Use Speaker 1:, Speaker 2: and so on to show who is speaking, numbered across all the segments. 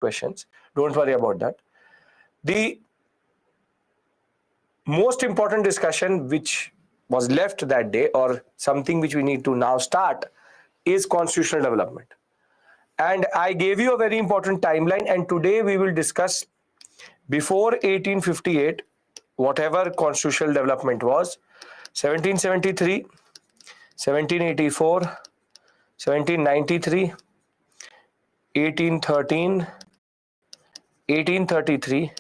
Speaker 1: questions. Don't worry about that. The most important discussion which was left that day, or something which we need to now start, is constitutional development. And I gave you a very important timeline, and today we will discuss before 1858 whatever constitutional development was: 1773, 1784, 1793, 1813, 1833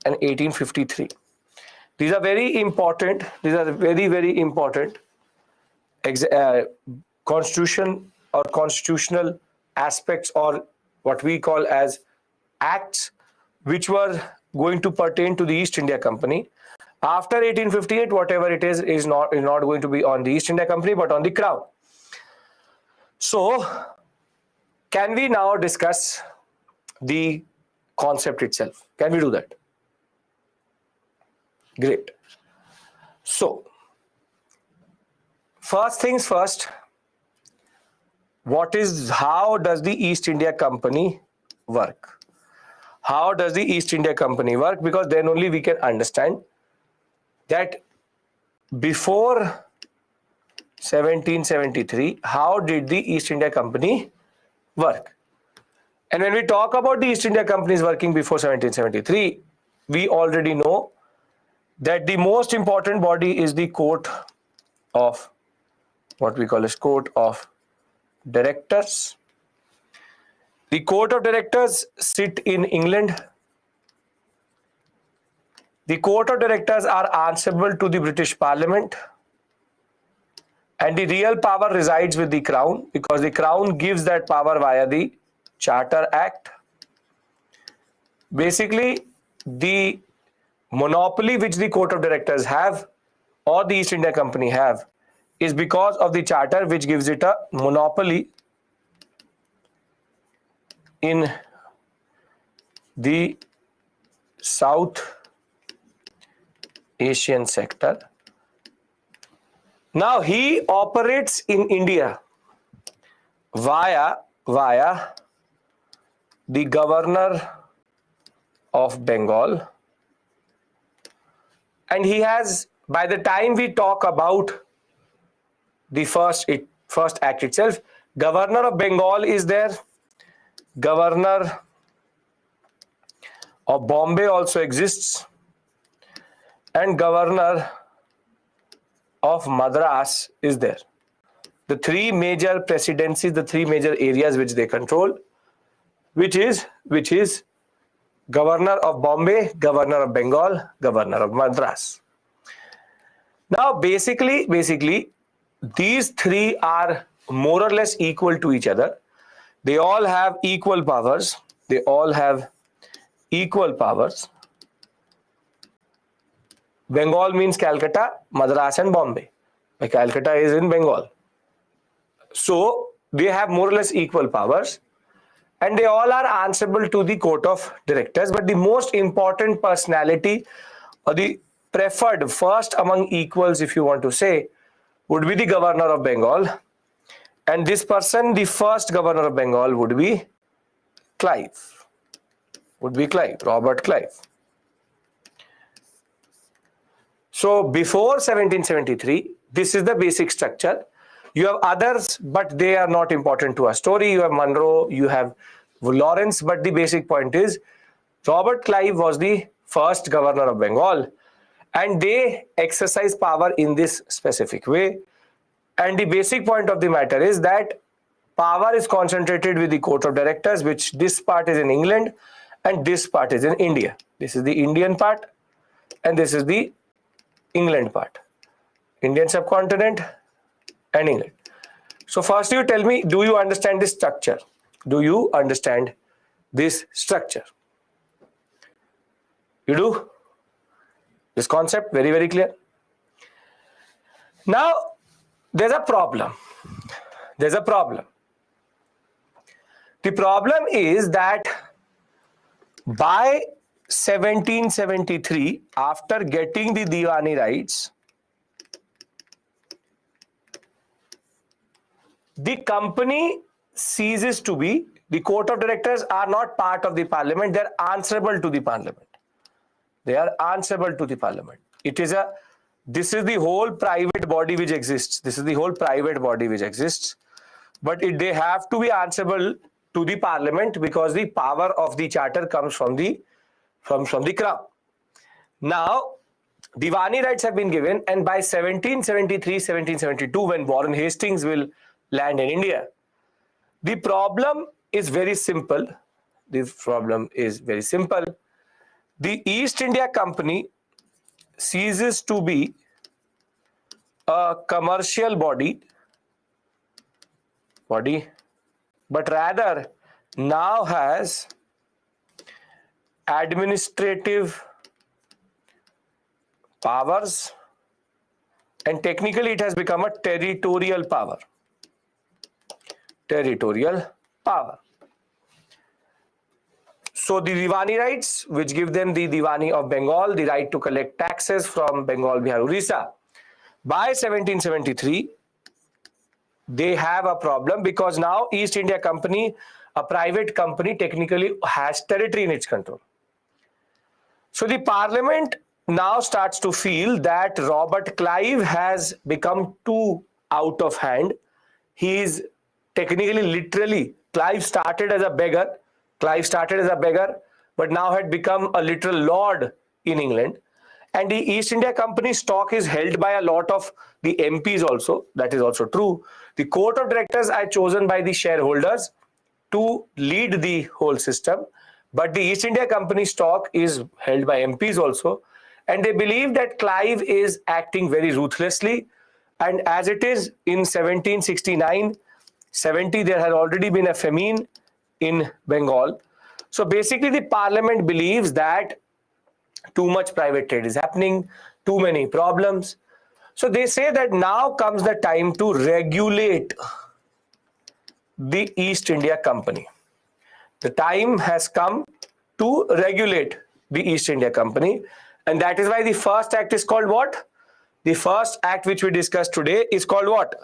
Speaker 1: and 1853. These are very important. These are very important constitution or constitutional aspects, or what we call as acts, which were going to pertain to the East India Company. After 1858, whatever it is not going to be on the East India Company but on the Crown. So, can we now discuss the concept itself? Can we do that? Great. So, first things first, how does the East India Company work? How does the East India Company work? Because then only we can understand that before 1773, how did the East India Company work? And when we talk about the East India Company's working before 1773, we already know that the most important body is the Court of, what we call as Court of Directors. The Court of Directors sit in England. The Court of Directors are answerable to the British Parliament, and the real power resides with the Crown, because the Crown gives that power via the Charter Act. Basically, the monopoly which the Court of Directors have, or the East India Company have, is because of the Charter, which gives it a monopoly in the South Asian sector. Now he operates in India via the Governor of Bengal, and he has, by the time we talk about the first act itself, Governor of Bengal is there, Governor of Bombay also exists, and Governor of Madras is there. The three major presidencies, the three major areas which they control, which is Governor of Bombay, Governor of Bengal, Governor of Madras. Now basically these three are more or less equal to each other. They all have equal powers. Bengal means Calcutta, Madras and Bombay. Calcutta is in Bengal. So they have more or less equal powers, and they all are answerable to the Court of Directors. But the most important personality, or the preferred first among equals, if you want to say, would be the Governor of Bengal. And this person, the first Governor of Bengal, would be Robert Clive. So before 1773, this is the basic structure. You have others, but they are not important to our story. You have Monroe, you have Lawrence, but the basic point is Robert Clive was the first Governor of Bengal, and they exercise power in this specific way. And the basic point of the matter is that power is concentrated with the Court of Directors, which this part is in England and this part is in India. This is the Indian part and this is the England part. Indian subcontinent and England. So first you tell me, do you understand this structure? Do you understand this structure? You do? This concept very, very clear. Now, there's a problem. The problem is that by 1773, after getting the Diwani rights, the company ceases to be The court of directors are not part of the parliament. They are answerable to the parliament. They are answerable to the parliament. This is the whole private body which exists. This is the whole private body which exists. But they have to be answerable to the parliament because the power of the charter comes from the crown. Now, Diwani rights have been given, and by 1773, 1772, when Warren Hastings will land in India, the problem is very simple. The problem is very simple. The East India Company ceases to be a commercial body, but rather now has administrative powers, and technically it has become a territorial power. Territorial power. So the Diwani rights, which give them the Diwani of Bengal, the right to collect taxes from Bengal, Bihar, Orissa. By 1773, they have a problem because now East India Company, a private company, technically has territory in its control. So the parliament now starts to feel that Robert Clive has become too out of hand. He is technically, literally, Clive started as a beggar, but now had become a literal lord in England. And the East India Company stock is held by a lot of the MPs also. That is also true. The court of directors are chosen by the shareholders to lead the whole system. But the East India Company stock is held by MPs also. And they believe that Clive is acting very ruthlessly. And as it is in 1769, 70, there had already been a famine in Bengal. So basically the parliament believes that too much private trade is happening, too many problems. So they say that now comes the time to regulate the East India Company. The time has come to regulate the East India Company. And that is why the first act is called what? The first act which we discussed today is called what?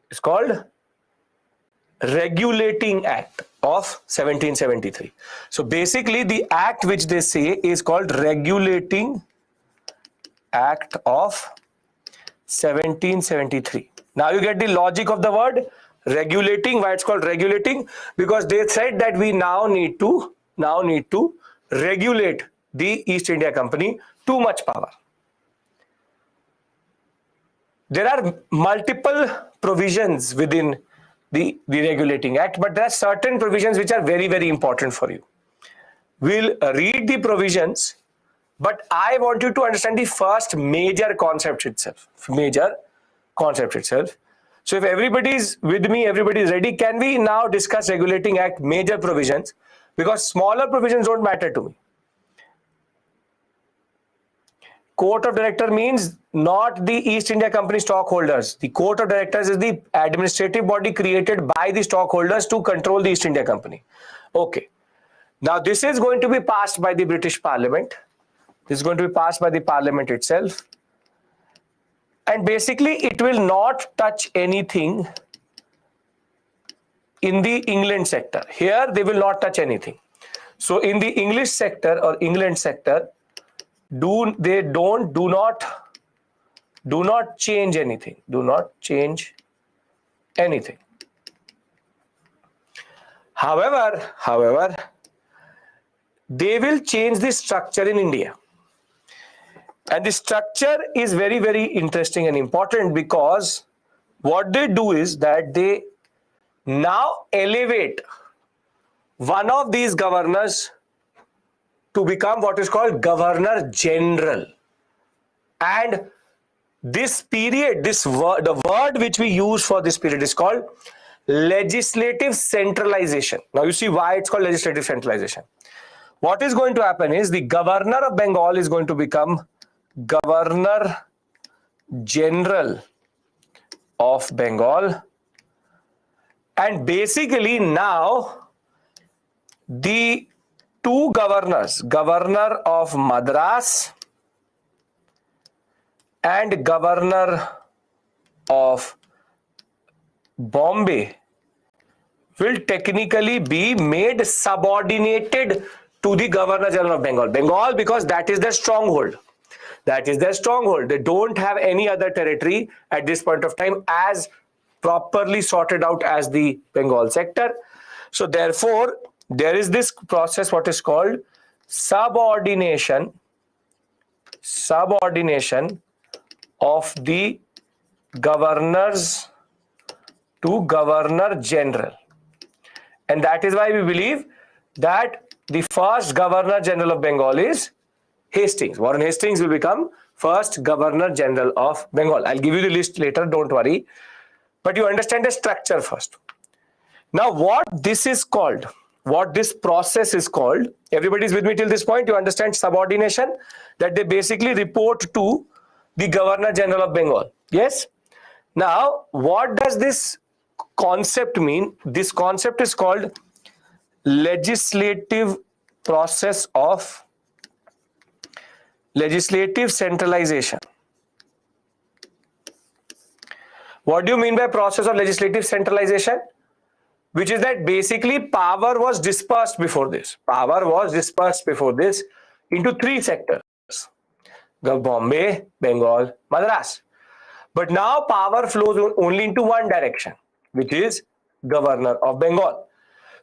Speaker 1: It's called Regulating Act of 1773. So basically the act which they say is called Regulating Act of 1773. Now you get the logic of the word regulating, why it's called regulating, because they said that we now need to regulate the East India Company, too much power. There are multiple provisions within the Regulating Act, but there are certain provisions which are very, very important for you. We'll read the provisions, but I want you to understand the first major concept itself. So if everybody is with me, everybody is ready, can we now discuss Regulating Act major provisions? Because smaller provisions don't matter to me. Court of Director means not the East India Company stockholders. The Court of Directors is the administrative body created by the stockholders to control the East India Company. Okay. Now this is going to be passed by the British Parliament. This is going to be passed by the Parliament itself. And basically it will not touch anything in the England sector. Here they will not touch anything. So in the English sector or England sector, do not change anything. Do not change anything. However, they will change the structure in India. And the structure is very, very interesting and important because what they do is that they now elevate one of these governors to become what is called Governor General. And this period, the word which we use for this period is called legislative centralization. Now you see why it's called legislative centralization. What is going to happen is the Governor of Bengal is going to become Governor General of Bengal. And basically now the two governors, Governor of Madras and Governor of Bombay, will technically be made subordinated to the Governor General of Bengal, because that is their stronghold. That is their stronghold. They don't have any other territory at this point of time as properly sorted out as the Bengal sector. So therefore, there is this process what is called subordination of the governors to Governor General. And that is why we believe that the first Governor General of Bengal is Hastings. Warren Hastings will become first Governor General of Bengal. I'll give you the list later, don't worry. But you understand the structure first. Now, what this is called, what this process is called, everybody is with me till this point? You understand subordination? That they basically report to the Governor General of Bengal. Yes? Now, what does this concept mean? This concept is called legislative process of legislative centralization. What do you mean by process of legislative centralization? Which is that basically power was dispersed before this. Power was dispersed before this into three sectors: Bombay, Bengal, Madras. But now power flows only into one direction, which is Governor of Bengal.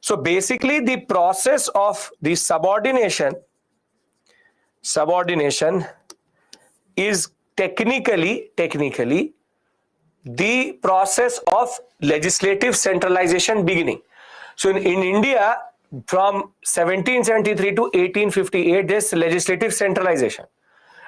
Speaker 1: So basically the process of the subordination is technically the process of legislative centralization beginning. So in India, from 1773 to 1858, there's legislative centralization.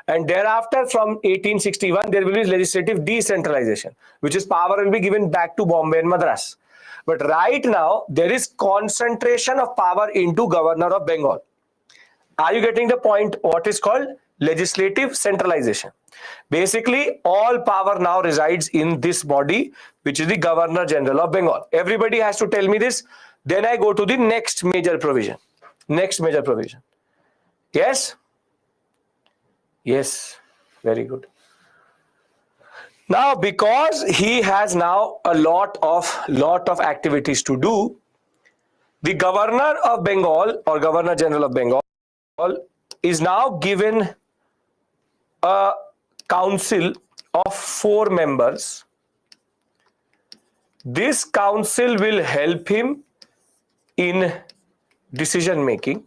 Speaker 1: And thereafter, from 1861, there will be legislative decentralization, which is power will be given back to Bombay and Madras. But right now, there is concentration of power into Governor of Bengal. Are you getting the point? What is called legislative centralization? Basically, all power now resides in this body, which is the Governor General of Bengal. Everybody has to tell me this. Then I go to the next major provision. Next major provision. Yes? Yes. Very good. Now, because he has now a lot of activities to do, the Governor of Bengal or Governor General of Bengal is now given a council of 4 members. This council will help him in decision making.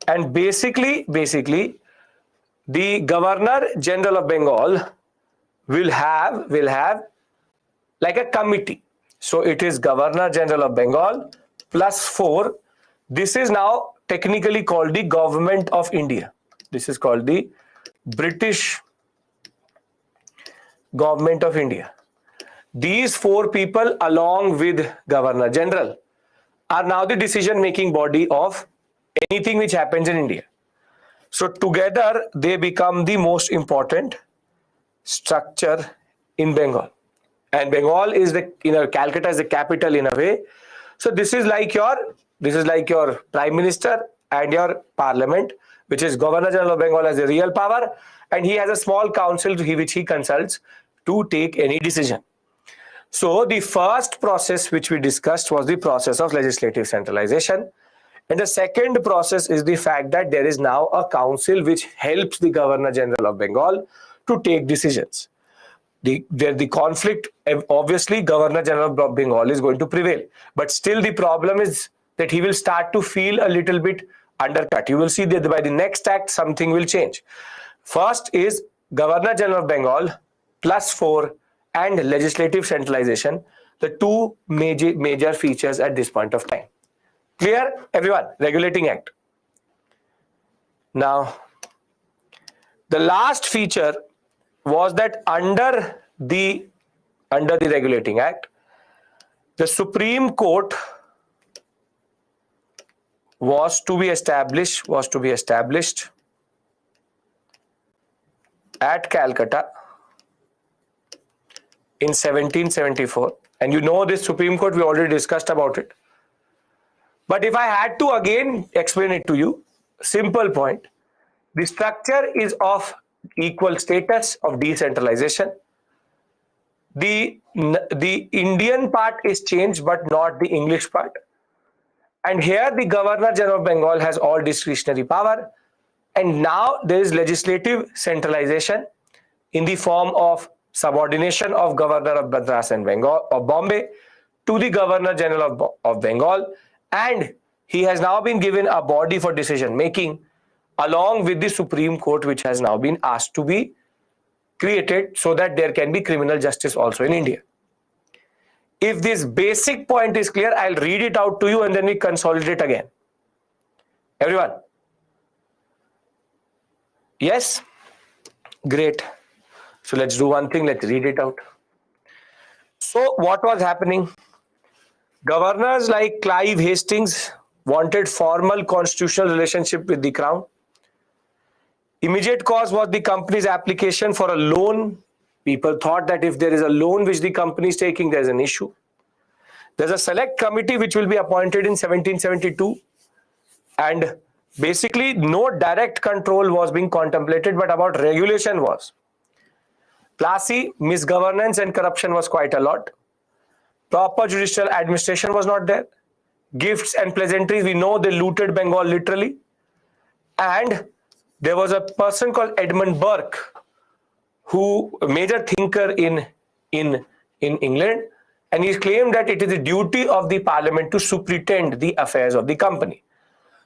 Speaker 1: And basically, the Governor General of Bengal will have like a committee. So it is Governor General of Bengal plus 4. This is now technically called the Government of India. This is called the British Government of India. These 4 people, along with Governor General, are now the decision-making body of anything which happens in India. So together they become the most important structure in Bengal. And Bengal is Calcutta is the capital in a way. So this is like your Prime Minister and your Parliament, which is Governor General of Bengal has a real power, and he has a small council which he consults to take any decision. So the first process which we discussed was the process of legislative centralization. And the second process is the fact that there is now a council which helps the Governor General of Bengal to take decisions. The conflict, obviously Governor General of Bengal is going to prevail, but still the problem is that he will start to feel a little bit undercut. You will see that by the next act something will change. First is Governor General of Bengal plus 4 and legislative centralization, the 2 major features at this point of time. Clear, everyone? Regulating Act. Now, the last feature was that under the Regulating Act, the Supreme Court was to be established at Calcutta in 1774. And you know this Supreme Court, we already discussed about it. But if I had to again explain it to you, simple point, the structure is of equal status of decentralization. the Indian part is changed, but not the English part. And here the Governor General of Bengal has all discretionary power. And now there is legislative centralization in the form of subordination of Governor of Madras and Bengal of Bombay to the Governor General of Bengal, and he has now been given a body for decision making along with the Supreme Court, which has now been asked to be created so that there can be criminal justice also in India. If this basic point is clear, I'll read it out to you and then we consolidate again. Everyone? Yes? Great. So let's do one thing, let's read it out. So what was happening? Governors like Clive Hastings wanted formal constitutional relationship with the crown. Immediate cause was the company's application for a loan. People thought that if there is a loan which the company is taking, there's an issue. There's a select committee which will be appointed in 1772, and basically no direct control was being contemplated, but about regulation was. Plassy, misgovernance and corruption was quite a lot. Proper judicial administration was not there. Gifts and pleasantries, we know they looted Bengal literally. And there was a person called Edmund Burke, who a major thinker in England, and he claimed that it is the duty of the parliament to superintend the affairs of the company.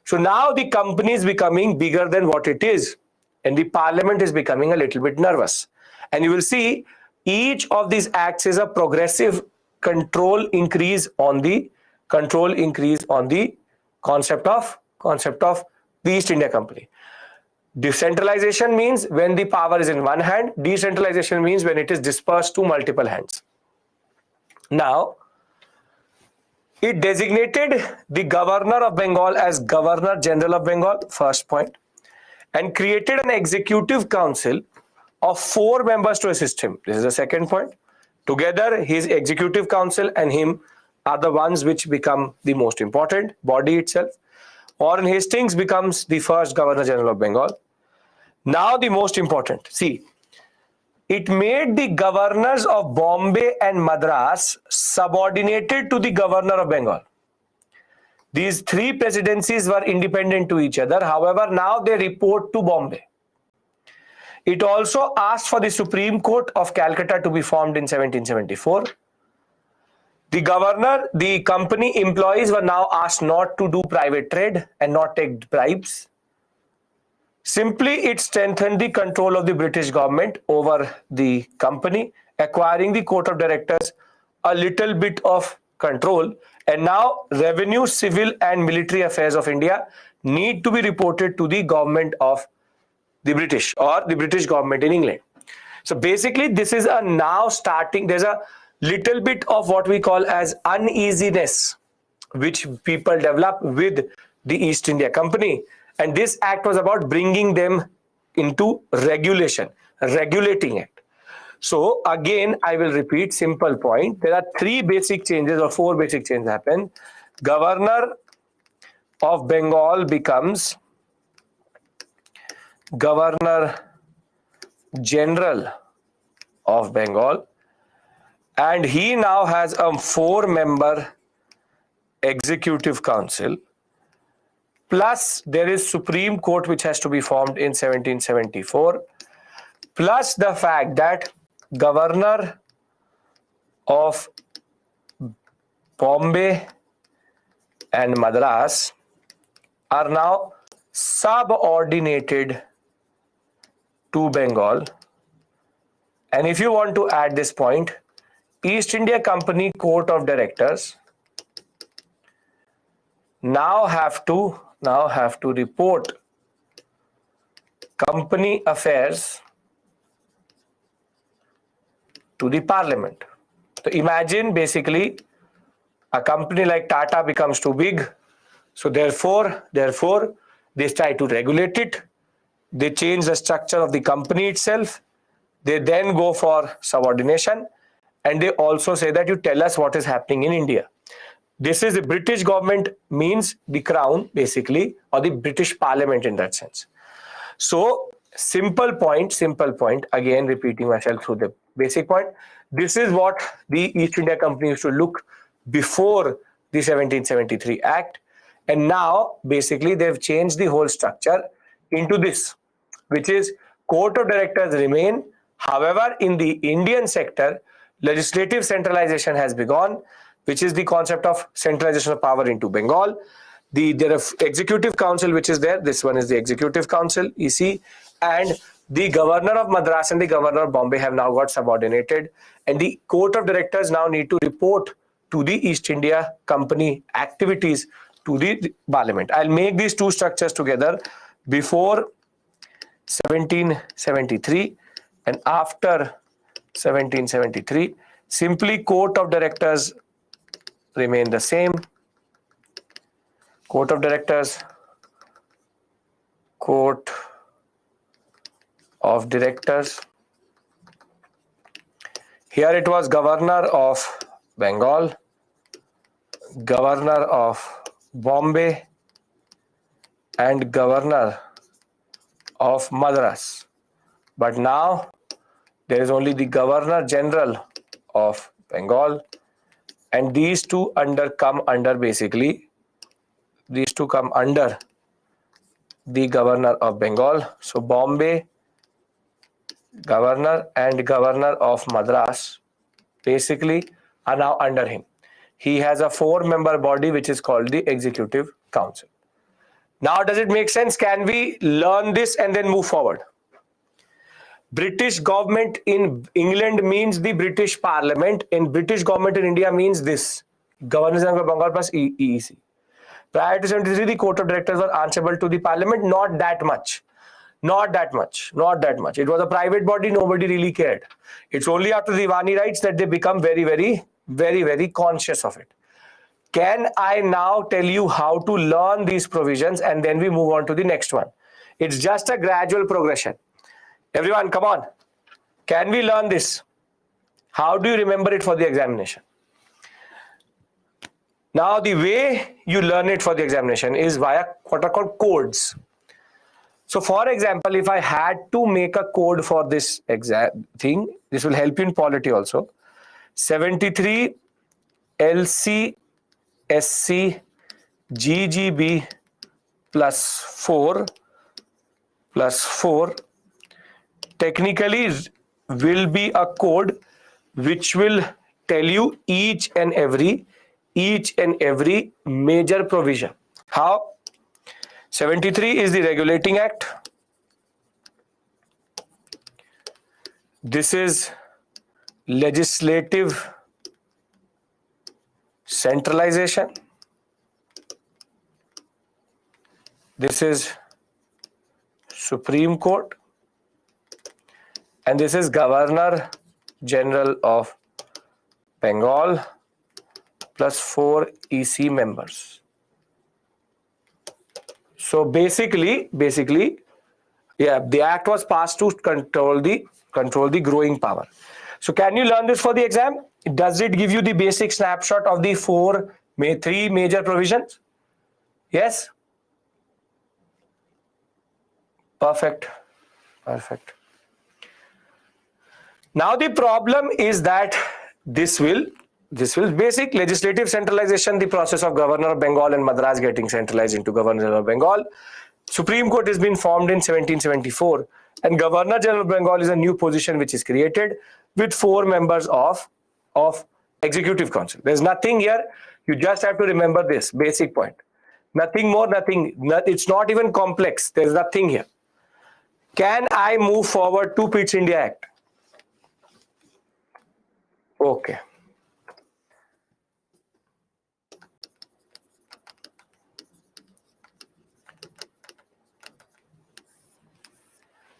Speaker 1: So now the company is becoming bigger than what it is, and the parliament is becoming a little bit nervous. And you will see each of these acts is a progressive control increase on the concept of the East India Company. Decentralization means when the power is in one hand. Decentralization means when it is dispersed to multiple hands. Now, it designated the Governor of Bengal as Governor General of Bengal, first point, and created an executive council of 4 members to assist him. This is the second point. Together, his executive council and him are the ones which become the most important body itself. Warren Hastings becomes the first Governor General of Bengal. Now the most important. See, it made the governors of Bombay and Madras subordinated to the Governor of Bengal. These 3 presidencies were independent to each other. However, now they report to Bombay. It also asked for the Supreme Court of Calcutta to be formed in 1774. The company employees were now asked not to do private trade and not take bribes. Simply, it strengthened the control of the British government over the company, acquiring the court of directors a little bit of control. And now revenue, civil and military affairs of India need to be reported to the government of the British or the British government in England. So basically this is a now starting, there's a little bit of what we call as uneasiness which people develop with the East India Company, and this act was about bringing them into regulation, regulating it. So again, I will repeat simple point. There are 3 basic changes or 4 basic changes happen. Governor of Bengal becomes Governor General of Bengal, and he now has a 4-member executive council, plus there is Supreme Court which has to be formed in 1774, plus the fact that Governor of Bombay and Madras are now subordinated to Bengal. And if you want to add this point, East India Company Court of Directors now have to report company affairs to the parliament. So imagine basically a company like Tata becomes too big. So therefore they try to regulate it. They change the structure of the company itself. They then go for subordination, and they also say that you tell us what is happening in India. This is the British government, means the crown basically, or the British parliament in that sense. So simple point, again repeating myself through Basic point. This is what the East India Company used to look before the 1773 Act. And now, basically, they've changed the whole structure into this, which is Court of Directors remain. However, in the Indian sector, legislative centralization has begun, which is the concept of centralization of power into Bengal. There are Executive Council, which is there. This one is the Executive Council, EC, and the Governor of Madras and the Governor of Bombay have now got subordinated, and the Court of Directors now need to report to the East India Company activities to the Parliament. I'll make these two structures together before 1773 and after 1773. Simply Court of Directors remain the same. Court of Directors, Court of Directors. Here it was Governor of Bengal, Governor of Bombay, and Governor of Madras. But now there is only the Governor General of Bengal, and these two come under the Governor of Bengal. So Bombay Governor and Governor of Madras basically are now under him. He has a 4-member body which is called the Executive Council. Now, does it make sense? Can we learn this and then move forward? British government in England means the British Parliament, and British government in India means this: Governor General of Bengal plus EEC. Prior to 73, the Court of Directors were answerable to the Parliament. Not that much. It was a private body. Nobody really cared. It's only after the Diwani rights that they become very conscious of it. Can I now tell you how to learn these provisions and then we move on to the next one? It's just a gradual progression. Everyone, come on. Can we learn this? How do you remember it for the examination? Now, the way you learn it for the examination is via what are called codes. So, for example, if I had to make a code for this exact thing, this will help you in polity also. 73 LC SC GGB plus 4 technically will be a code which will tell you each and every major provision. How? 73 is the Regulating Act. This is legislative centralization. This is Supreme Court. And this is Governor General of Bengal plus 4 EC members. So basically, yeah, the act was passed to control the growing power. So can you learn this for the exam? Does it give you the basic snapshot of the 3 major provisions? Yes? Perfect. Now the problem is that this will basic legislative centralization, the process of Governor of Bengal and Madras getting centralized into Governor General of Bengal. Supreme Court has been formed in 1774, and Governor General of Bengal is a new position which is created with 4 members of Executive Council. There's nothing here. You just have to remember this basic point. Nothing more, it's not even complex. There's nothing here. Can I move forward to Pitt's India Act? Okay.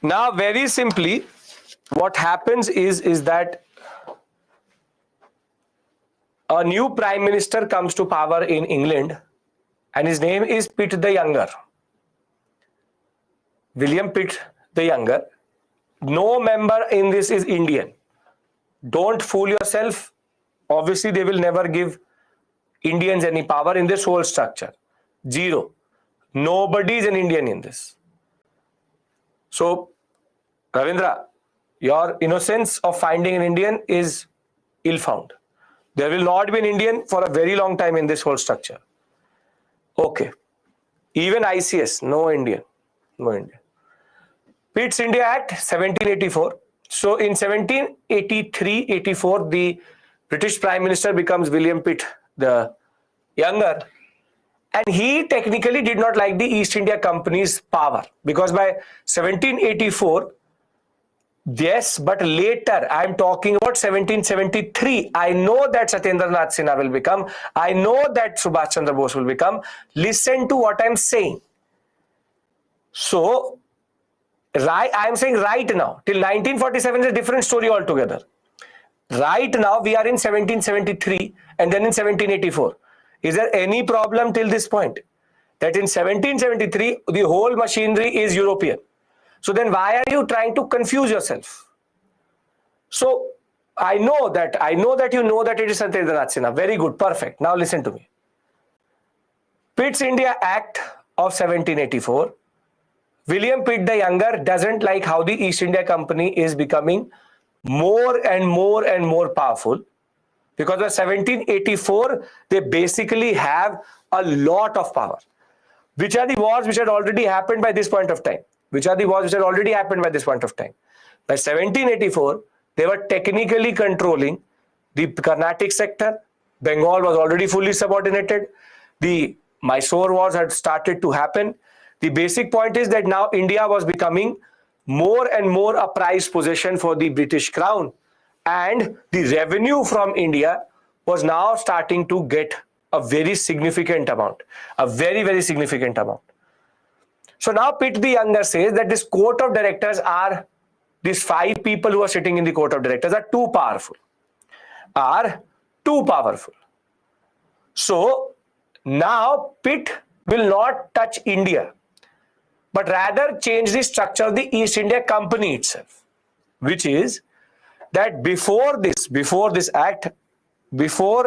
Speaker 1: Now, very simply, what happens is that a new Prime Minister comes to power in England, and his name is Pitt the Younger. William Pitt the Younger. No member in this is Indian. Don't fool yourself. Obviously, they will never give Indians any power in this whole structure. 0. Nobody is an Indian in this. So, Ravindra, Your innocence of finding an Indian is ill-found. There will not be an Indian for a very long time in this whole structure. Okay. Even ICS, no Indian. No Indian. Pitt's India Act, 1784. So in 1783-84, the British Prime Minister becomes William Pitt the Younger. And he technically did not like the East India Company's power, because by 1784, yes, but later, I'm talking about 1773. I know that Satyendra Nath Sinha will become. I know that Subhash Chandra Bose will become. Listen to what I'm saying. So, I'm saying right now, till 1947 is a different story altogether. Right now, we are in 1773 and then in 1784. Is there any problem till this point? That in 1773, the whole machinery is European. So then why are you trying to confuse yourself? So I know that you know that it is Satyendra Nath Sinha. Very good, perfect. Now listen to me. Pitt's India Act of 1784. William Pitt the Younger doesn't like how the East India Company is becoming more and more and more powerful, because by 1784 they basically have a lot of power. Which are the wars which had already happened by this point of time? By 1784, they were technically controlling the Carnatic sector. Bengal was already fully subordinated. The Mysore wars had started to happen. The basic point is that now India was becoming more and more a prized possession for the British Crown. And the revenue from India was now starting to get a very significant amount. A very, very significant amount. So now Pitt the Younger says that this court of directors are, these 5 people who are sitting in the court of directors are too powerful. So now Pitt will not touch India, but rather change the structure of the East India Company itself, which is that before this act, before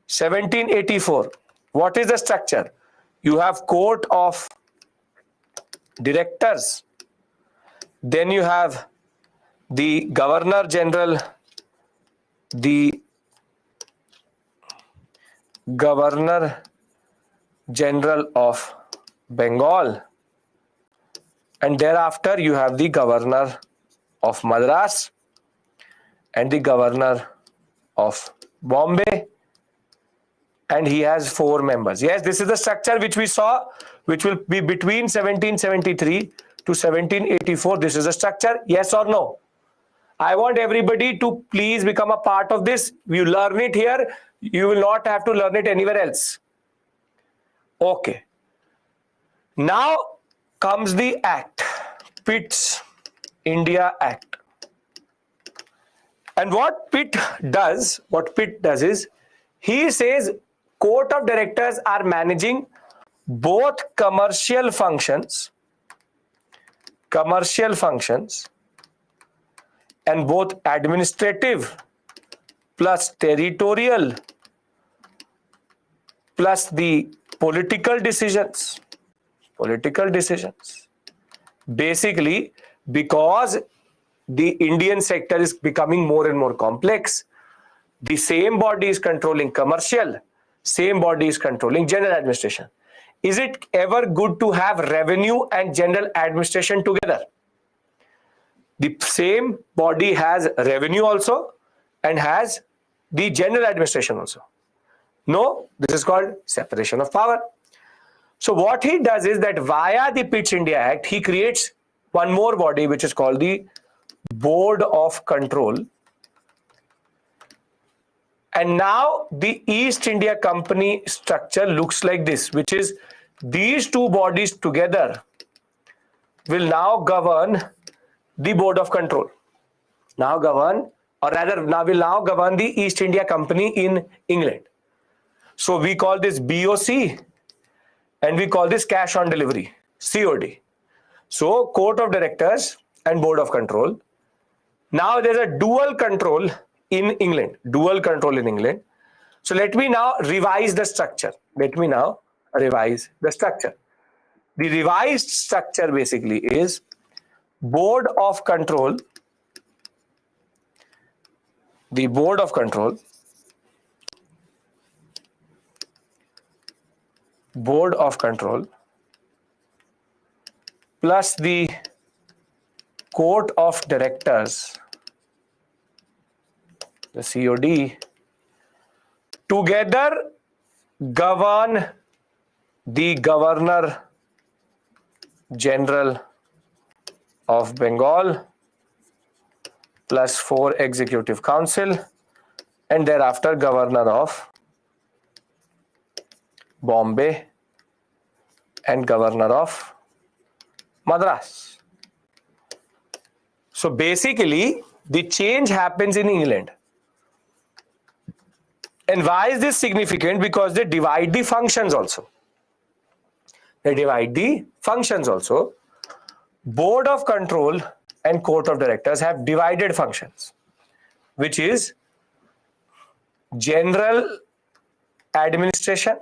Speaker 1: 1784, what is the structure? You have court of directors, then you have the Governor General, of Bengal, and thereafter you have the Governor of Madras and the Governor of Bombay, and he has 4 members. Yes, this is the structure which we saw, which will be between 1773 to 1784. This is the structure, yes or no? I want everybody to please become a part of this. You learn it here. You will not have to learn it anywhere else. Okay. Now comes the act, Pitt's India Act. And what Pitt does is, he says court of directors are managing both commercial functions and both administrative plus territorial plus the political decisions. Basically, because the Indian sector is becoming more and more complex, the same body is controlling commercial, same body is controlling general administration. Is it ever good to have revenue and general administration together? The same body has revenue also and has the general administration also. No, this is called separation of power. So what he does is that via the Pitt's India Act, he creates one more body which is called the Board of Control. And now the East India Company structure looks like this, which is these 2 bodies together will now govern the Board of Control. Now will now govern the East India Company in England. So we call this BOC and we call this cash on delivery, COD. So Court of Directors and Board of Control. Now there's a dual control in England. So let me now revise the structure. The revised structure basically is Board of Control the board of control plus the court of directors, the COD, together govern the Governor General of Bengal plus 4 Executive Council, and thereafter Governor of Bombay and Governor of Madras. So basically, the change happens in England. And why is this significant? Because they divide the functions also. Board of Control and Court of Directors have divided functions, which is general administration,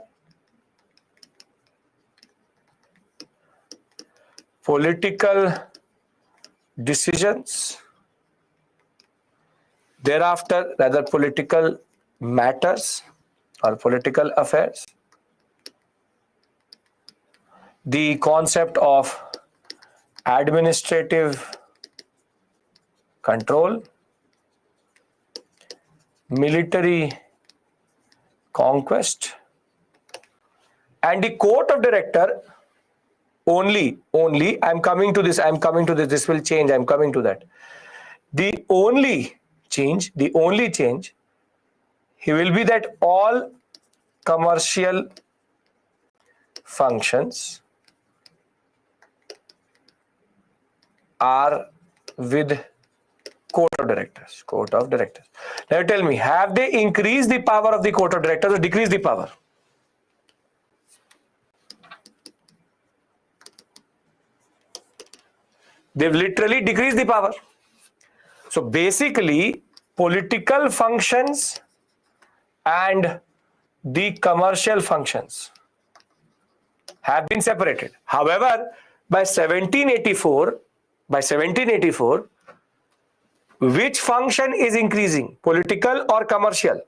Speaker 1: political decisions, thereafter rather political matters or political affairs, the concept of administrative control, military conquest, and the court of director only, I'm coming to this, this will change, I'm coming to that. The only change, he will be that all commercial functions are with court of directors. Now tell me, have they increased the power of the court of directors or decreased the power? They've literally decreased the power. So basically, political functions and the commercial functions have been separated. However, by 1784, which function is increasing, political or commercial?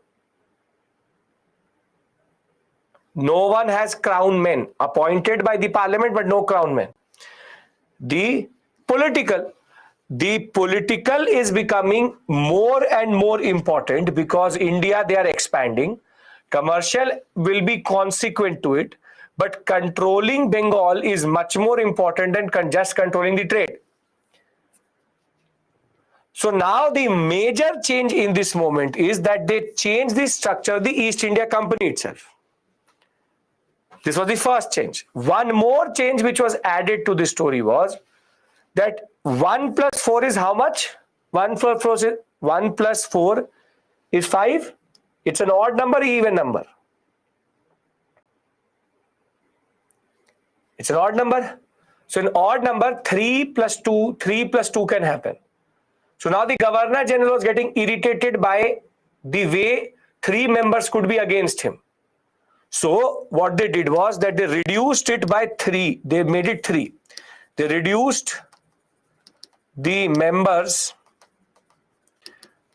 Speaker 1: No one has crown men appointed by the parliament, but no crown men. The political is becoming more and more important because India, they are expanding. Commercial will be consequent to it, but controlling Bengal is much more important than just controlling the trade. So now the major change in this moment is that they changed the structure of the East India Company itself. This was the first change. One more change which was added to the story was that 1 plus 4 is how much? 1 plus 4 is 5. It's an odd number, even number. It's an odd number. So in odd number, 3 plus 2 can happen. So now the Governor General was getting irritated by the way 3 members could be against him. So what they did was that they reduced it by 3. They made it 3. They reduced the members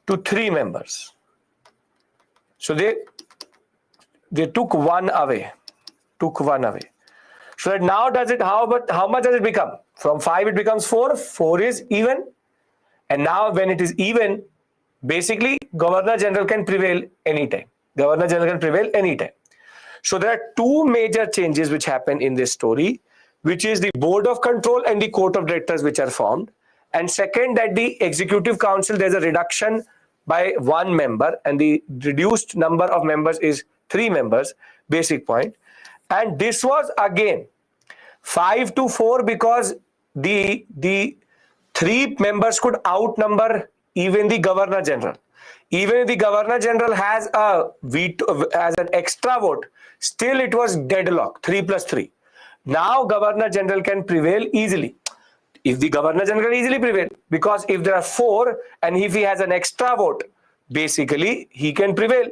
Speaker 1: to 3 members. So they took one away. So that now how much does it become? From 5 it becomes 4. 4 is even. And now when it is even, basically Governor General can prevail anytime. So there are 2 major changes which happen in this story, which is the Board of Control and the Court of Directors which are formed. And second, that the Executive Council, there's a reduction by 1 member and the reduced number of members is 3 members, basic point. And this was again 5 to 4 because the 3 members could outnumber even the Governor General. Even if the Governor General has a veto, as an extra vote, still it was deadlock, 3 plus 3. Now Governor General can prevail easily. If the Governor General easily prevail, because if there are 4 and if he has an extra vote, basically he can prevail.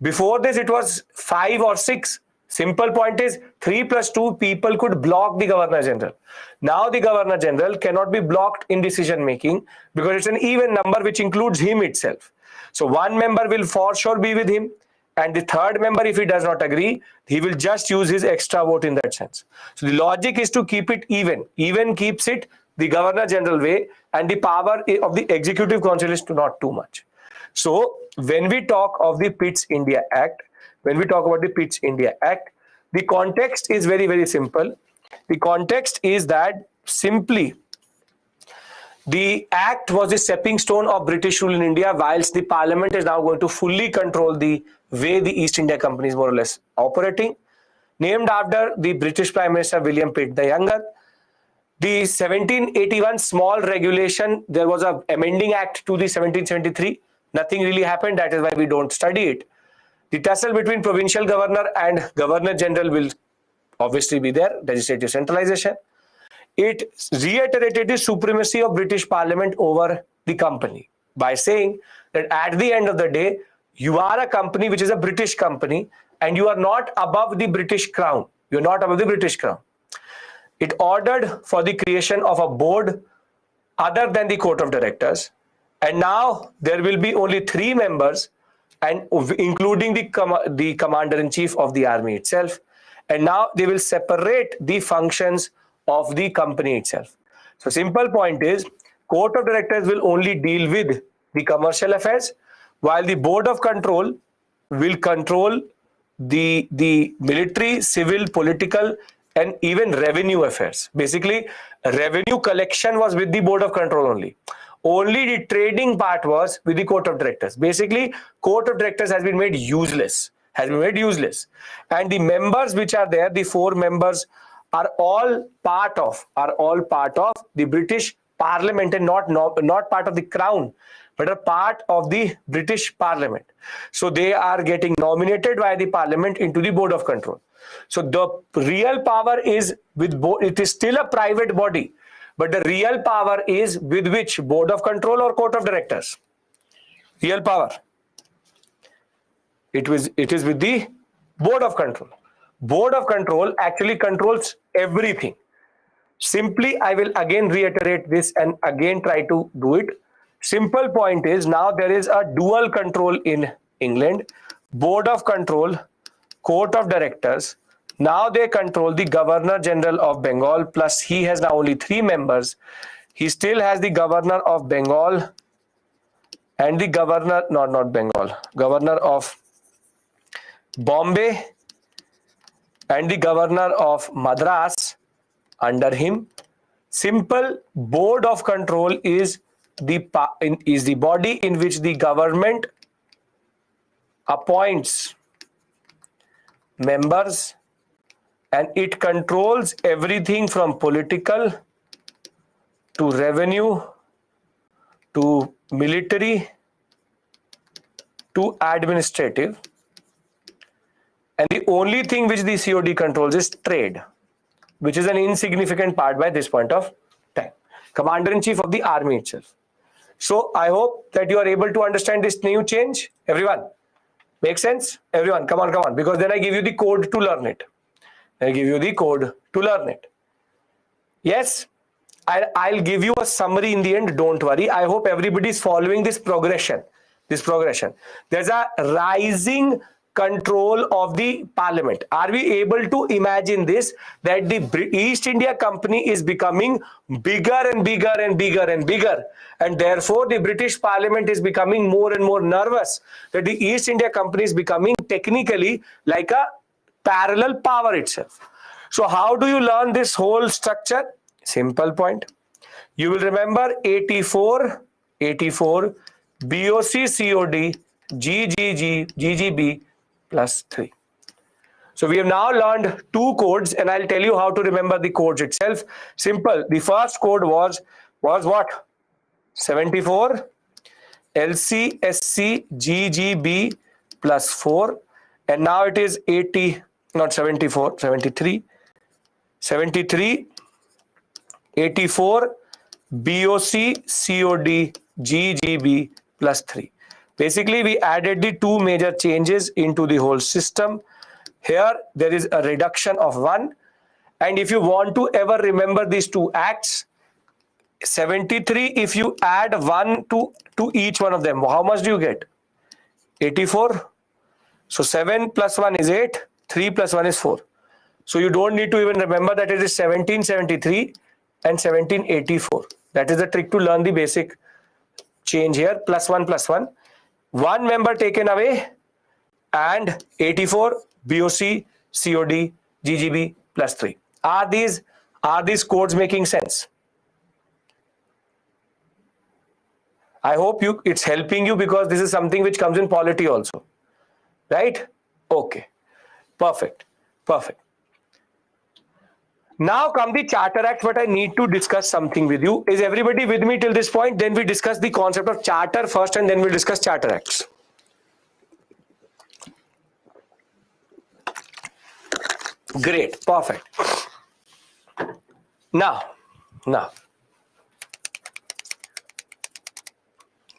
Speaker 1: Before this it was 5 or 6. Simple point is 3 plus 2 people could block the Governor General. Now the Governor General cannot be blocked in decision making because it's an even number which includes him itself. So one member will for sure be with him, and the third member, if he does not agree, he will just use his extra vote in that sense. So the logic is to keep it even. Even keeps it the Governor General way, and the power of the Executive Council is to not too much. So when we talk of the Pitt's India Act, when we talk about the Pitt's India Act, the context is very, very simple. The context is that simply the act was the stepping stone of British rule in India, whilst the parliament is now going to fully control the way the East India Company is more or less operating. Named after the British Prime Minister William Pitt the Younger. The 1781 small regulation, there was a amending act to the 1773. Nothing really happened. That is why we don't study it. The tussle between provincial governor and governor general will obviously be there, legislative centralization. It reiterated the supremacy of British Parliament over the company by saying that at the end of the day, you are a company which is a British company and you are not above the British crown. You're not above the British crown. It ordered for the creation of a board other than the Court of Directors. And now there will be only 3 members, and including the commander-in-chief of the army itself. And now they will separate the functions of the company itself. So simple point is, Court of Directors will only deal with the commercial affairs, while the Board of Control will control the military, civil, political, and even revenue affairs. Basically, revenue collection was with the Board of Control only. Only the trading part was with the Court of Directors. Basically, Court of Directors has been made useless. And the members which are there, the 4 members, are all part of the British Parliament, and not part of the Crown, but a part of the British Parliament. So they are getting nominated by the Parliament into the Board of Control. So the real power is with it is still a private body, but the real power is with which? Board of Control or Court of Directors? Real power. It is with the Board of Control. Board of Control actually controls everything. Simply, I will again reiterate this and again try to do it. Simple point is, now there is a dual control in England. Board of Control, Court of Directors. Now they control the Governor General of Bengal, plus he has now only 3 members. He still has the Governor of Bengal and the Governor, not Bengal, Governor of Bombay and the Governor of Madras under him. Simple, Board of Control is the body in which the government appoints members, and it controls everything from political to revenue to military to administrative. And the only thing which the COD controls is trade, which is an insignificant part by this point of time. Commander-in-Chief of the army itself. So I hope that you are able to understand this new change. Everyone, make sense? Everyone, come on, because then I give you the code to learn it. Yes, I'll give you a summary in the end. Don't worry. I hope everybody is following this progression. There's a rising control of the parliament. Are we able to imagine this, that the East India Company is becoming bigger and bigger and bigger and bigger, and therefore the British Parliament is becoming more and more nervous that the East India Company is becoming technically like a parallel power itself. So how do you learn this whole structure? Simple point. You will remember 84 BOC COD GGG GGB plus 3. So we have now learned 2 codes, and I'll tell you how to remember the codes itself. Simple. The first code was what? 74 LCSC GGB plus 4, and now it is 80, not 74, 73 84 BOC COD GGB plus 3. Basically, we added the 2 major changes into the whole system. Here, there is a reduction of 1. And if you want to ever remember these 2 acts, 73, if you add 1 to each one of them, how much do you get? 84. So 7 plus 1 is 8, 3 plus 1 is 4. So you don't need to even remember that it is 1773 and 1784. That is the trick to learn the basic change here. Plus 1 plus 1. One member taken away and 84 BOC, COD, GGB plus 3. Are these codes making sense? I hope it's helping you, because this is something which comes in polity also. Right? Okay. Perfect. Perfect. Now come the Charter Act, but I need to discuss something with you. Is everybody with me till this point? Then we discuss the concept of charter first, and then we'll discuss Charter Acts. Great. Perfect. Now,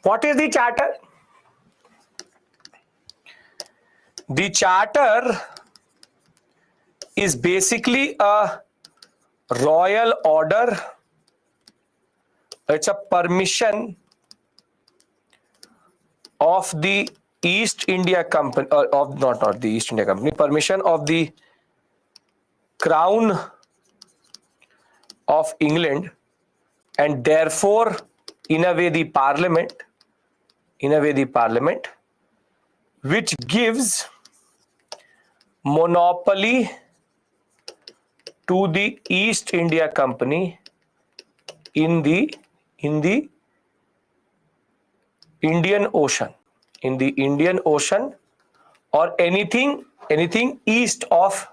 Speaker 1: what is the charter? The charter is basically a royal order. It's a permission of the East India Company, of not the East India Company, permission of the Crown of England, and therefore in a way the Parliament, which gives monopoly to the East India Company in the Indian Ocean, or anything east of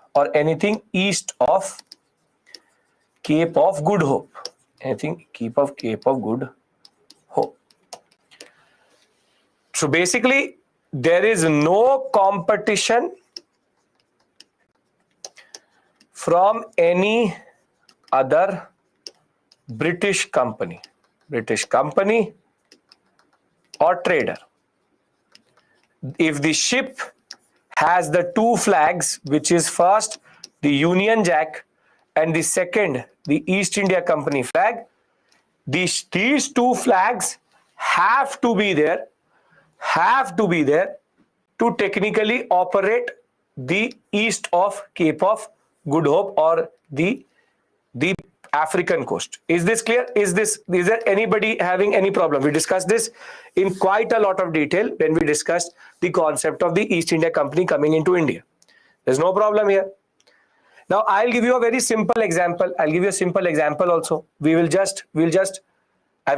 Speaker 1: Cape of Good Hope. Cape of Good Hope. So basically, there is no competition from any other British company or trader. If the ship has the two flags, which is first the Union Jack and the second the East India Company flag, these two flags have to be there to technically operate the east of Cape of Good Hope or the African coast. Is this clear? Is there anybody having any problem? We discussed this in quite a lot of detail when we discussed the concept of the East India Company coming into India. There's no problem here. Now I'll give you a very simple example. I'll give you a simple example also. I've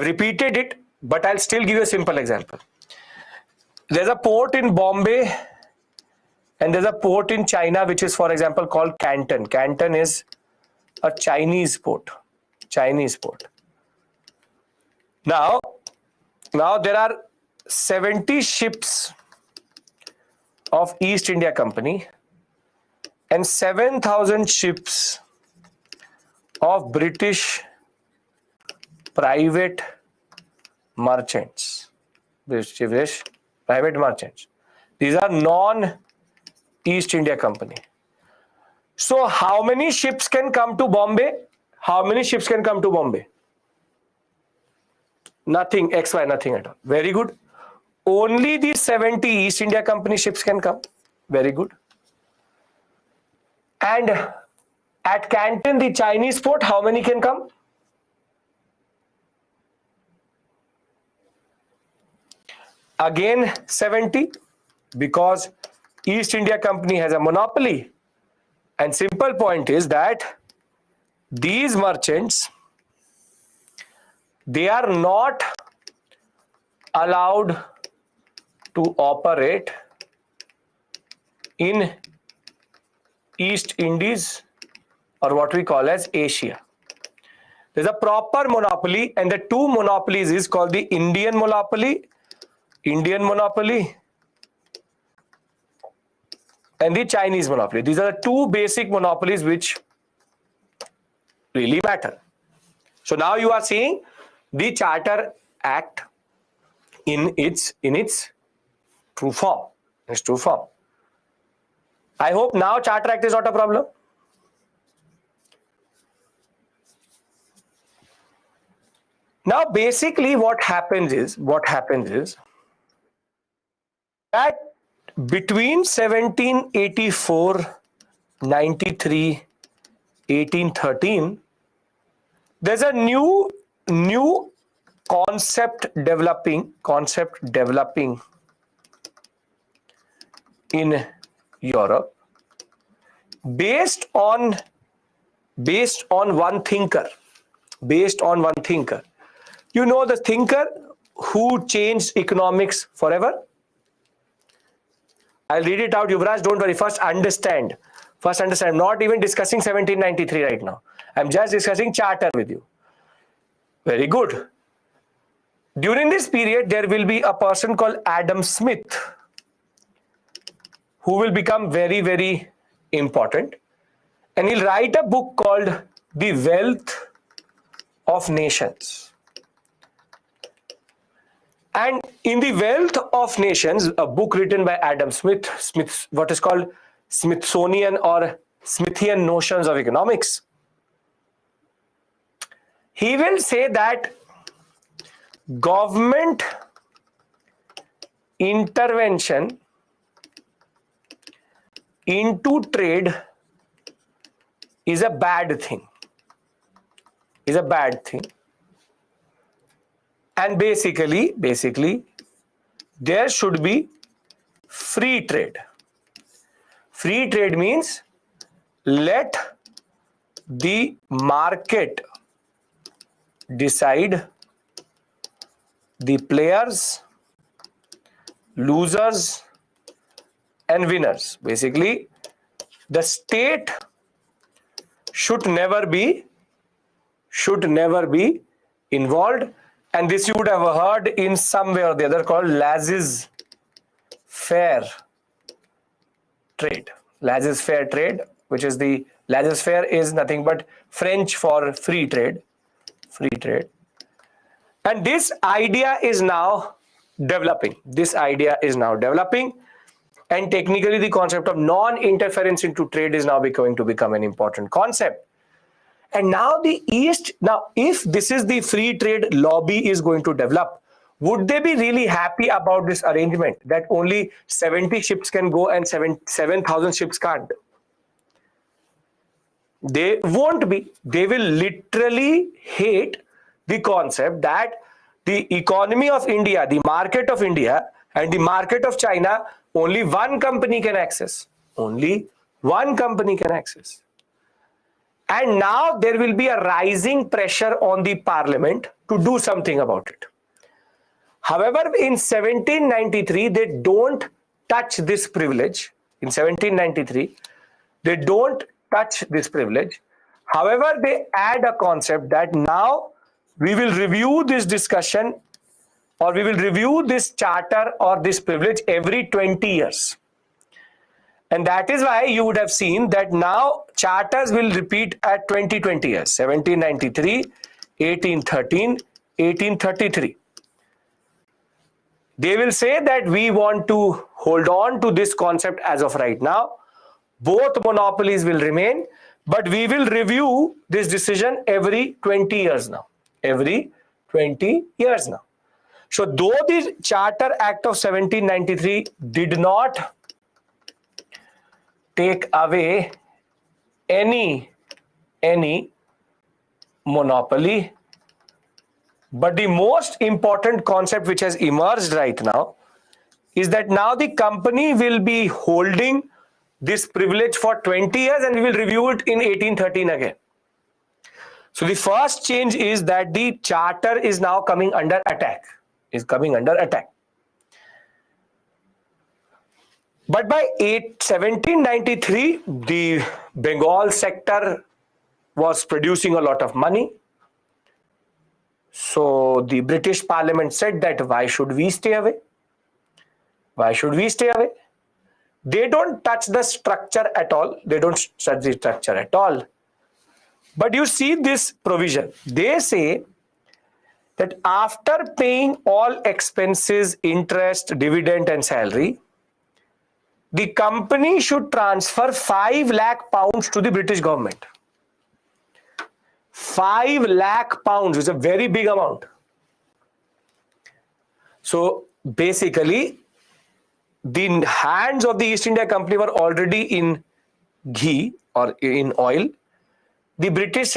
Speaker 1: repeated it, but I'll still give you a simple example. There's a port in Bombay and there's a port in China, which is, for example, called Canton. Canton is a Chinese port. Now there are 70 ships of East India Company and 7,000 ships of British private merchants. British private merchants. These are non-East India Company. So how many ships can come to Bombay? Nothing, XY, nothing at all. Very good. Only the 70 East India Company ships can come. Very good. And at Canton, the Chinese port, how many can come? Again 70, because East India Company has a monopoly. And simple point is that these merchants, they are not allowed to operate in East Indies, or what we call as Asia. There's a proper monopoly, and the two monopolies is called the Indian monopoly, and the Chinese monopoly. These are the two basic monopolies which really matter. So now you are seeing the Charter Act in its true form. I hope now Charter Act is not a problem. Now basically what happens is that between 1784, 93, 1813, there's a new concept developing in Europe based on one thinker. You know the thinker who changed economics forever? I'll read it out, Yuvraj, don't worry. First understand. I'm not even discussing 1793 right now. I'm just discussing charter with you. Very good. During this period, there will be a person called Adam Smith who will become very, very important. And he'll write a book called The Wealth of Nations. And in The Wealth of Nations, a book written by Adam Smith, what is called Smithsonian or Smithian Notions of Economics, he will say that government intervention into trade is a bad thing. And basically, there should be free trade. Free trade means let the market decide the players, losers, and winners. Basically, the state should never be involved. And this you would have heard in some way or the other called laissez-faire trade. Laissez-faire trade, which is the laissez-faire is nothing but French for free trade. And this idea is now developing. And technically the concept of non-interference into trade is now going to become an important concept. And now the East, if this is the free trade lobby is going to develop, would they be really happy about this arrangement that only 70 ships can go and 7,000 ships can't? They won't be. They will literally hate the concept that the economy of India, the market of India and the market of China, only one company can access. And now there will be a rising pressure on the parliament to do something about it. However, in 1793, they don't touch this privilege. However, they add a concept that now we will review this discussion or we will review this charter or this privilege every 20 years. And that is why you would have seen that now charters will repeat at 20 years, 1793, 1813, 1833. They will say that we want to hold on to this concept as of right now. Both monopolies will remain, but we will review this decision every 20 years now. So though the Charter Act of 1793 did not take away any monopoly, but the most important concept which has emerged right now is that now the company will be holding this privilege for 20 years and we will review it in 1813 again. So the first change is that the charter is now coming under attack. But by 1793, the Bengal sector was producing a lot of money. So the British Parliament said that why should we stay away? They don't touch the structure at all. But you see this provision. They say that after paying all expenses, interest, dividend and salary, the company should transfer 5 lakh pounds to the British government. 5 lakh pounds is a very big amount. So basically, the hands of the East India Company were already in ghee or in oil. The British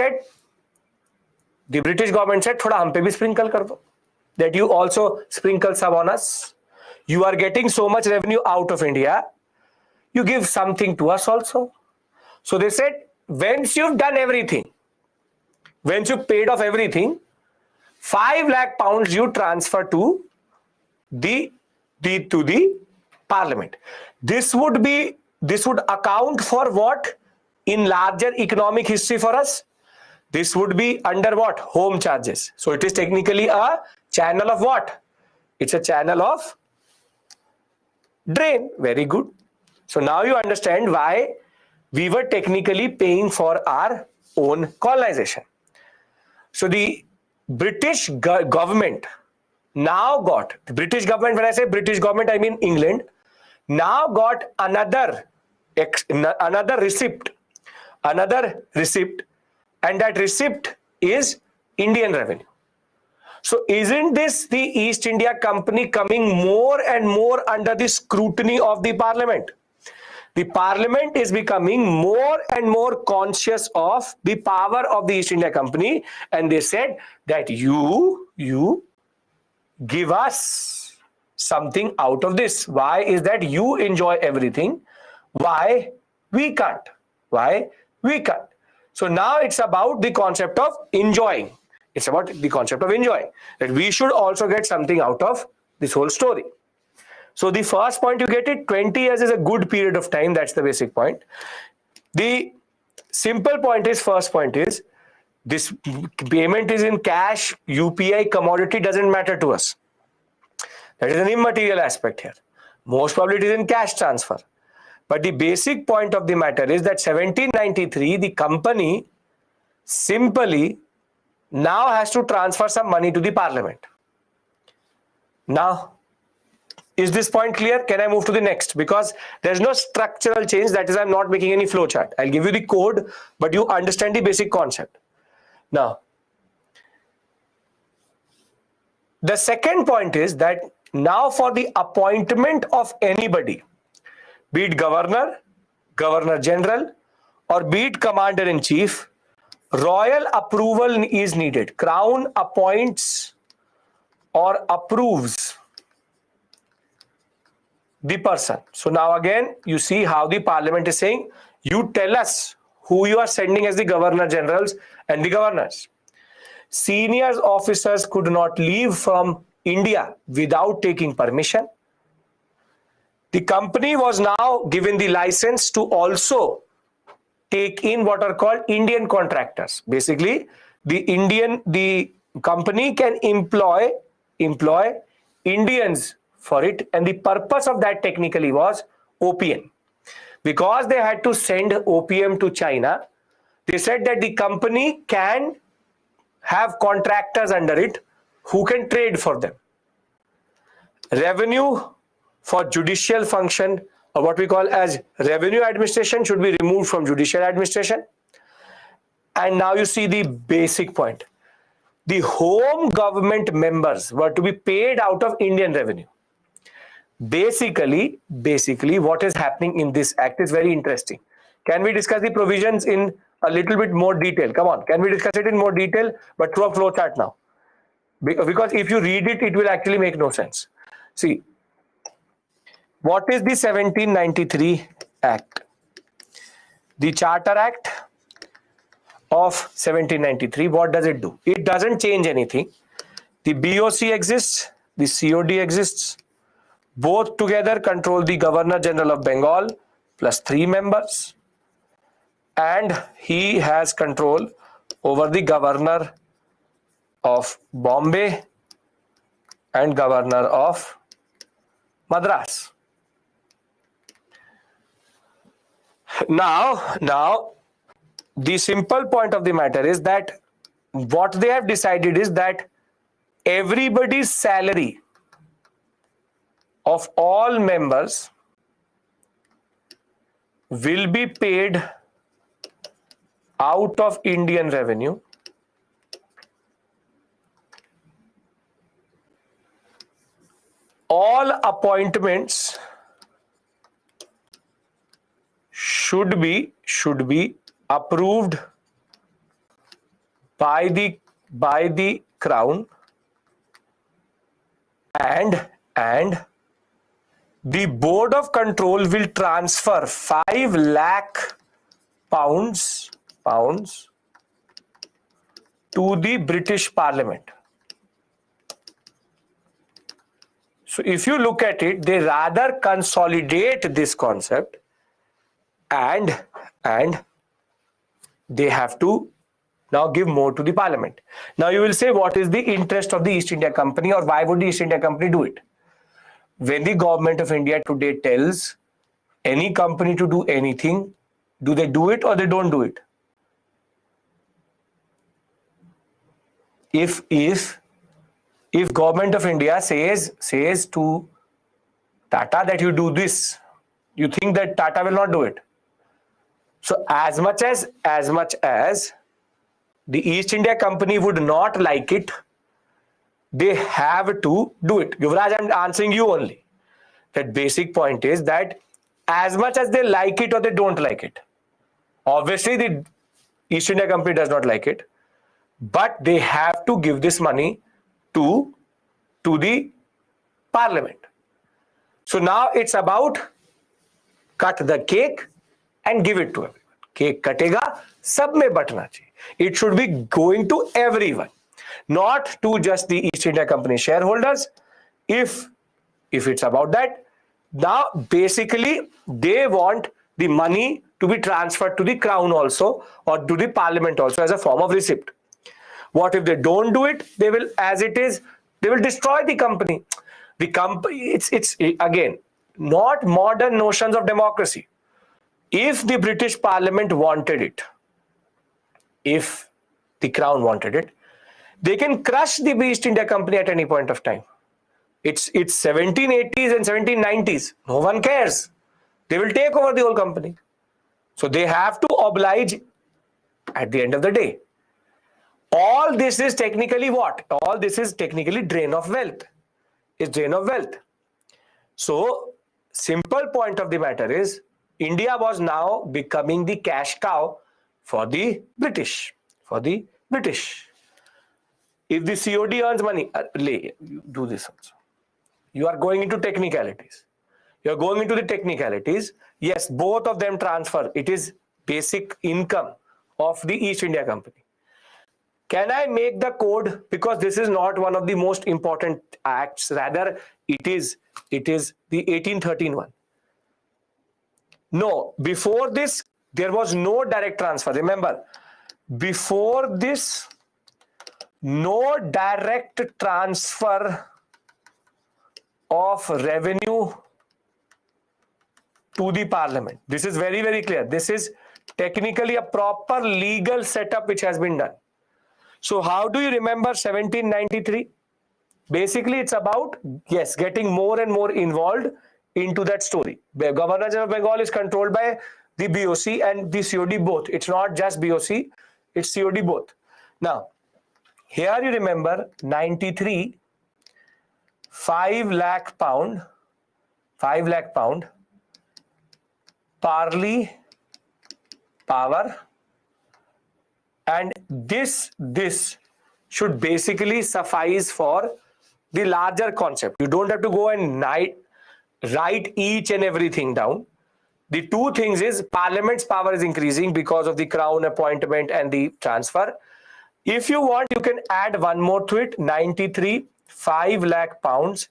Speaker 1: government said, thoda hum pe bhi sprinkle kar do, that you also sprinkle some on us. You are getting so much revenue out of India, you give something to us also. So they said, once you've done everything, once you paid off everything, 5 lakh pounds you transfer to the parliament. This would account for what in larger economic history for us? This would be under what? Home charges. So it is technically a channel of what? It's a channel of drain. Very good. So now you understand why we were technically paying for our own colonization. So the British government now got, the British government, when I say British government, I mean England, now got another receipt, and that receipt is Indian revenue. So isn't this the East India Company coming more and more under the scrutiny of the parliament? The parliament is becoming more and more conscious of the power of the East India Company, and they said that you give us something out of this. Why is that you enjoy everything? Why we can't? So now it's about the concept of enjoying. It's about the concept of enjoying, that we should also get something out of this whole story. So the first point, you get it, 20 years is a good period of time. That's the basic point. The simple point is, first point is, this payment is in cash, UPI, commodity, doesn't matter to us. That is an immaterial aspect here. Most probably it is in cash transfer. But the basic point of the matter is that 1793, the company simply now has to transfer some money to the parliament. Now, is this point clear? Can I move to the next? Because there's no structural change. That is, I'm not making any flow chart. I'll give you the code, but you understand the basic concept. Now, the second point is that now for the appointment of anybody, be it governor, governor general, or be it commander in chief, royal approval is needed. Crown appoints or approves the person. So now again, you see how the parliament is saying, you tell us who you are sending as the governor generals and the governors. Senior officers could not leave from India without taking permission. The company was now given the license to also take in what are called Indian contractors. Basically, the company can employ Indians for it, and the purpose of that technically was opium. Because they had to send opium to China, they said that the company can have contractors under it who can trade for them. Revenue for judicial function, or what we call as revenue administration, should be removed from judicial administration. And now you see the basic point. The home government members were to be paid out of Indian revenue. Basically, what is happening in this act is very interesting. Can we discuss the provisions in a little bit more detail? Come on, can we discuss it in more detail, but through a flow chart now? Because if you read it, it will actually make no sense. See, what is the 1793 Act? The Charter Act of 1793, what does it do? It doesn't change anything. The BOC exists, the COD exists. Both together control the Governor General of Bengal plus 3 members. And he has control over the Governor of Bombay and Governor of Madras. Now, the simple point of the matter is that what they have decided is that everybody's salary of all members will be paid out of Indian revenue all appointments should be approved by the crown, and the board of control will transfer 5 lakh pounds to the British Parliament. So if you look at it, they rather consolidate this concept, and they have to now give more to the Parliament. Now you will say, what is the interest of the East India Company, or why would the East India Company do it? When the government of India today tells any company to do anything, do they do it or they don't do it? If government of India says to Tata that you do this, you think that Tata will not do it? So as much as the East India Company would not like it, they have to do it. Yuvraj, I'm answering you only. That basic point is that as much as they like it or they don't like it, obviously the East India Company does not like it, but they have to give this money to the Parliament. So now it's about cut the cake and give it to everyone. Cake katega, sab mein batna chahiye. It should be going to everyone, not to just the East India Company shareholders. If it's about that, now basically they want the money to be transferred to the crown also, or to the Parliament also, as a form of receipt. What if they don't do it? They will, as it is, they will destroy the company. The company, it's again not modern notions of democracy. If the British Parliament wanted it, if the crown wanted it, they can crush the East India Company at any point of time. It's 1780s and 1790s. No one cares. They will take over the whole company. So they have to oblige at the end of the day. All this is technically what? All this is technically drain of wealth. It's drain of wealth. So simple point of the matter is, India was now becoming the cash cow for the British. If the COD earns money, do this also. You are going into technicalities. You are going into the technicalities. Yes, both of them transfer. It is basic income of the East India Company. Can I make the code? Because this is not one of the most important acts. Rather, it is the 1813 one. No, before this, there was no direct transfer. Remember, before this, no direct transfer of revenue to the Parliament. This is very, very clear. This is technically a proper legal setup which has been done. So how do you remember 1793? Basically, it's about, yes, getting more and more involved into that story. Governor General of Bengal is controlled by the BOC and the COD both. It's not just BOC, it's COD both. Now, here you remember 93, 5 lakh pound, Parley power, and this should basically suffice for the larger concept. You don't have to go and write each and everything down. The two things is Parliament's power is increasing because of the crown appointment and the transfer. If you want, you can add one more to it. 93, 5 lakh pounds.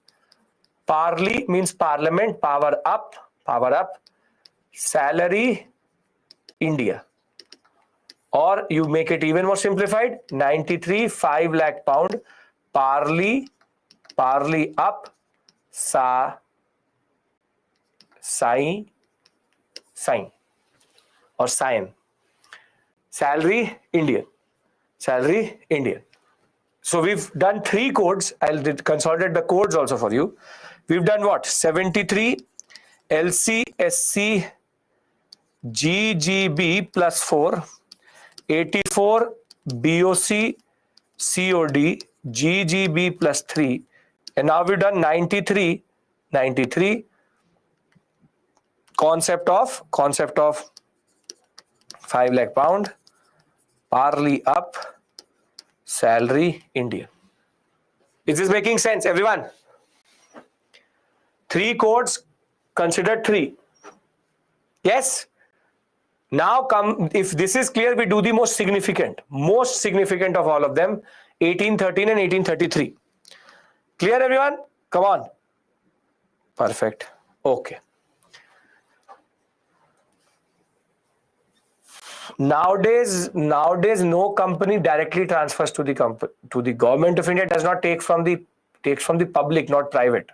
Speaker 1: Parley means Parliament, power up. Salary, India. Or you make it even more simplified. 93, 5 lakh pound. Parley up. Sign or sign. Salary, Indian. So we've done 3 codes. I'll consolidate the codes also for you. We've done what? 73 LCSC GGB plus 4, 84 BOC COD GGB plus 3, and now we've done 93 concept of 5 lakh pound, hourly up, salary Indian. Is this making sense, everyone? 3 codes, consider 3. Yes? Now come, if this is clear, we do the most significant of all of them, 1813 and 1833. Clear, everyone? Come on. Perfect. Okay. Nowadays, no company directly transfers to the government of India. Does not takes from the public, not private.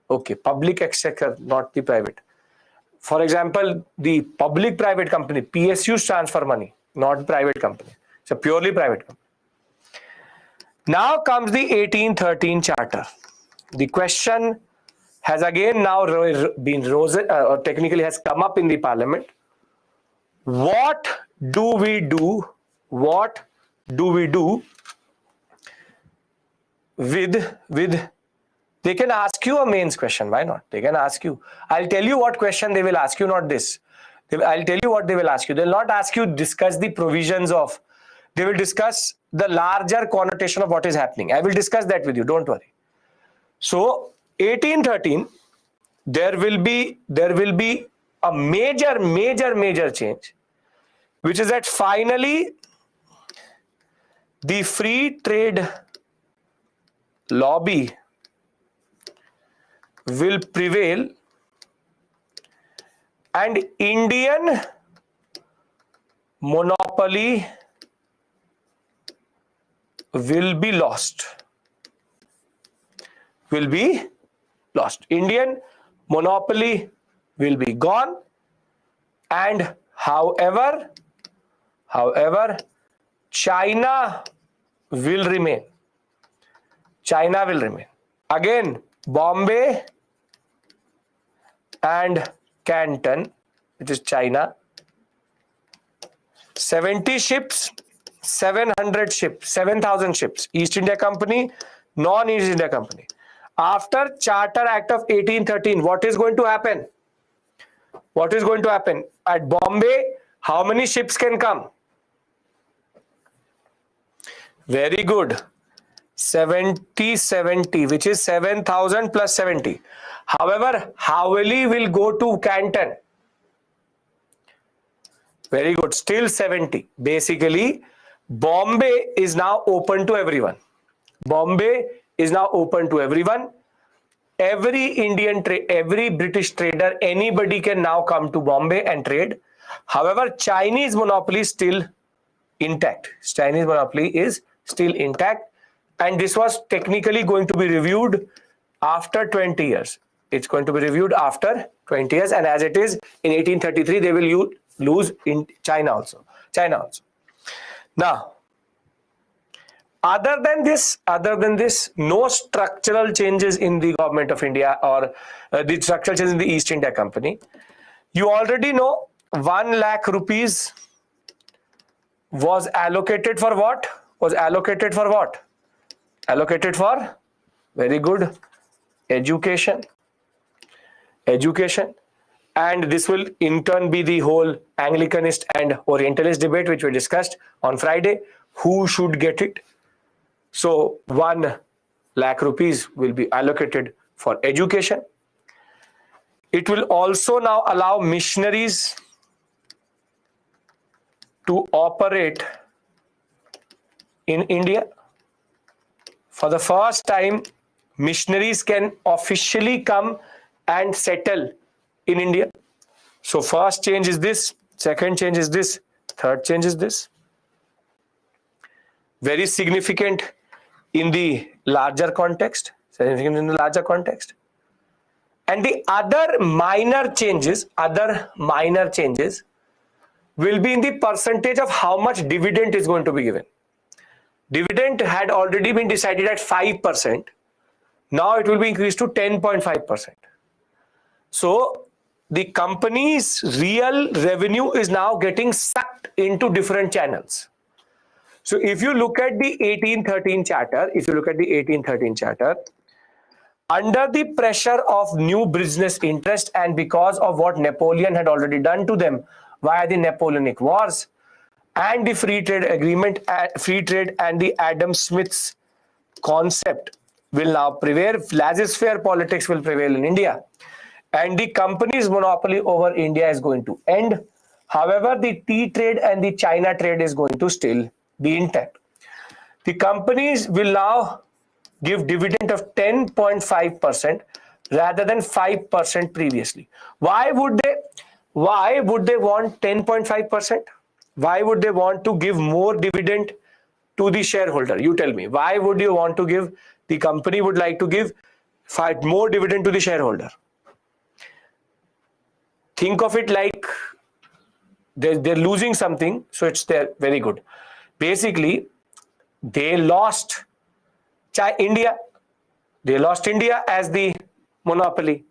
Speaker 1: Okay, public exchequer, not the private. For example, the public-private company, PSUs transfer money, not private company. It's a purely private company. Now comes the 1813 Charter. The question has again now been risen, or technically has come up in the parliament. What do we do? What do we do with they can ask you a mains question. Why not? They can ask you. I'll tell you what question they will ask you, not this. I'll tell you what they will ask you. They'll not ask you discuss the provisions of. They will discuss the larger connotation of what is happening. I will discuss that with you. Don't worry. So 1813, there will be a major change, which is that finally the free trade lobby will prevail and Indian monopoly will be lost. Indian monopoly will be gone, and however China will remain. Again, Bombay and Canton, which is China, 70 ships, 700 ships, 7,000 ships. East India Company, non-East India Company. After Charter Act of 1813, what is going to happen? At Bombay, how many ships can come? Very good. 70, which is 7,000 plus 70. However, Haveli will go to Canton. Very good. Still 70. Basically, Bombay is now open to everyone. Every British trader, anybody can now come to Bombay and trade. However, Chinese monopoly is still intact. And this was technically going to be reviewed after 20 years. It's going to be reviewed after 20 years. And as it is, in 1833, they will lose in China also. Now, other than this, no structural changes in the government of India or the structural changes in the East India Company. You already know 1 lakh rupees was allocated for what? Allocated for, very good, education. And this will in turn be the whole Anglicanist and Orientalist debate which we discussed on Friday. Who should get it? So 1 lakh rupees will be allocated for education. It will also now allow missionaries to operate in India. For the first time, missionaries can officially come and settle in India. So first change is this, second change is this, third change is this. Very significant in the larger context. And the other minor changes will be in the percentage of how much dividend is going to be given. Dividend had already been decided at 5%. Now it will be increased to 10.5%. So the company's real revenue is now getting sucked into different channels. So if you look at the 1813 Charter, under the pressure of new business interest and because of what Napoleon had already done to them via the Napoleonic Wars and the free trade agreement, free trade and the Adam Smith's concept will now prevail. Laissez-faire politics will prevail in India, and the company's monopoly over India is going to end. However, the tea trade and the China trade is going to still be intact. The companies will now give dividend of 10.5% rather than 5% previously. Why would they want 10.5%? Why would they want to give more dividend to the shareholder? You tell me. Why would you want to give, the company would like to give more dividend to the shareholder? Think of it like they're losing something, so it's there. Very good. Basically, they lost India. They lost India as the monopoly.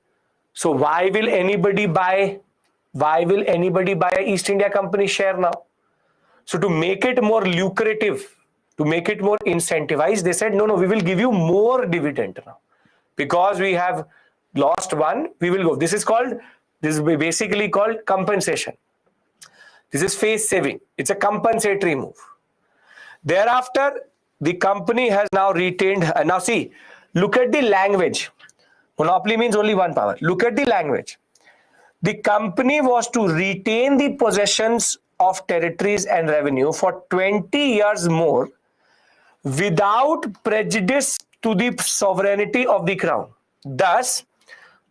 Speaker 1: So why will anybody buy a East India Company share now? So to make it more lucrative, to make it more incentivized, they said, no, we will give you more dividend now. Because we have lost one, we will go. This is basically called compensation. This is face saving. It's a compensatory move. Thereafter, the company has now retained, now see, look at the language. Monopoly means only one power. Look at the language. The company was to retain the possessions of territories and revenue for 20 years more without prejudice to the sovereignty of the crown. Thus,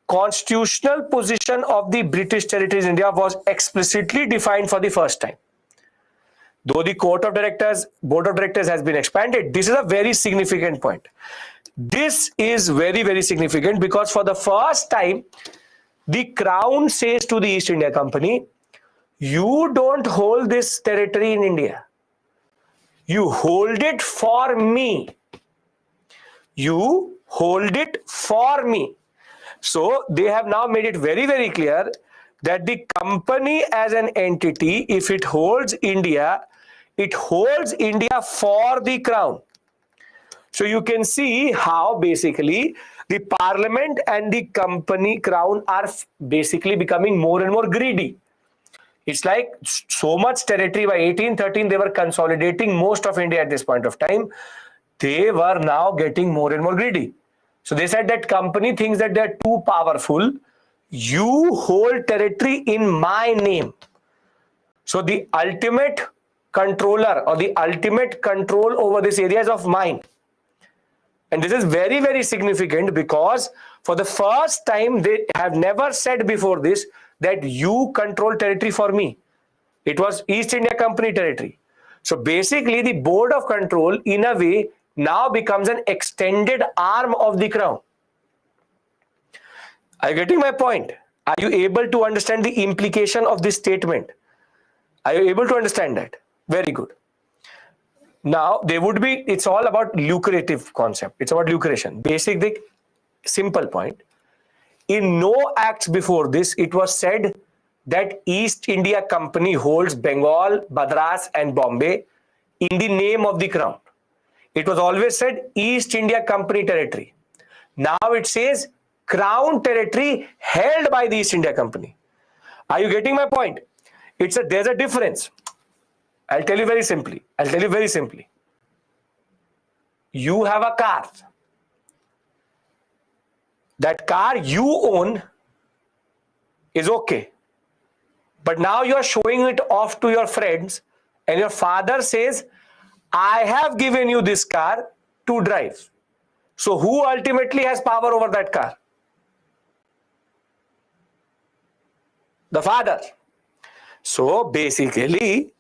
Speaker 1: constitutional position of the British territories in India was explicitly defined for the first time. Though the board of directors has been expanded, this is a very significant point. This is very, very significant because for the first time, the crown says to the East India Company, you don't hold this territory in India. You hold it for me. You hold it for me. So they have now made it very, very clear that the company as an entity, if it holds India, it holds India for the crown. So you can see how basically the parliament and the company crown are basically becoming more and more greedy. It's like so much territory. By 1813, they were consolidating most of India at this point of time. They were now getting more and more greedy. So they said that company thinks that they're too powerful. You hold territory in my name. So the ultimate controller or the ultimate control over this area is of mine. And this is very, very significant because for the first time, they have never said before this that you control territory for me. It was East India Company territory. So basically, the board of control, in a way, now becomes an extended arm of the crown. Are you getting my point? Are you able to understand the implication of this statement? Are you able to understand that? Very good. Now, it's all about lucrative concept. It's about lucration. Basic, the simple point. In no acts before this, it was said that East India Company holds Bengal, Madras and Bombay in the name of the crown. It was always said East India Company territory. Now it says crown territory held by the East India Company. Are you getting my point? There's a difference. I'll tell you very simply. You have a car. That car you own is okay. But now you are showing it off to your friends and your father says, I have given you this car to drive. So who ultimately has power over that car? The father. So basically,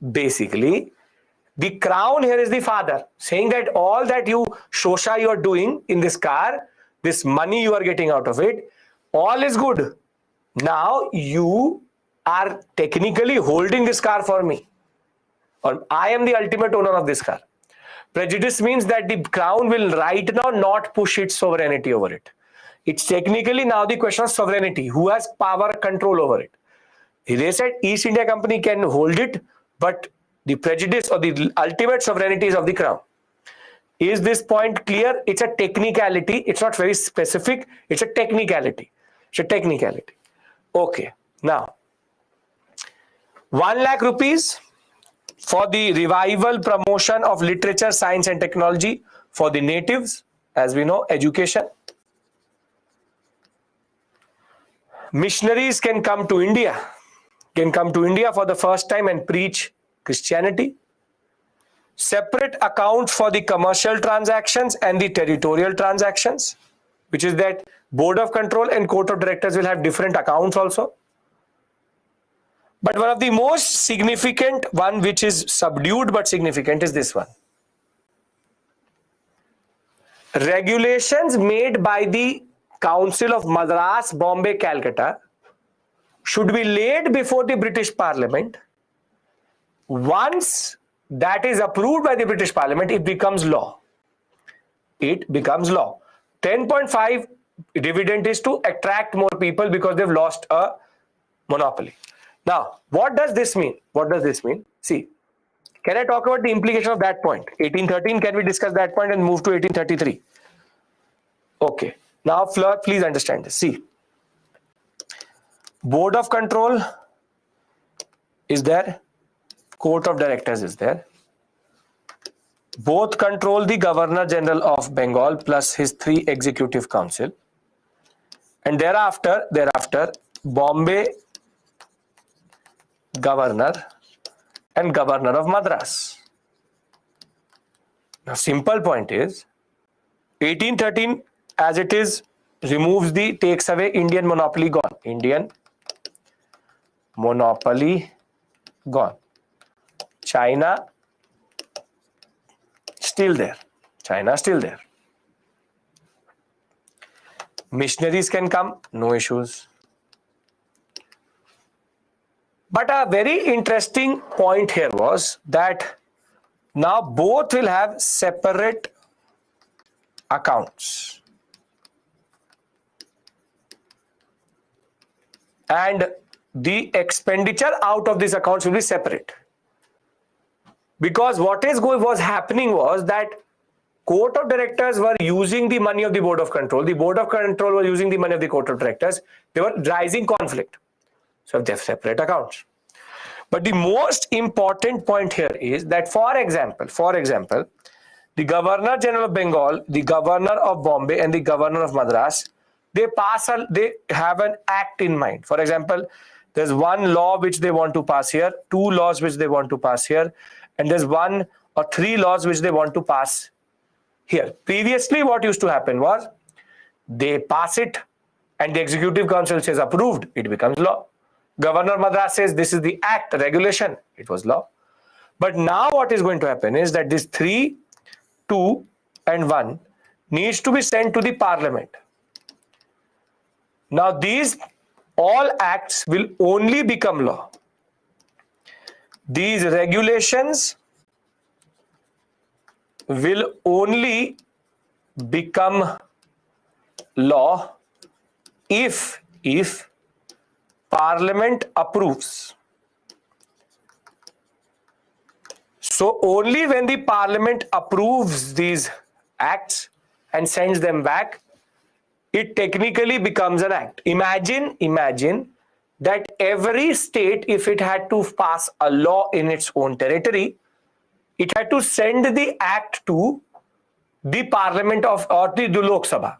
Speaker 1: the crown here is the father, saying that all that shosha you are doing in this car, this money you are getting out of it, all is good. Now you are technically holding this car for me. Or I am the ultimate owner of this car. Prejudice means that the crown will right now not push its sovereignty over it. It's technically now the question of sovereignty. Who has power control over it? They said East India Company can hold it, but the prejudice or the ultimate sovereignty is of the crown. Is this point clear? It's a technicality. It's not very specific. It's a technicality. Okay. Now, 1 lakh rupees for the revival promotion of literature, science and technology for the natives, as we know, education. Missionaries can come to India for the first time and preach Christianity. Separate accounts for the commercial transactions and the territorial transactions, which is that board of control and court of directors will have different accounts also. But one of the most significant one, which is subdued but significant, is this one. Regulations made by the Council of Madras, Bombay, Calcutta should be laid before the British Parliament. Once that is approved by the British Parliament, it becomes law. It becomes law. 10.5 dividend is to attract more people because they've lost a monopoly. Now, what does this mean? What does this mean? See, can I talk about the implication of that point? 1813, can we discuss that point and move to 1833? Okay. Now, Fleur, please understand this. See, board of control is there, court of directors is there. Both control the Governor General of Bengal plus his 3 executive council. And thereafter, Bombay Governor and Governor of Madras. Now, simple point is, 1813 as it is takes away Indian monopoly, gone. Indian monopoly gone. China still there. China still there. Missionaries can come, no issues. But a very interesting point here was that now both will have separate accounts. And the expenditure out of these accounts will be separate. Because what was happening was that court of directors were using the money of the board of control. The board of control were using the money of the court of directors. They were rising conflict. So they have separate accounts. But the most important point here is that, for example, the Governor General of Bengal, the Governor of Bombay and the Governor of Madras, they have an act in mind. For example, there's one law which they want to pass here, 2 laws which they want to pass here, and there's 1 or 3 laws which they want to pass here. Previously, what used to happen was they pass it and the Executive Council says approved, it becomes law. Governor Madras says this is the act, regulation, it was law. But now what is going to happen is that this 3, 2 and 1 needs to be sent to the Parliament. Now these all acts will only become law. These regulations will only become law if Parliament approves. So only when the Parliament approves these acts and sends them back, it technically becomes an act. Imagine that every state, if it had to pass a law in its own territory, it had to send the act to the Parliament or the Lok Sabha.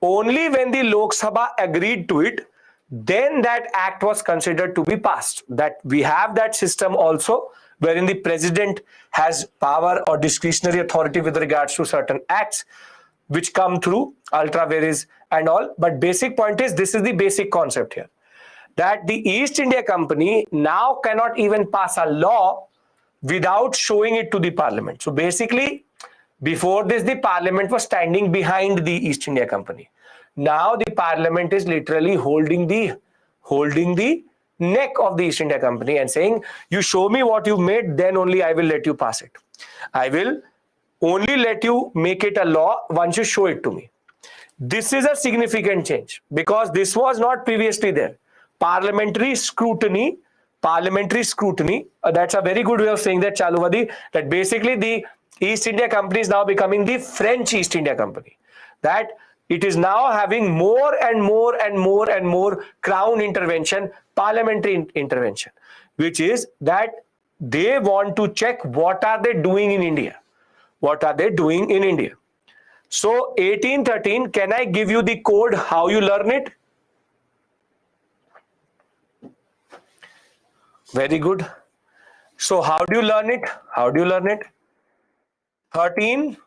Speaker 1: Only when the Lok Sabha agreed to it, then that act was considered to be passed. That we have that system also, wherein the president has power or discretionary authority with regards to certain acts which come through ultra vires and all. But basic point is, this is the basic concept here, that the East India Company now cannot even pass a law without showing it to the Parliament. So basically, before this, the Parliament was standing behind the East India Company. Now the Parliament is literally holding the neck of the East India Company and saying, you show me what you've made, then only I will let you pass it. I will only let you make it a law once you show it to me. This is a significant change because this was not previously there. Parliamentary scrutiny, that's a very good way of saying that, Chaluvadi, that basically the East India Company is now becoming the French East India Company. That it is now having more and more crown intervention, parliamentary intervention. which is that they want to check what are they doing in India. What are they doing in India? So 1813, can I give you the code how you learn it? Very good. So how do you learn it? How do you learn it? 13,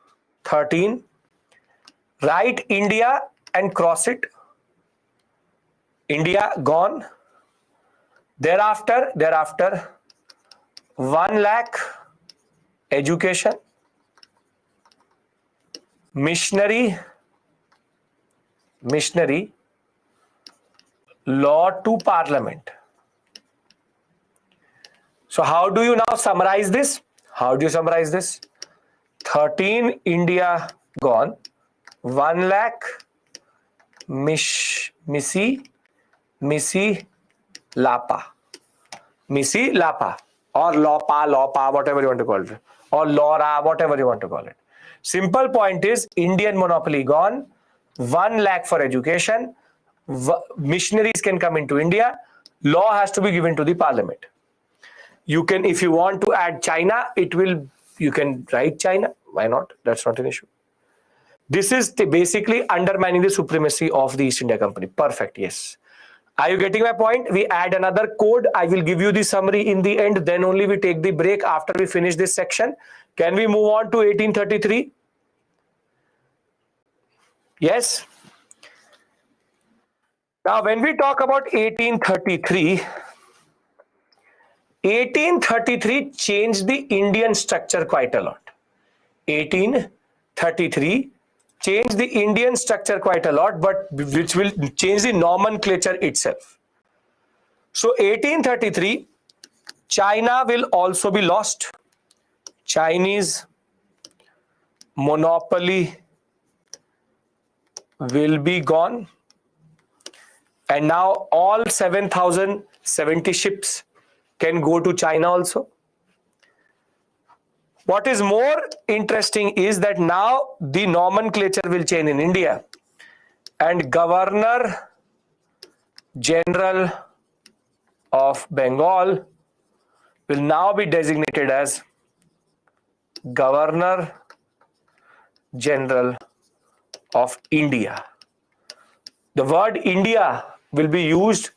Speaker 1: write India and cross it. India gone. Thereafter 1 lakh education, missionary, law to parliament. So how do you now summarize this? How do you summarize this? 13 India gone, 1 lakh Missy Lapa, or Lopa, whatever you want to call it, or Laura, whatever you want to call it. Simple point is Indian monopoly gone, 1 lakh for education, missionaries can come into India, law has to be given to the parliament. You can, if you want to add China, you can write China. Why not? That's not an issue. This is basically undermining the supremacy of the East India Company. Perfect. Yes. Are you getting my point? We add another code. I will give you the summary in the end. Then only we take the break after we finish this section. Can we move on to 1833? Yes. Now, when we talk about 1833 changed the Indian structure quite a lot. 1833 changed the Indian structure quite a lot, but which will change the nomenclature itself. So 1833, China will also be lost. Chinese monopoly will be gone. And now all 7,070 ships can go to China also. What is more interesting is that now the nomenclature will change in India, and Governor General of Bengal will now be designated as Governor General of India. The word India will be used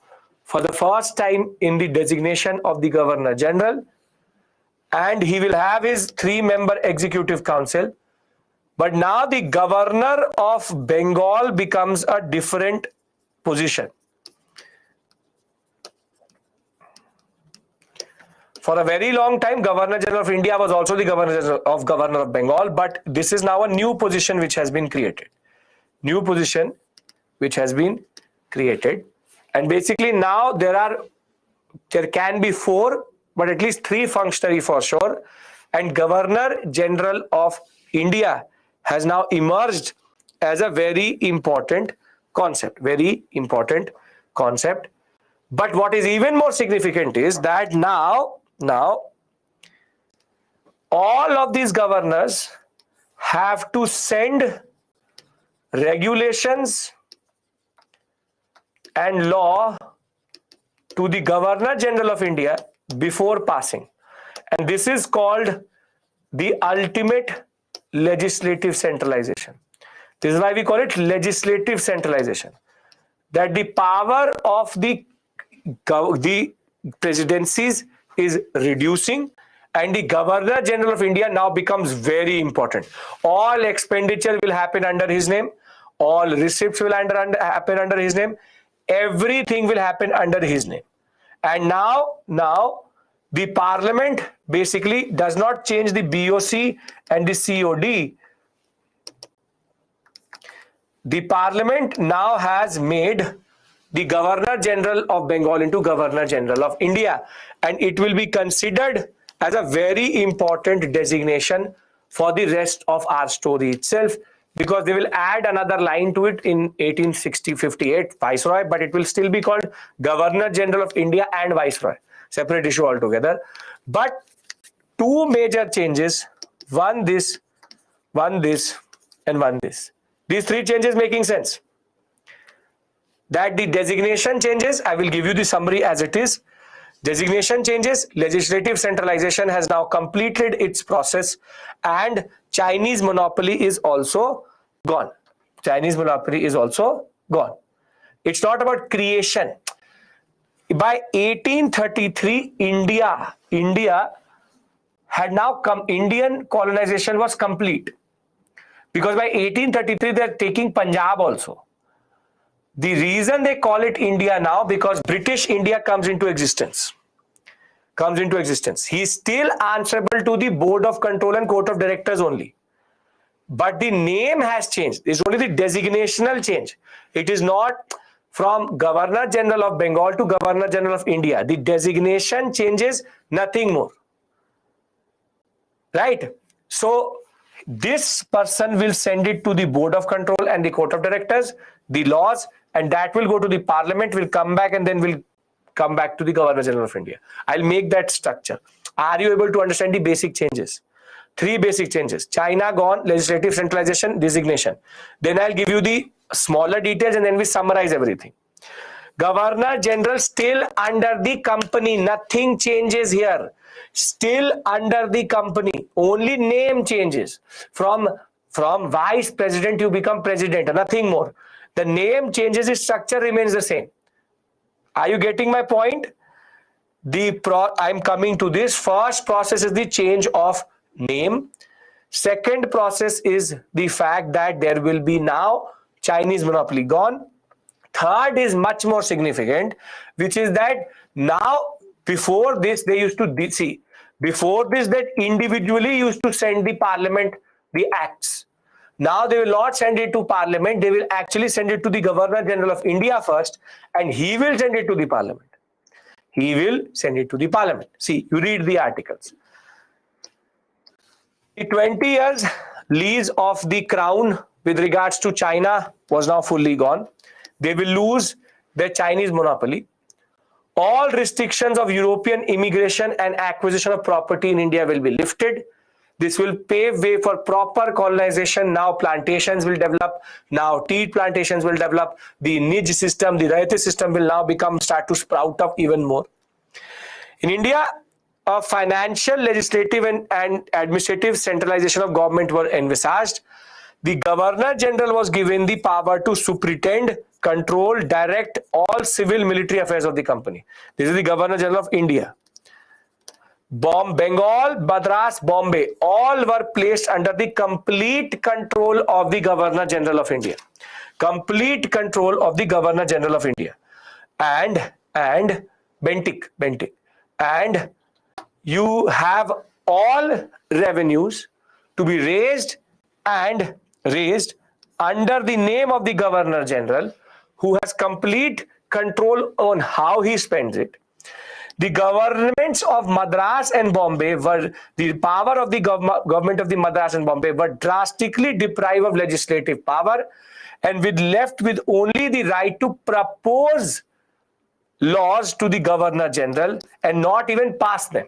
Speaker 1: for the first time in the designation of the Governor General, and he will have his 3-member executive council. But now the Governor of Bengal becomes a different position. For a very long time, Governor General of India was also the Governor of Bengal, but this is now a new position which has been created. New position which has been created. And basically now there can be 4, but at least 3 functionary for sure. And Governor General of India has now emerged as a very important concept. But what is even more significant is that now all of these governors have to send regulations and law to the Governor General of India before passing. And this is called the ultimate legislative centralization. This is why we call it legislative centralization. That the power of the presidencies is reducing, and the Governor General of India now becomes very important. All expenditure will happen under his name. All receipts will happen under his name. Everything will happen under his name. And now the parliament basically does not change the BOC and the COD. The parliament now has made the Governor General of Bengal into Governor General of India, and it will be considered as a very important designation for the rest of our story itself, because they will add another line to it in 1858, Viceroy, but it will still be called Governor General of India and Viceroy. Separate issue altogether. But 2 major changes, one this, and one this. These 3 changes making sense. That the designation changes, I will give you the summary as it is. Designation changes, legislative centralization has now completed its process, and Chinese monopoly is also gone. Chinese monopoly is also gone. It's not about creation. By 1833, India had now come, Indian colonization was complete. Because by 1833, they're taking Punjab also. The reason they call it India now, because British India comes into existence. He is still answerable to the Board of Control and Court of Directors only. But the name has changed. It's only the designational change. It is not from Governor General of Bengal to Governor General of India. The designation changes, nothing more. Right? So this person will send it to the Board of Control and the Court of Directors, the laws, and that will go to the Parliament, will come back, and then will come back to the Governor General of India. I'll make that structure. Are you able to understand the basic changes? 3 basic changes. China gone, legislative centralization, designation. Then I'll give you the smaller details and then we summarize everything. Governor General still under the company. Nothing changes here. Still under the company. Only name changes. From vice president you become president. Nothing more. The name changes, the structure remains the same. Are you getting my point? I'm coming to this. First process is the change of name. Second process is the fact that there will be now Chinese monopoly gone. Third is much more significant, which is that now, before this, they used to see, before this, that individually used to send the Parliament the acts. Now they will not send it to Parliament, they will actually send it to the Governor General of India first, and he will send it to the Parliament. He will send it to the Parliament. See, you read the articles. The 20 years lease of the crown with regards to China was now fully gone. They will lose their Chinese monopoly. All restrictions of European immigration and acquisition of property in India will be lifted. This will pave way for proper colonization. Now plantations will develop. Now tea plantations will develop. The Nij system, the Rayate system will now start to sprout up even more. In India, a financial, legislative and administrative centralization of government were envisaged. The Governor General was given the power to superintend, control, direct all civil military affairs of the company. This is the Governor General of India. Bengal, Madras, Bombay, all were placed under the complete control of the Governor General of India. Complete control of the Governor General of India. And Bentic. And you have all revenues to be raised under the name of the Governor General, who has complete control on how he spends it. The governments of Madras and Bombay were, the power of the government of the Madras and Bombay were drastically deprived of legislative power and left with only the right to propose laws to the Governor General and not even pass them.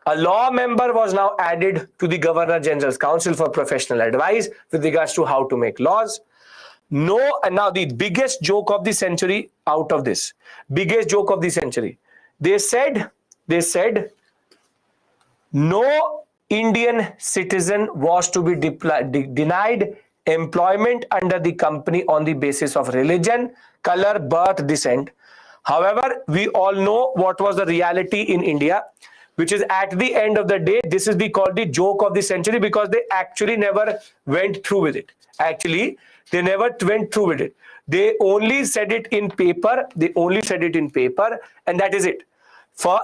Speaker 1: A law member was now added to the Governor General's Council for professional advice with regards to how to make laws. And now the biggest joke of the century out of this. Biggest joke of the century. They said no Indian citizen was to be denied employment under the company on the basis of religion, color, birth, descent. However, we all know what was the reality in India, which is at the end of the day, this is called the joke of the century because they actually never went through with it. Actually, they never went through with it. They only said it in paper. And that is it.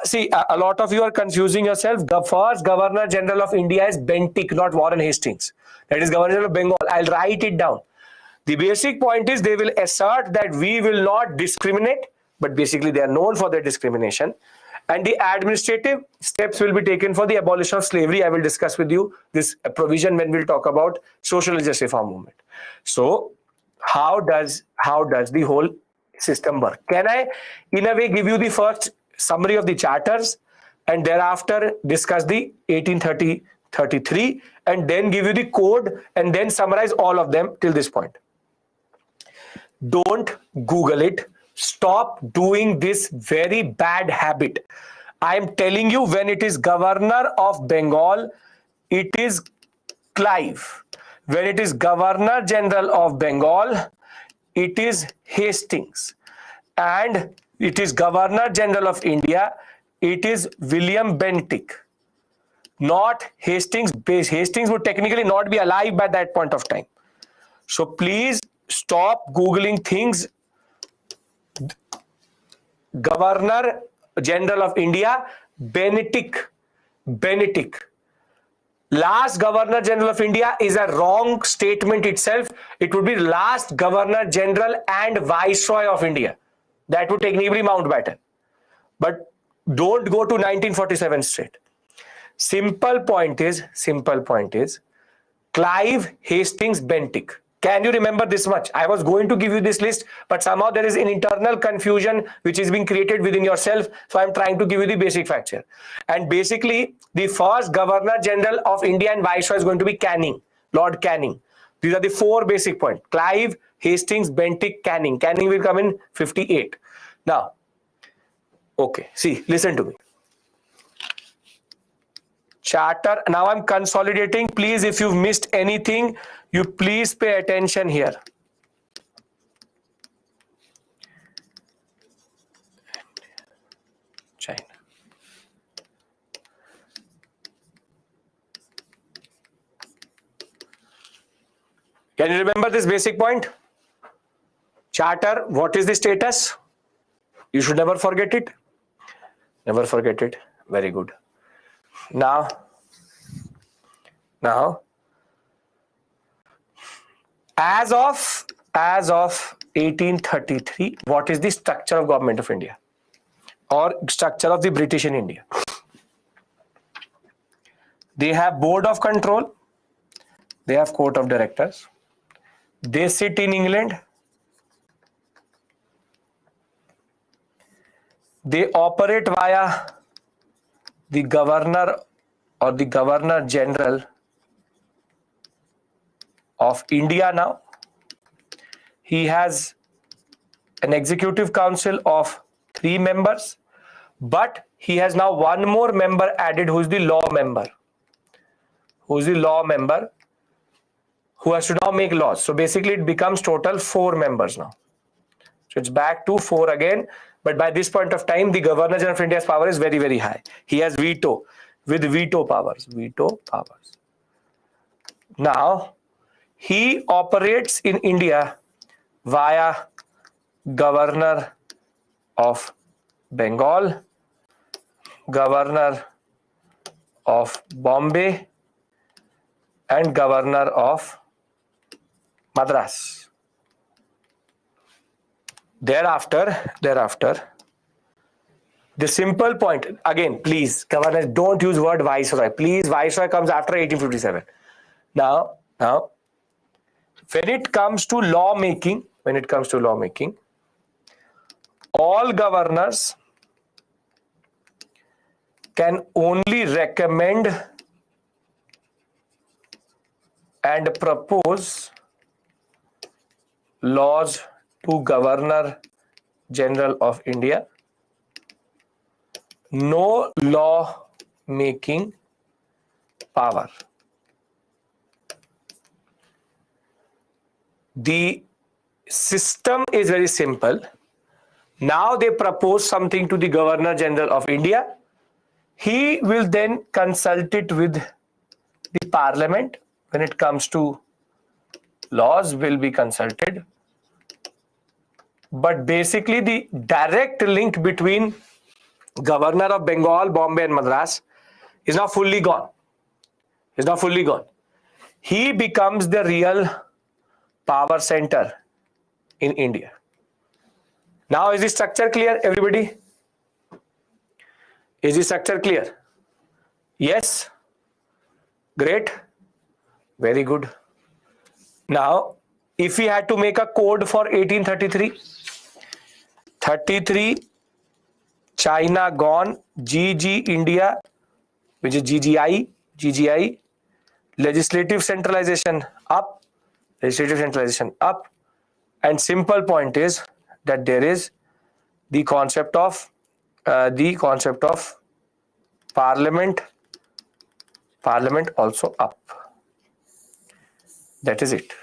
Speaker 1: See, a lot of you are confusing yourself. The first Governor General of India is Bentic, not Warren Hastings. That is Governor General of Bengal. I'll write it down. The basic point is they will assert that we will not discriminate, but basically they are known for their discrimination. And the administrative steps will be taken for the abolition of slavery. I will discuss with you this provision when we'll talk about social justice reform movement. So how does the whole system work? Can I, in a way, give you the first summary of the charters and thereafter discuss the 1833 and then give you the code and then summarize all of them till this point? Don't Google it. stop doing this very bad habit. I am telling you, when it is Governor of Bengal, it is Clive. When it is Governor General of Bengal, it is Hastings. And it is Governor General of India, it is William Bentinck. Not Hastings. Hastings would technically not be alive by that point of time. So please stop Googling things. Governor General of India, Bentinck. Last Governor General of India is a wrong statement itself. It would be last Governor General and Viceroy of India. That would technically be Mountbatten. But don't go to 1947 straight. Simple point is Clive, Hastings, Bentinck. Can you remember this much? I was going to give you this list, but somehow there is an internal confusion which is being created within yourself. So I'm trying to give you the basic facts here. And basically, the first Governor General of India and Viceroy is going to be Canning, Lord Canning. These are the four basic points. Clive, Hastings, Bentinck, Canning. Canning will come in 58. Now, okay, see, listen to me. Charter. Now I'm consolidating. Please, if you've missed anything, you please pay attention here. China. Can you remember this basic point? Charter, what is the status? You should never forget it. Never forget it. Very good. Now, as of 1833, what is the structure of Government of India or structure of the British in India? They have Board of Control, they have Court of Directors, they sit in England, they operate via the Governor or the Governor General of India now. He has an executive council of 3 members, but he has now one more member added who is the law member. Who is the law member who has to now make laws. So basically it becomes total 4 members now. So it's back to 4 again. But by this point of time, the Governor General of India's power is very, very high. He has veto with veto powers. Now, he operates in India via Governor of Bengal, Governor of Bombay, and Governor of Madras. Thereafter, the simple point, again, please, Governor, don't use word Viceroy. Please, Viceroy comes after 1857. Now, when it comes to lawmaking, all governors can only recommend and propose laws to Governor General of India. No law making power. The system is very simple. Now they propose something to the Governor General of India. He will then consult it with the Parliament. When it comes to laws, will be consulted. But basically the direct link between Governor of Bengal, Bombay and Madras is now fully gone. He becomes the real power center in India. Now is the structure clear, everybody? Is the structure clear? Yes? Great. Very good. Now, if we had to make a code for 1833, China gone, GG India, which is GGI, legislative centralization up, and simple point is that there is the concept of parliament also up. That is it.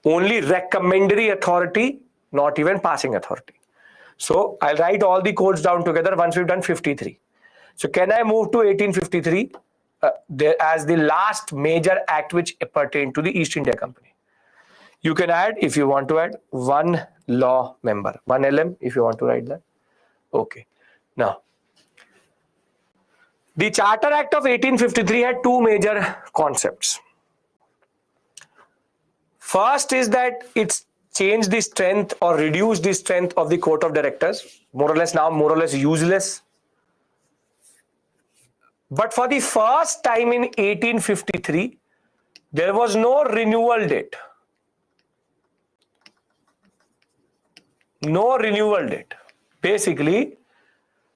Speaker 1: Only recommendatory authority, not even passing authority. So I'll write all the codes down together once we've done 53. So can I move to 1853 as the last major act which pertained to the East India Company? You can add, if you want to add, one law member, one LM, if you want to write that. Okay. Now, the Charter Act of 1853 had two major concepts. First is that it's changed the strength or reduced the strength of the Court of Directors, more or less useless. But for the first time in 1853, there was no renewal date. No renewal date. Basically,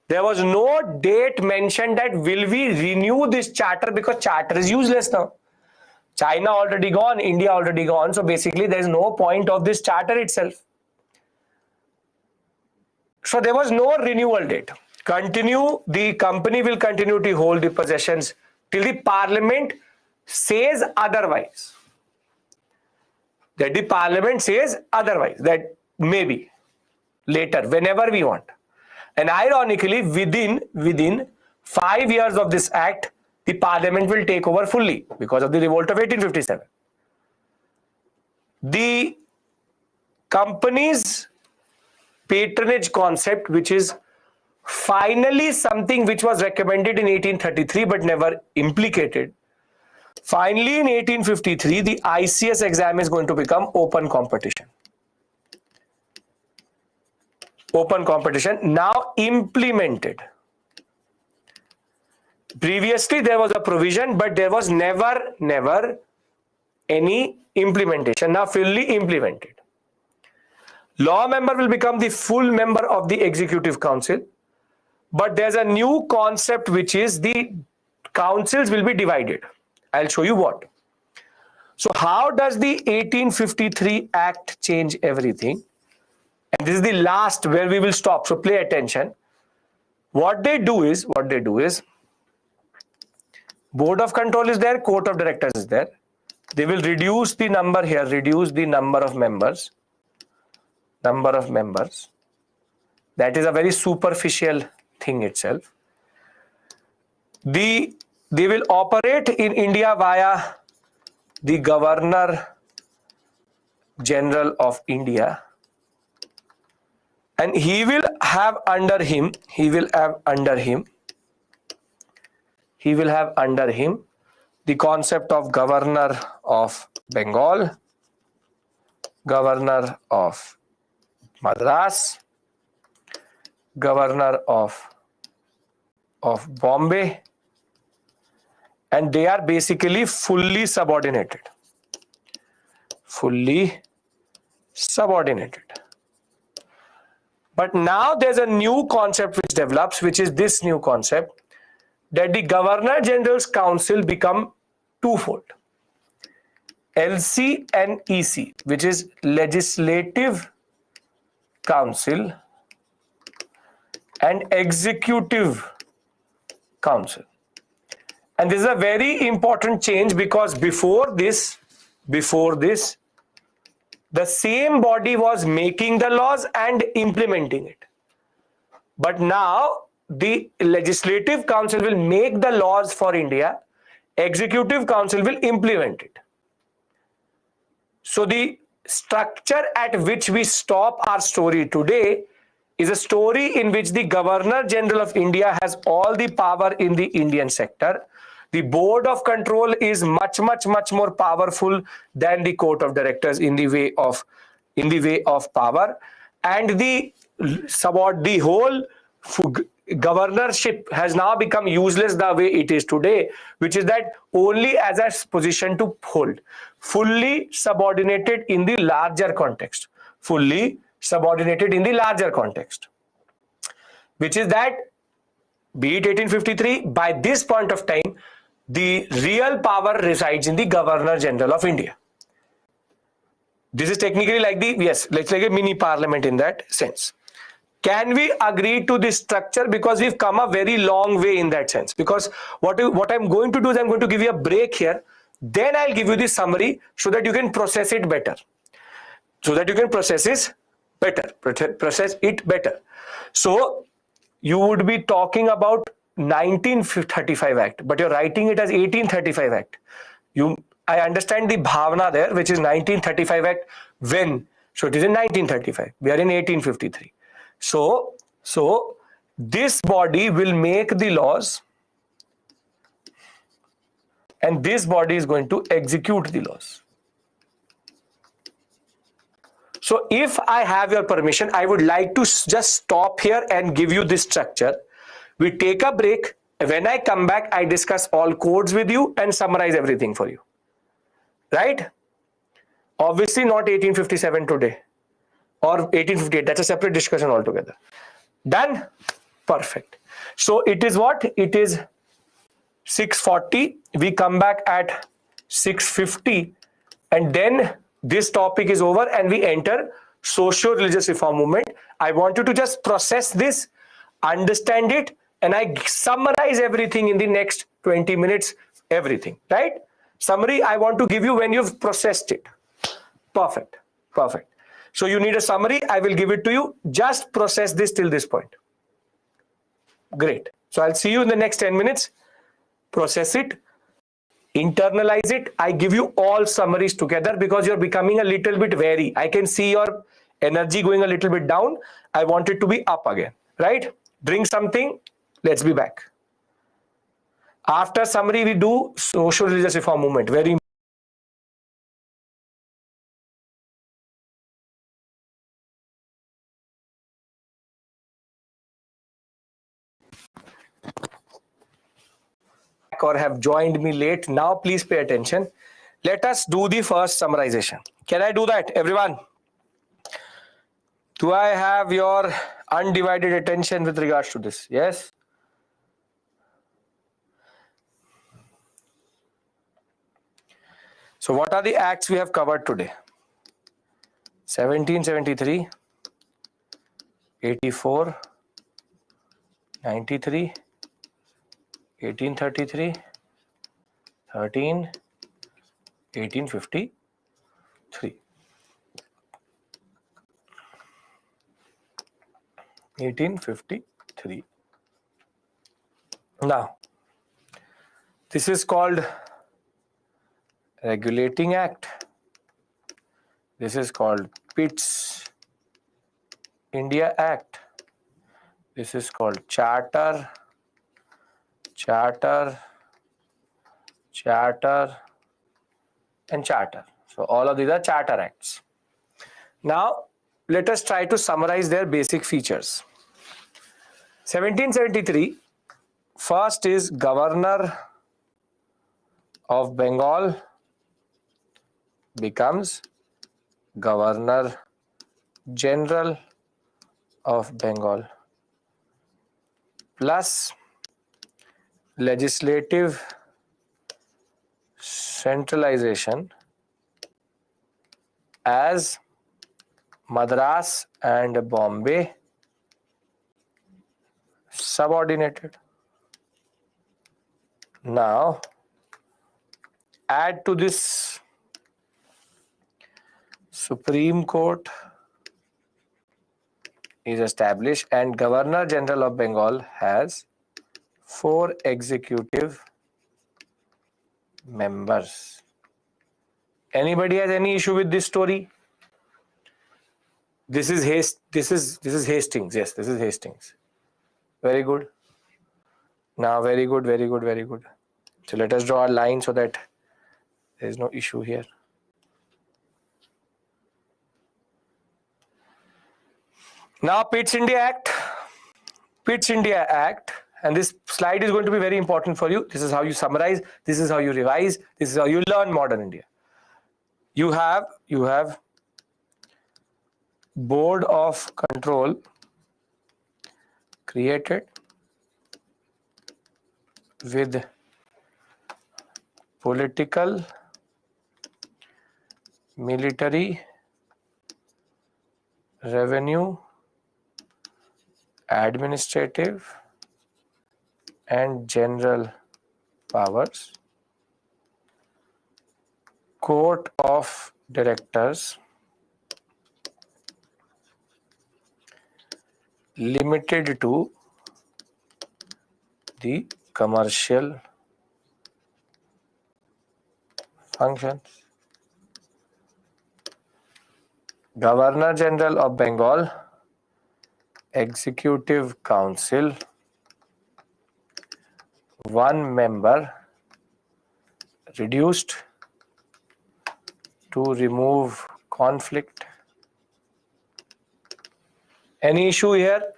Speaker 1: there was no date mentioned that will we renew this charter, because charter is useless now. China already gone, India already gone. So basically there is no point of this charter itself. So there was no renewal date. The company will continue to hold the possessions till the parliament says otherwise. That the parliament says otherwise, that maybe later, whenever we want. And ironically, within 5 years of this act, the parliament will take over fully because of the revolt of 1857. The company's patronage concept, which is finally something which was recommended in 1833 but never implicated. Finally, in 1853, the ICS exam is going to become open competition. Open competition, now implemented. Previously, there was a provision, but there was never any implementation. Now fully implemented. Law member will become the full member of the Executive Council, but there's a new concept which is the councils will be divided. I'll show you what. So how does the 1853 Act change everything? And this is the last where we will stop. So pay attention. What they do is Board of Control is there, Court of Directors is there. They will reduce the number here, reduce the number of members. That is a very superficial thing itself. They will operate in India via the Governor General of India. And he will have under him the concept of Governor of Bengal, Governor of Madras, Governor of Bombay, and they are basically fully subordinated. But now there's a new concept which develops, which is this new concept, that the Governor General's Council become twofold. LC and EC, which is Legislative Council and Executive Council. And this is a very important change, because before this, the same body was making the laws and implementing it. But now the Legislative Council will make the laws for India, Executive Council will implement it. So the structure at which we stop our story today is a story in which the Governor General of India has all the power in the Indian sector. The Board of Control is much more powerful than the Court of Directors in the way of power, and the whole governorship has now become useless the way it is today, which is that only as a position to hold, fully subordinated in the larger context, which is that, be it 1853, by this point of time, the real power resides in the Governor General of India. This is technically like the, yes, let's like a mini parliament in that sense. Can we agree to this structure? Because we've come a very long way in that sense. Because what I'm going to do is I'm going to give you a break here. Then I'll give you the summary so that you can process it better. Process it better. So you would be talking about 1935 Act, but you're writing it as 1835 Act. I understand the bhavana there, which is 1935 Act. When? So it is in 1935. We are in 1853. So this body will make the laws, and this body is going to execute the laws. So if I have your permission, I would like to just stop here and give you this structure. We take a break. When I come back, I discuss all codes with you and summarize everything for you. Right? Obviously not 1857 today or 1858. That's a separate discussion altogether. Done? Perfect. So it is what? It is 6:40. We come back at 6:50, and then this topic is over and we enter socio-religious reform movement. I want you to just process this, understand it, and I summarize everything in the next 20 minutes, everything, right? Summary I want to give you when you've processed it. Perfect. Perfect. So you need a summary. I will give it to you. Just process this till this point. Great. So I'll see you in the next 10 minutes. Process it. Internalize it. I give you all summaries together because you're becoming a little bit wary. I can see your energy going a little bit down. I want it to be up again, right? Drink something. Let's be back. After summary, we do social religious reform movement. Very or have joined me late. Now, please pay attention. Let us do the first summarization. Can I do that, everyone? Do I have your undivided attention with regards to this? Yes? So what are the acts we have covered today? 1773, 84, 93, 1833, 13, 1853. 1853. Now, this is called Regulating Act. This is called Pitt's India Act. This is called Charter, and Charter. So all of these are Charter Acts. Now, let us try to summarize their basic features. 1773, first is Governor of Bengal becomes Governor General of Bengal, plus legislative centralization as Madras and Bombay subordinated. Now, add to this Supreme Court is established and Governor General of Bengal has 4 executive members. Anybody has any issue with this story? This is Hastings. Yes, this is Hastings. Very good. Now, very good. So let us draw a line so that there is no issue here. Now, Pitt's India Act, and this slide is going to be very important for you. This is how you summarize. This is how you revise. This is how you learn modern India. You have Board of Control created with political, military, revenue, administrative and general powers, court of directors, limited to the commercial functions. Governor General of Bengal, Executive Council, one member, reduced to remove conflict. Any issue here?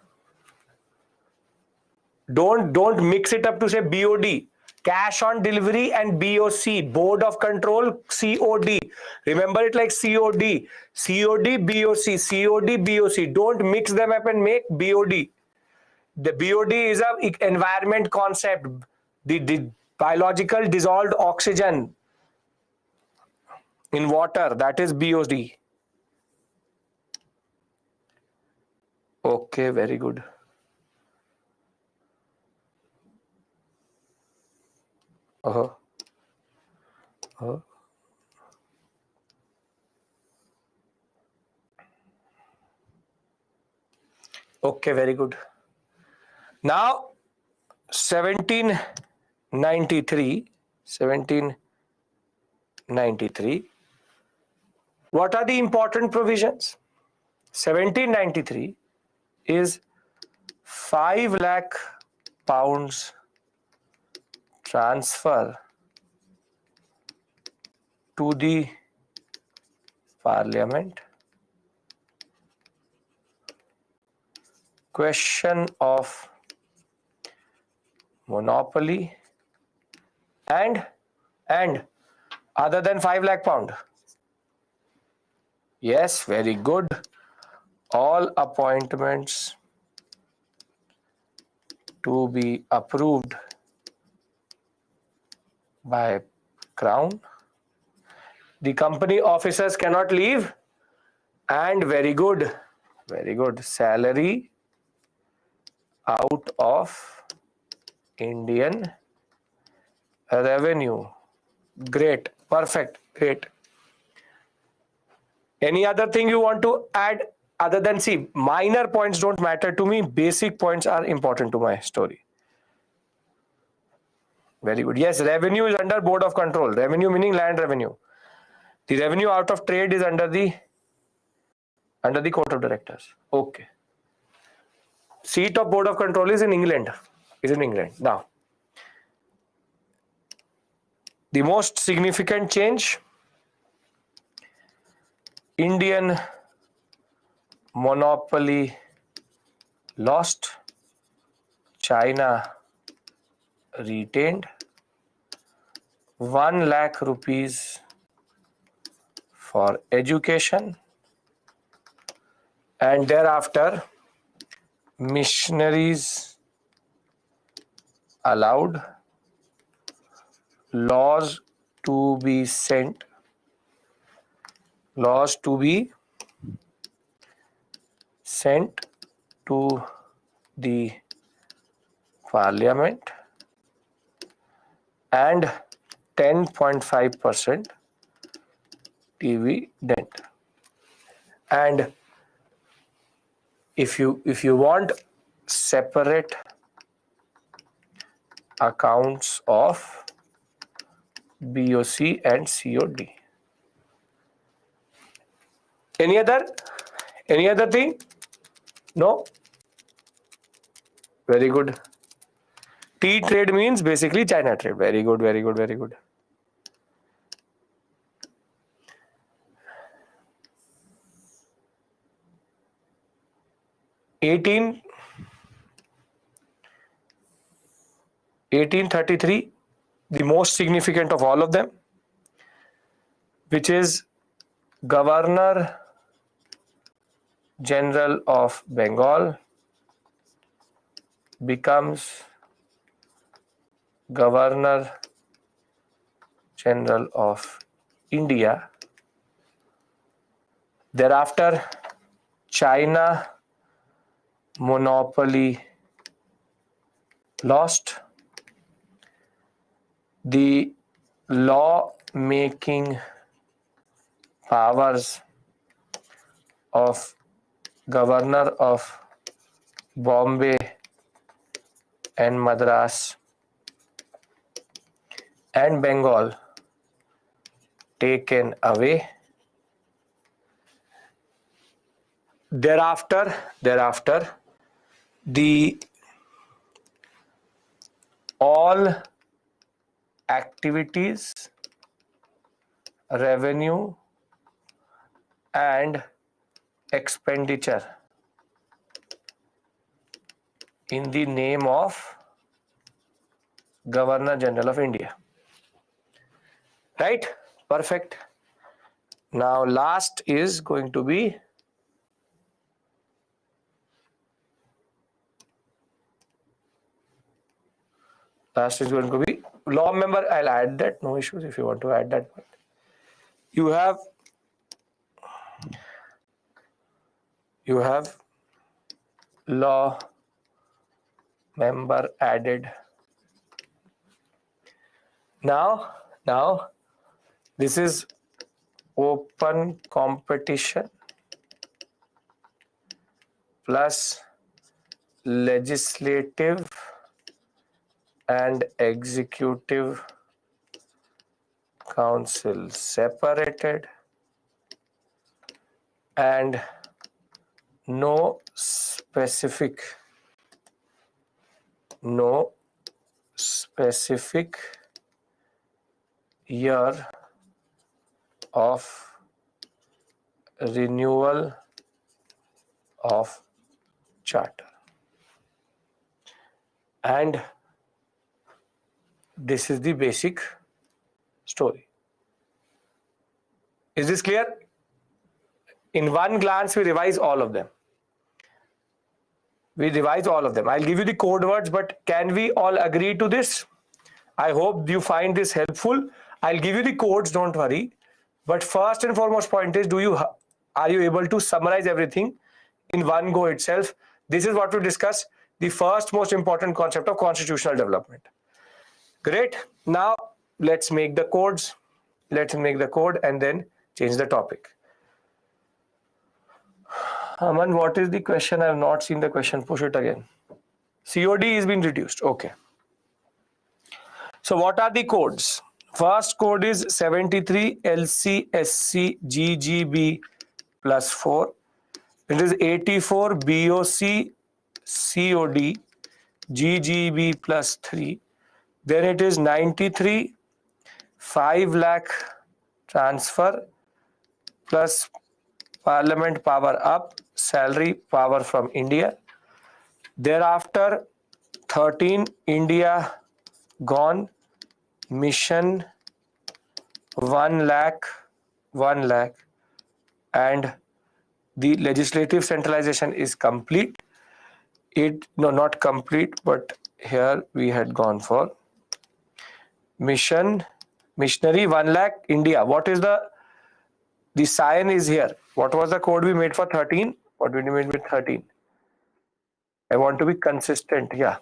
Speaker 1: Don't mix it up to say BOD. Cash on delivery and BOC, Board of Control, COD. Remember it like COD. COD, BOC, COD, BOC. Don't mix them up and make BOD. The BOD is an environment concept. The biological dissolved oxygen in water, that is BOD. Okay, very good. Okay, very good. Now, 1793. What are the important provisions? 1793 is 5 lakh pounds transfer to the Parliament. Question of monopoly and other than 5 lakh pound. Yes, very good. All appointments to be approved by Crown. The company officers cannot leave. And very good, salary out of Indian revenue. Great, perfect, great. Any other thing you want to add other than, see, minor points don't matter to me, basic points are important to my story. Very good. Yes, revenue is under Board of Control. Revenue meaning land revenue. The revenue out of trade is under the Court of Directors. Okay. Seat of Board of Control is in England. Now, the most significant change, Indian monopoly lost, China retained, 1 lakh rupees for education, and thereafter missionaries allowed, laws to be sent to the Parliament, and 10.5% dividend. And if you want separate accounts of BOC and COD. Any other thing? No? Very good. Tea trade means basically China trade. Very good. 1833, the most significant of all of them, which is Governor General of Bengal becomes Governor General of India. Thereafter, China monopoly lost. The law-making powers of Governor of Bombay and Madras and Bengal taken away. Thereafter, the all activities, revenue and expenditure in the name of Governor General of India. Right? Perfect. Now last is going to be law member. I'll add that, no issues if you want to add that. You have law member added. Now this is open competition plus legislative and executive council separated, and no specific year of renewal of charter. And this is the basic story. Is this clear? In one glance, we revise all of them. I'll give you the code words, but can we all agree to this? I hope you find this helpful. I'll give you the codes, don't worry. But first and foremost point is, are you able to summarize everything in one go itself? This is what we discuss, the first most important concept of constitutional development. Great. Now let's make the codes. Let's make the code and then change the topic. Aman, what is the question? I have not seen the question. Push it again. COD is being reduced. Okay. So what are the codes? First code is 73 LCSC GGB plus 4. It is 84 BOC COD GGB plus 3. Then it is 93 5 lakh transfer plus Parliament power up, salary power from India. Thereafter 13 India gone, mission 1 lakh, and the legislative centralization is complete. Not complete, but here we had gone for missionary 1 lakh India. What is the sign is here. What was the code we made for 13? What did we made with 13? I want to be consistent. Yeah.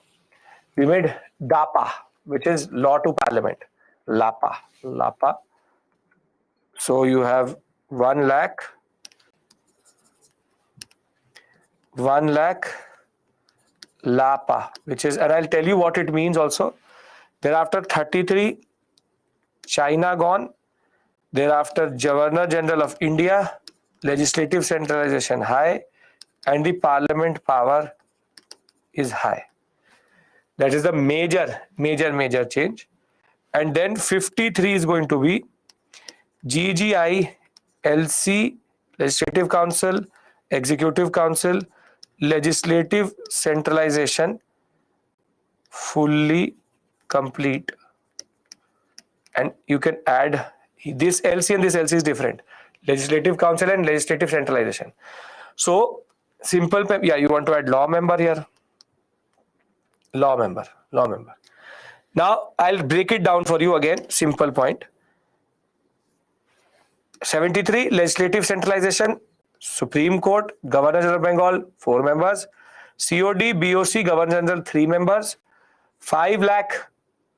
Speaker 1: We made DAPA, which is Law to Parliament. LAPA. So you have 1 lakh LAPA, which is, and I'll tell you what it means also. Thereafter 33 China gone. Thereafter Governor General of India, legislative centralization high, and the Parliament power is high. That is the major change. And then 53 is going to be GGI LC, Legislative Council, Executive Council, legislative centralization fully complete. And you can add this LC and this LC is different. Legislative Council and legislative centralization. So simple, yeah, you want to add law member here. Law member. Now I'll break it down for you again. Simple point. 73 legislative centralization. Supreme Court, Governor General of Bengal, 4 members. COD, BOC, Governor General, 3 members. 5 lakh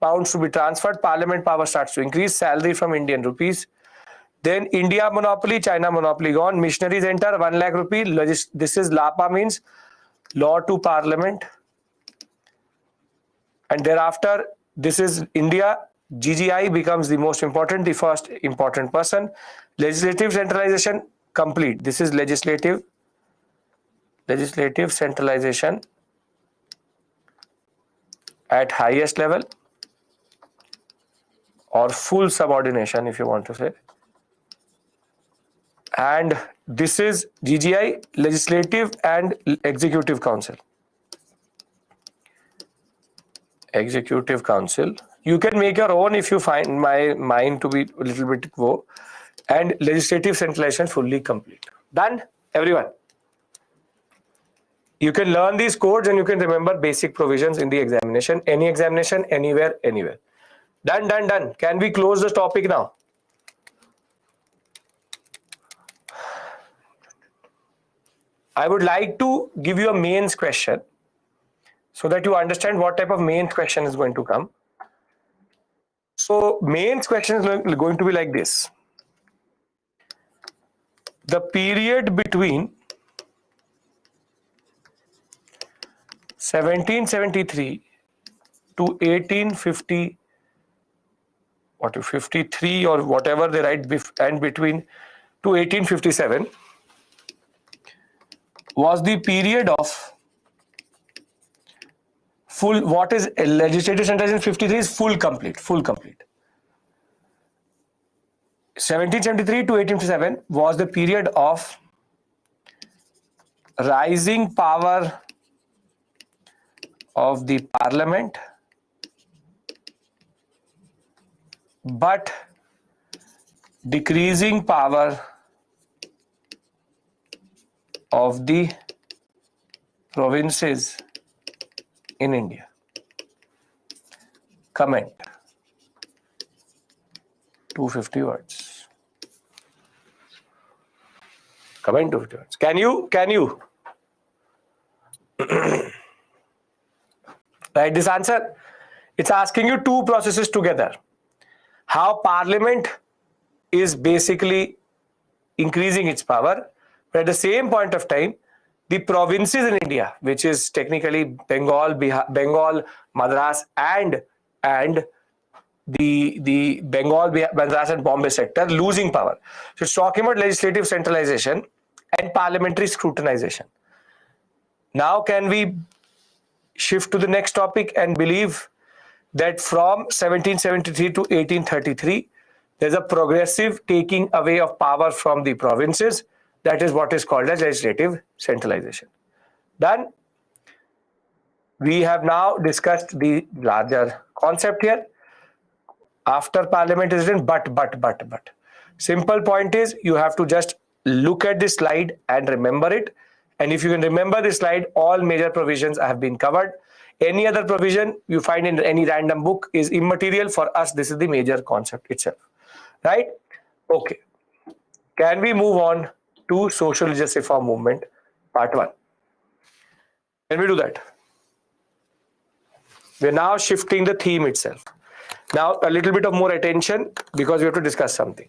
Speaker 1: pounds to be transferred. Parliament power starts to increase. Salary from Indian rupees. Then India monopoly, China monopoly gone. Missionaries enter, 1 lakh rupee. This is LAPA, means law to parliament. And thereafter, this is India. GGI becomes the most important, the first important person. Legislative centralization complete. This is legislative centralization at highest level, or full subordination if you want to say. And this is GGI, Legislative and Executive Council. Executive Council. You can make your own if you find mine to be a little bit low. And legislative centralization fully complete. Done, everyone. You can learn these codes and you can remember basic provisions in the examination. Any examination, anywhere, anywhere. Done, done, done. Can we close this topic now? I would like to give you a mains question so that you understand what type of mains question is going to come. So mains question is going to be like this. The period between 1773 to 1850, 53 or whatever they write, and between to 1857 was the period of full, what is legislative centralization 53 is full complete. 1773 to 1857 was the period of rising power of the parliament, but decreasing power of the provinces in India. Comment. 250 words. Comment 250 words. Can you write this answer? It's asking you two processes together. How parliament is basically increasing its power, but at the same point of time, the provinces in India, which is technically Bengal, Bengal, Madras, and the Bengal, Madras, and Bombay sector losing power. So it's talking about legislative centralization and parliamentary scrutinization. Now, can we shift to the next topic and believe that from 1773 to 1833, there's a progressive taking away of power from the provinces. That is what is called as legislative centralization. Done. We have now discussed the larger concept here. After parliament is written, but. Simple point is you have to just look at this slide and remember it. And if you can remember this slide, all major provisions have been covered. Any other provision you find in any random book is immaterial. For us, this is the major concept itself. Right? Okay. Can we move on to social religious reform movement, part 1? Can we do that? We're now shifting the theme itself. Now, a little bit of more attention because we have to discuss something.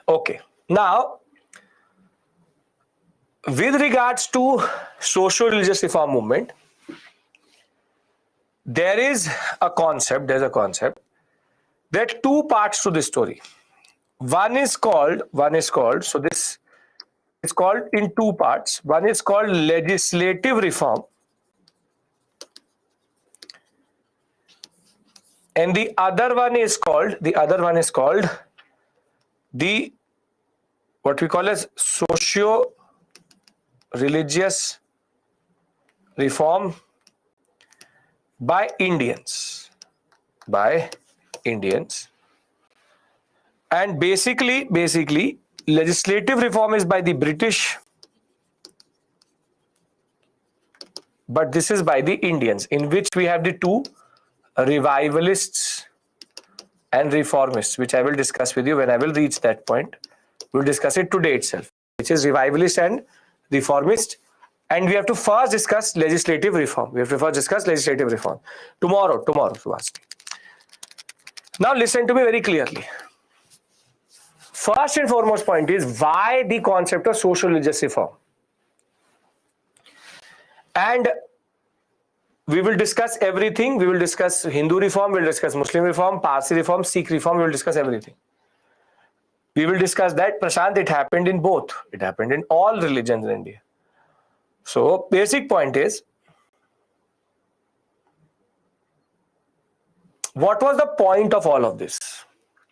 Speaker 1: Okay. Now, with regards to social religious reform movement, there's a concept, there are two parts to this story. One is called, so this is called in two parts. One is called legislative reform, and the other one is called the what we call as socio-religious reform by Indians. And basically legislative reform is by the British, but this is by the Indians, in which we have the two revivalists and reformists, which I will discuss with you when I will reach that point. We'll discuss it today itself, which is revivalist and reformist. And we have to first discuss legislative reform. Tomorrow, Subhash. Now listen to me very clearly. First and foremost point is why the concept of social religious reform. And we will discuss everything. We will discuss Hindu reform, we will discuss Muslim reform, Parsi reform, Sikh reform, we will discuss everything. We will discuss that. Prashant, it happened in both. It happened in all religions in India. So, basic point is, what was the point of all of this?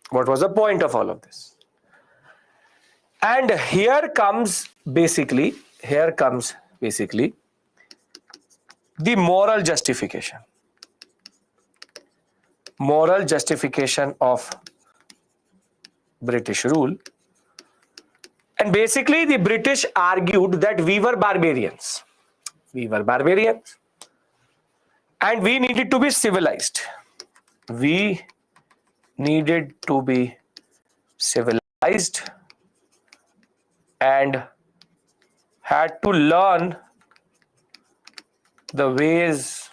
Speaker 1: What was the point of all of this? And here comes basically the moral justification. Moral justification of British rule. And basically the British argued that we were barbarians. We were barbarians. And we needed to be civilized. We needed to be civilized and had to learn the ways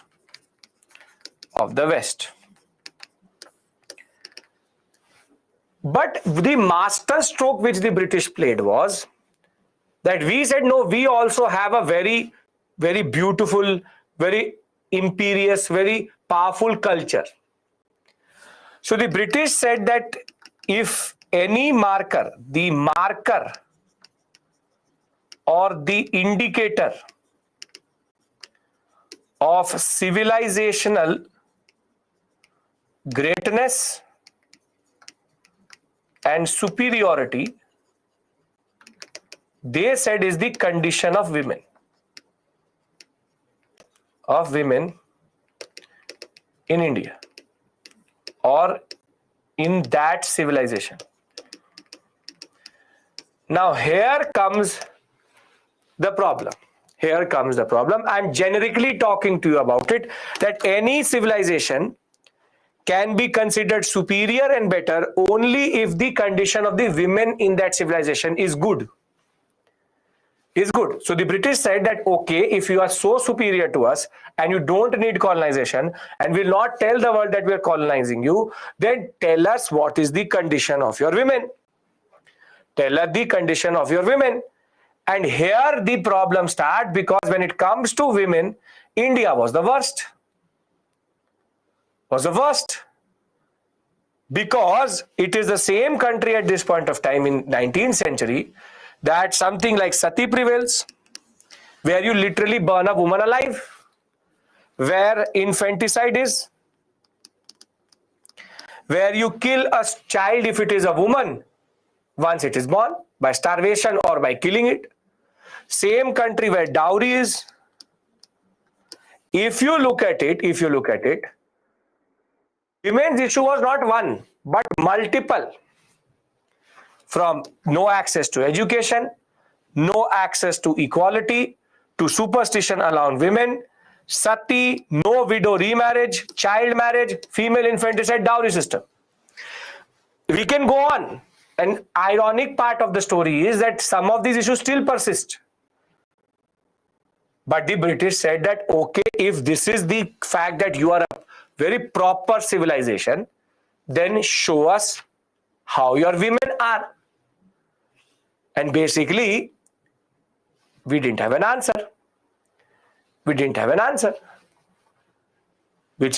Speaker 1: of the West. But the master stroke which the British played was that we said, no, we also have a very, very beautiful, very imperious, very powerful culture. So the British said that if any marker, the marker or the indicator of civilizational greatness and superiority, they said is the condition of women in India or in that civilization. Now here comes the problem. I'm generically talking to you about it, that any civilization can be considered superior and better only if the condition of the women in that civilization is good. So the British said that, okay, if you are so superior to us and you don't need colonization and will not tell the world that we are colonizing you, then tell us what is the condition of your women. Tell us the condition of your women. And here the problem starts, because when it comes to women, India was the worst. Because it is the same country at this point of time in 19th century that something like sati prevails, where you literally burn a woman alive, where infanticide is, where you kill a child if it is a woman once it is born, by starvation or by killing it. Same country where dowry is. If you look at it, women's issue was not one, but multiple. From no access to education, no access to equality, to superstition around women, sati, no widow remarriage, child marriage, female infanticide, dowry system. We can go on. An ironic part of the story is that some of these issues still persist. But the British said that, okay, if this is the fact that you are a very proper civilization, then show us how your women are. And basically, we didn't have an answer. Which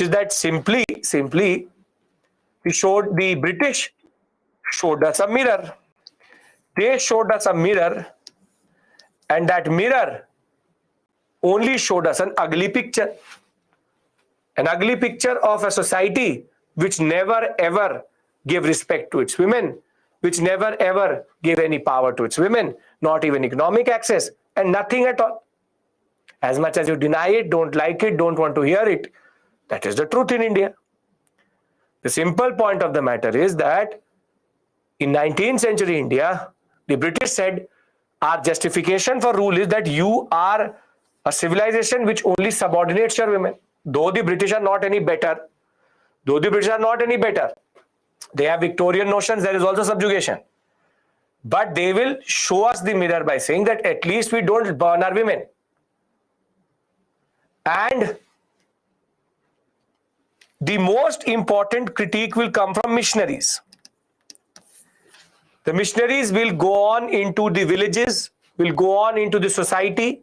Speaker 1: is that simply, the British showed us a mirror. They showed us a mirror, and that mirror only showed us an ugly picture. An ugly picture of a society which never ever gave respect to its women, which never ever gave any power to its women, not even economic access, and nothing at all. As much as you deny it, don't like it, don't want to hear it, that is the truth in India. The simple point of the matter is that in 19th century India, the British said, our justification for rule is that you are a civilization which only subordinates your women. Though the British are not any better, They have Victorian notions. There is also subjugation. But they will show us the mirror by saying that at least we don't burn our women. And the most important critique will come from missionaries. The missionaries will go on into the villages, will go on into the society,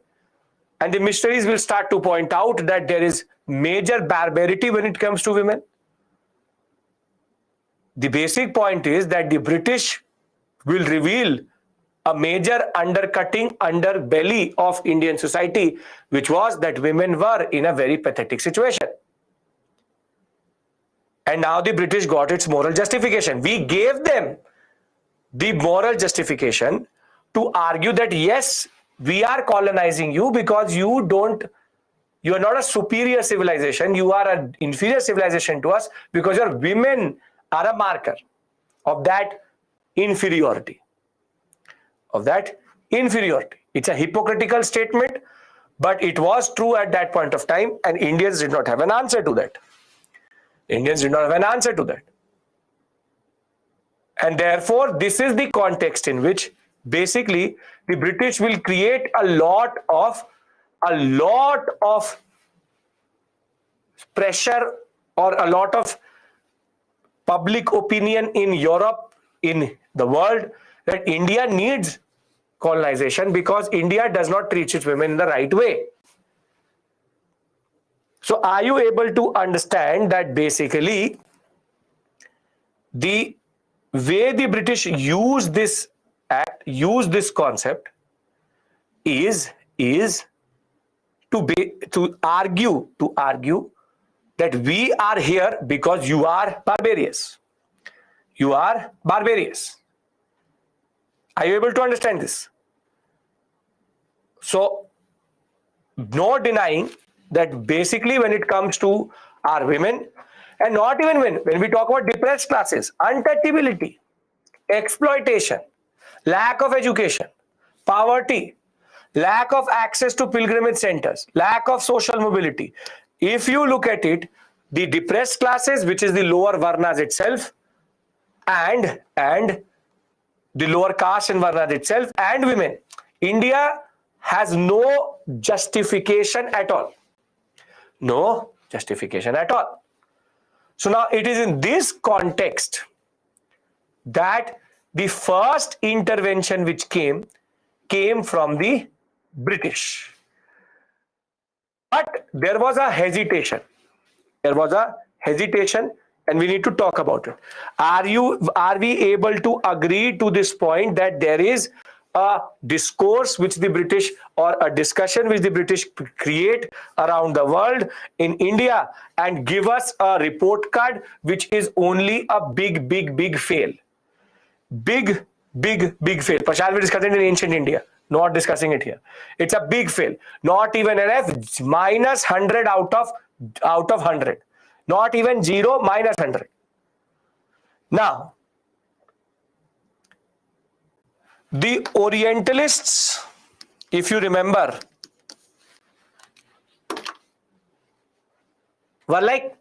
Speaker 1: and the missionaries will start to point out that there is major barbarity when it comes to women. The basic point is that the British will reveal a major undercutting underbelly of Indian society, which was that women were in a very pathetic situation. And now the British got its moral justification. We gave them the moral justification to argue that yes, we are colonizing you because you are not a superior civilization, you are an inferior civilization to us because your women are a marker of that inferiority. It's a hypocritical statement, but it was true at that point of time, and Indians did not have an answer to that. And therefore, this is the context in which basically the British will create a lot of pressure or a lot of public opinion in Europe, in the world, that India needs colonization because India does not treat its women in the right way. So are you able to understand that basically the way the British use this concept is to argue that we are here because you are barbarous. Are you able to understand this? So no denying that basically when it comes to our women, and not even when we talk about depressed classes, untouchability, exploitation, lack of education, poverty, lack of access to pilgrimage centers, lack of social mobility. If you look at it, the depressed classes, which is the lower varnas itself, and the lower caste and varnas itself, and women, India has no justification at all. No justification at all. So now it is in this context that the first intervention which came from the British. But there was a hesitation. And we need to talk about it. Are we able to agree to this point that there is a discourse which the British, or a discussion which the British create around the world in India and give us a report card which is only a big fail? Big fail. Prashant will discuss it in ancient India, not discussing it here. It's a big fail. Not even an F, minus 100 out of 100. Not even 0, minus 100. Now, the Orientalists, if you remember, were like,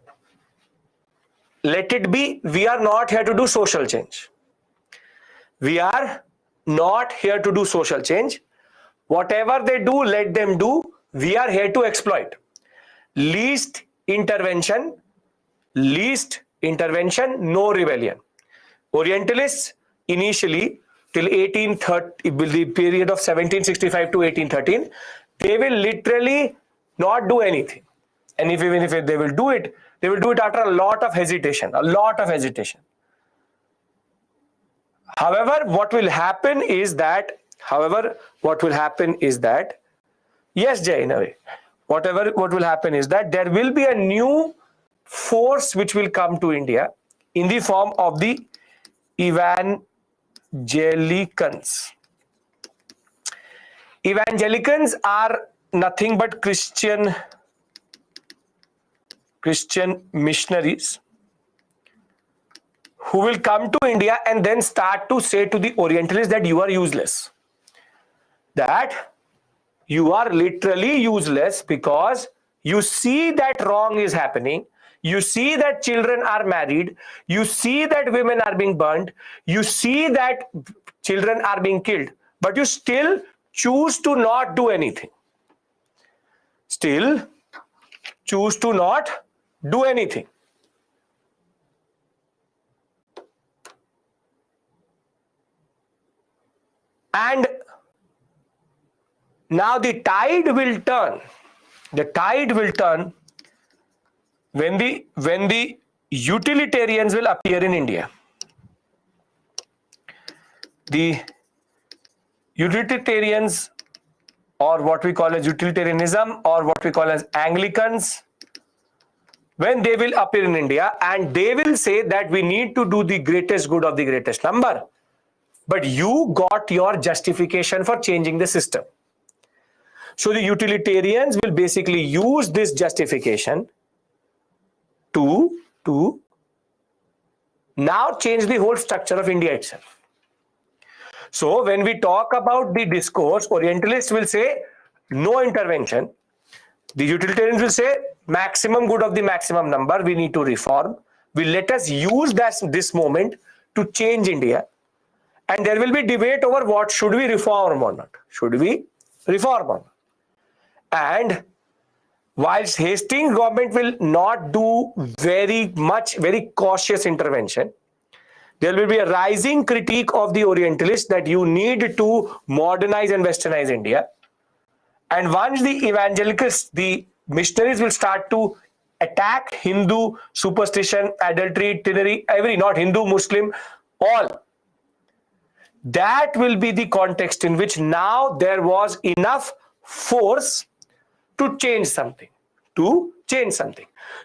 Speaker 1: let it be, we are not here to do social change. Whatever they do, let them do. We are here to exploit. Least intervention, no rebellion. Orientalists initially, till 1830, the period of 1765 to 1813, they will literally not do anything. And even if they will do it, they will do it after a lot of hesitation. However, what will happen is that, yes, Jay, in a way, what will happen is that there will be a new force which will come to India in the form of the evangelicans. Evangelicans are nothing but Christian missionaries who will come to India and then start to say to the Orientalists that you are useless. That you are literally useless because you see that wrong is happening. You see that children are married. You see that women are being burned. You see that children are being killed. But you still choose to not do anything. Still choose to not do anything. And now the tide will turn. The tide will turn when the utilitarians will appear in India. The utilitarians, or what we call as utilitarianism, or what we call as Anglicans, when they will appear in India, and they will say that we need to do the greatest good of the greatest number. But you got your justification for changing the system. So the utilitarians will basically use this justification to now change the whole structure of India itself. So when we talk about the discourse, Orientalists will say no intervention. The utilitarians will say maximum good of the maximum number, we need to reform. Let us use this moment to change India. And there will be debate over what should we reform or not. Should we reform or not? And whilst Hastings government will not do very cautious intervention, there will be a rising critique of the Orientalists that you need to modernize and westernize India. And once the evangelicals, the missionaries will start to attack Hindu superstition, adultery, tyranny, not Hindu, Muslim, all. That will be the context in which now there was enough force to change something.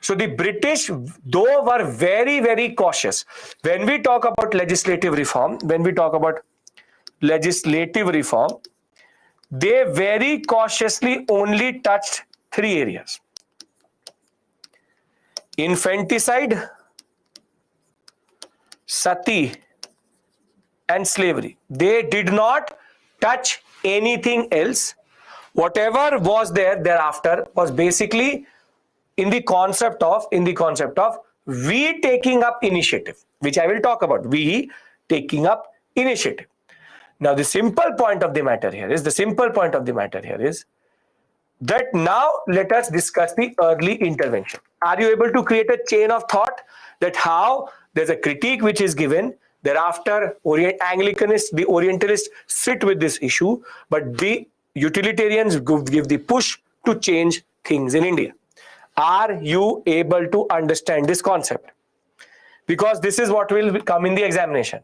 Speaker 1: So the British, though, were very, very cautious. When we talk about legislative reform, they very cautiously only touched 3 areas: infanticide, sati, and slavery. They did not touch anything else. Whatever was there thereafter was basically in the concept of we taking up initiative, which I will talk about. We taking up initiative. Now the simple point of the matter here is that now let us discuss the early intervention. Are you able to create a chain of thought that how there's a critique which is given, thereafter Anglicanists, the Orientalists sit with this issue, but the utilitarians give the push to change things in India. Are you able to understand this concept? Because this is what will come in the examination.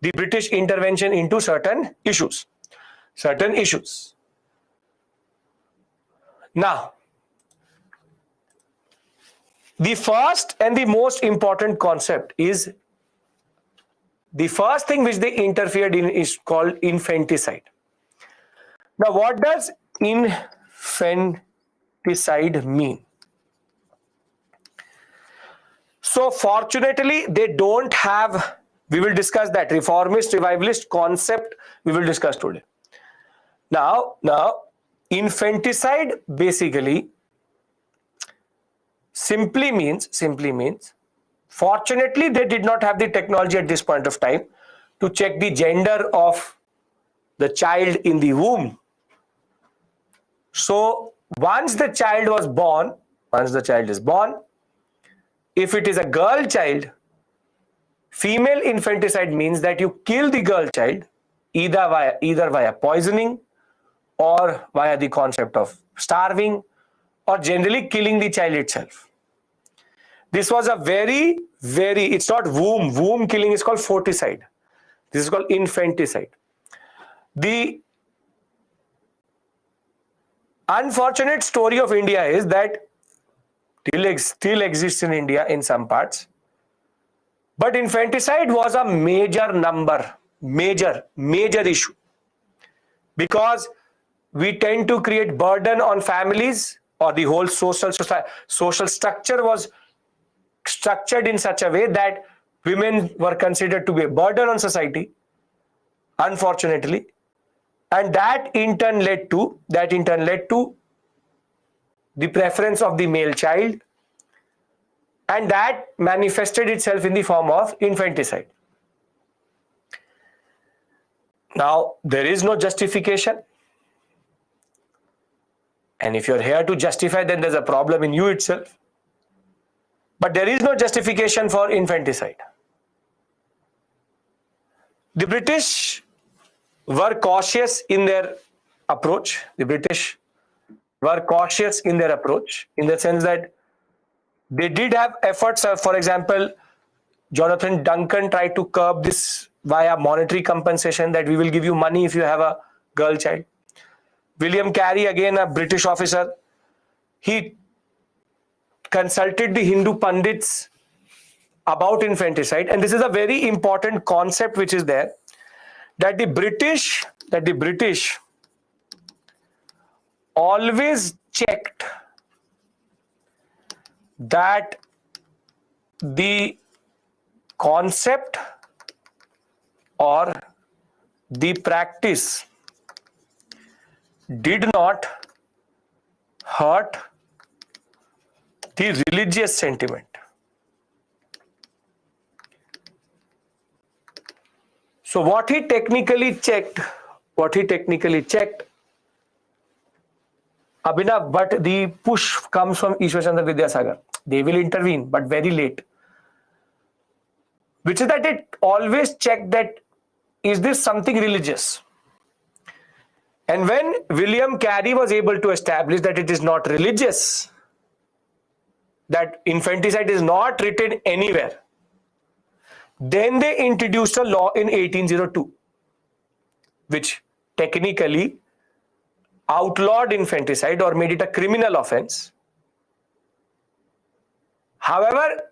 Speaker 1: The British intervention into certain issues. Now, the first and the most important concept is the first thing which they interfered in is called infanticide. Now, what does infanticide mean? So, fortunately, they don't have, we will discuss that reformist, revivalist concept we will discuss today. Now, infanticide basically simply means, fortunately, they did not have the technology at this point of time to check the gender of the child in the womb. So once the child is born, if it is a girl child, female infanticide means that you kill the girl child either via poisoning or via the concept of starving or generally killing the child itself. This was a very, it's not womb killing is called foeticide. This is called infanticide. The unfortunate story of India is that still exists in India in some parts. But infanticide was a major issue, because we tend to create burden on families, or the whole social structure was structured in such a way that women were considered to be a burden on society, unfortunately. And that in turn led to the preference of the male child. and that manifested itself in the form of infanticide. Now, there is no justification, and if you're here to justify, then there's a problem in you itself. But there is no justification for infanticide. The British were cautious in their approach. The British were cautious in their approach, in the sense that they did have efforts. For example, Jonathan Duncan tried to curb this via monetary compensation, that we will give you money if you have a girl child. William Carey, again a British officer, he consulted the Hindu Pandits about infanticide, and this is a very important concept which is there, that the British always checked that the concept or the practice did not hurt the religious sentiment. So what he technically checked, Abhinav, but the push comes from Ishwar Chandra Vidyasagar. They will intervene, but very late. Which is that it always checked that, is this something religious? And when William Carey was able to establish that it is not religious, that infanticide is not written anywhere, then they introduced a law in 1802, which technically outlawed infanticide or made it a criminal offense. However,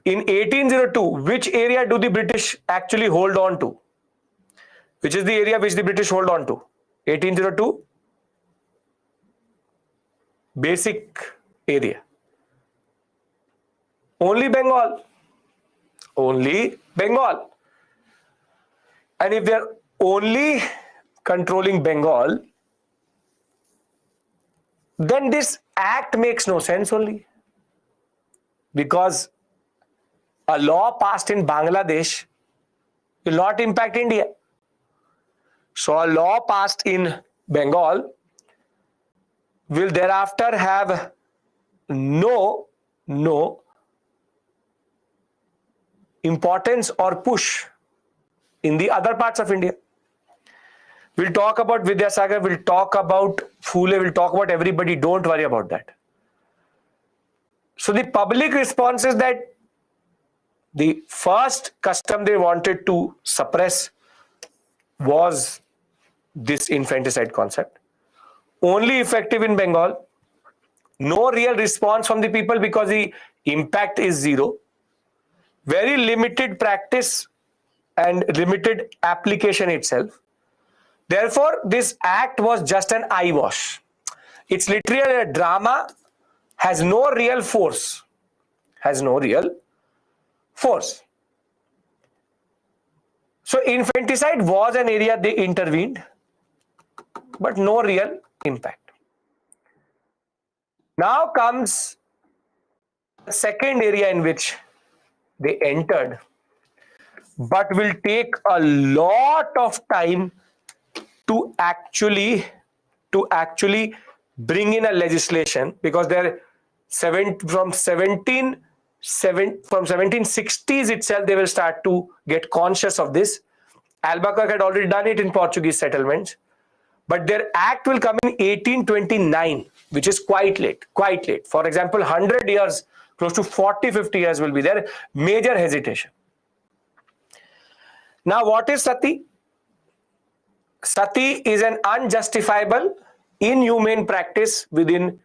Speaker 1: in 1802, which area do the British actually hold on to? Which is the area which the British hold on to? 1802, basic area. Only Bengal. Only Bengal. And if they are only controlling Bengal, then this act makes no sense only. Because a law passed in Bangladesh will not impact India. So a law passed in Bengal will thereafter have no importance or push in the other parts of India. We'll talk about Vidyasagar, we'll talk about Phule, we'll talk about everybody. Don't worry about that. So the public response is that the first custom they wanted to suppress was this infanticide concept. Only effective in Bengal. No real response from the people because the impact is zero. Very limited practice and limited application itself. Therefore, this act was just an eyewash. It's literally a drama, has no real force. So infanticide was an area they intervened, but no real impact. Now comes the second area in which they entered, but will take a lot of time to actually bring in a legislation, because they're from 1760s itself they will start to get conscious of this. Albuquerque had already done it in Portuguese settlements, but their act will come in 1829, which is quite late. For example, 100 years, close to 40-50 years will be there. Major hesitation. Now, what is sati? Sati is an unjustifiable, inhumane practice within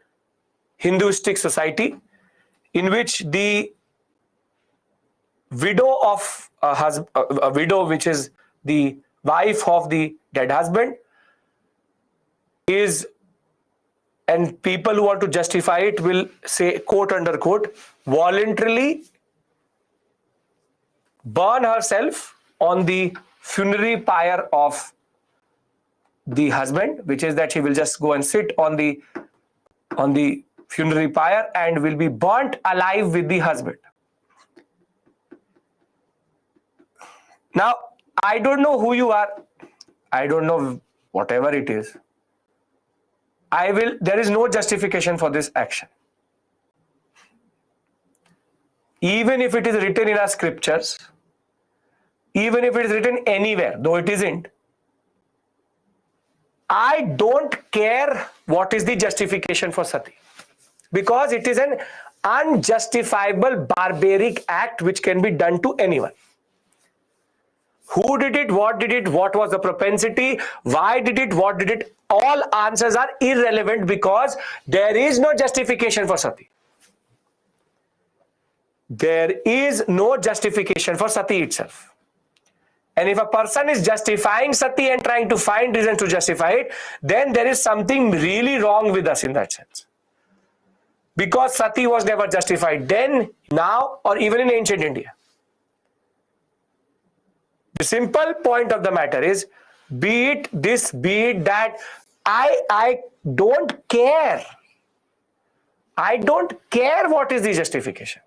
Speaker 1: Hinduistic society, in which the widow of a widow, which is the wife of the dead husband, is, and people who want to justify it will say, quote under quote, voluntarily burn herself on the funerary pyre of the husband, which is that she will just go and sit on the funerary pyre and will be burnt alive with the husband. Now, I don't know who you are. I don't know whatever it is. There is no justification for this action. Even if it is written in our scriptures, even if it is written anywhere, though it isn't, I don't care what is the justification for sati, because it is an unjustifiable barbaric act which can be done to anyone. Who did it? What did it? What was the propensity? Why did it? What did it? All answers are irrelevant because there is no justification for sati. There is no justification for sati itself. And if a person is justifying sati and trying to find reasons to justify it, then there is something really wrong with us in that sense. Because sati was never justified then, now, or even in ancient India. The simple point of the matter is, be it this, be it that, I don't care. I don't care what is the justification.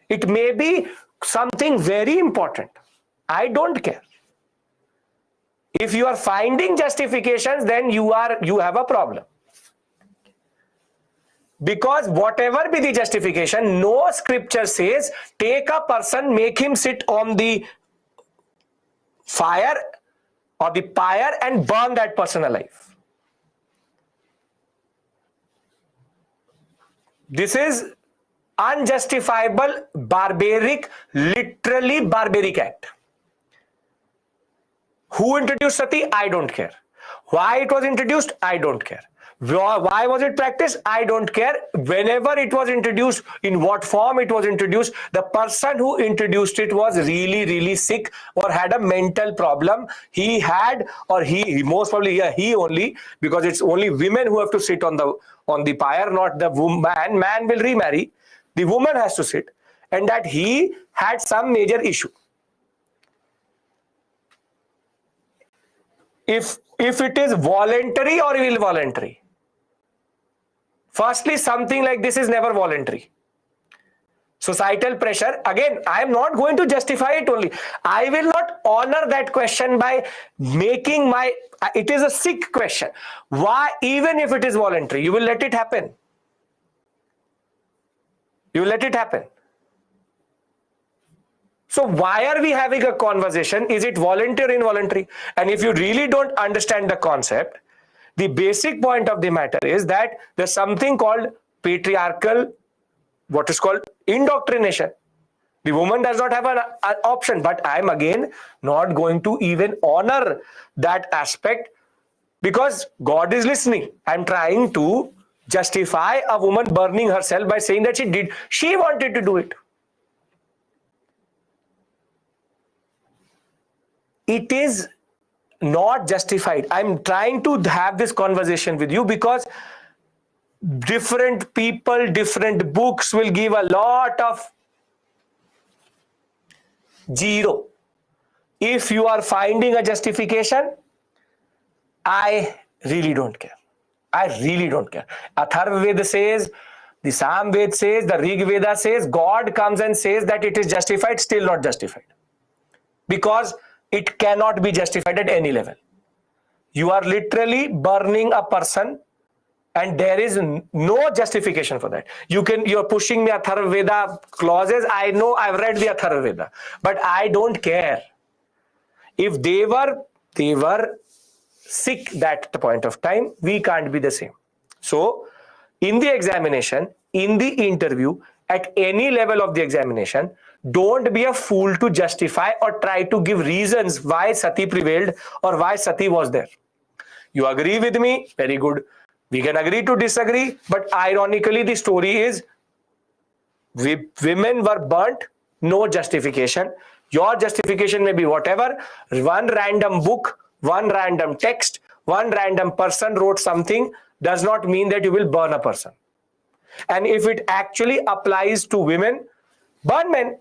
Speaker 1: It may be something very important. I don't care. If you are finding justifications, then you have a problem. Because whatever be the justification, no scripture says take a person, make him sit on the fire or the pyre and burn that person alive. This is unjustifiable, barbaric, literally barbaric act. Who introduced sati? I don't care. Why it was introduced? I don't care. Why was it practiced? I don't care. Whenever it was introduced, in what form it was introduced, the person who introduced it was really, really sick or had a mental problem. He had, or he most probably, yeah, he only, because it's only women who have to sit on the pyre, not the man. Man will remarry. The woman has to sit, and that he had some major issue. If it is voluntary or involuntary, firstly, something like this is never voluntary. Societal pressure, again, I am not going to justify it only. I will not honor that question by making it is a sick question. Why, even if it is voluntary, you will let it happen. You let it happen. So why are we having a conversation? Is it voluntary or involuntary? And if you really don't understand the concept, the basic point of the matter is that there's something called patriarchal, what is called indoctrination. The woman does not have an option, but I'm again not going to even honor that aspect because God is listening. I'm trying to justify a woman burning herself by saying that she wanted to do it. It is not justified. I'm trying to have this conversation with you because different people, different books will give a lot of zero. If you are finding a justification, I really don't care. I really don't care. Atharva Veda says, the Sam Veda says, the Rig Veda says, God comes and says that it is justified, still not justified. Because it cannot be justified at any level. You are literally burning a person and there is no justification for that. You're pushing me Atharva Veda clauses. I know I've read the Atharva Veda, but I don't care. If they were sick that point of time, we can't be the same. So in the examination, in the interview, at any level of the examination, don't be a fool to justify or try to give reasons why sati prevailed or why sati was there. You agree with me? Very good. We can agree to disagree, but ironically the story is women were burnt, no justification. Your justification may be whatever. One random book, one random text, one random person wrote something does not mean that you will burn a person. And if it actually applies to women, burn men.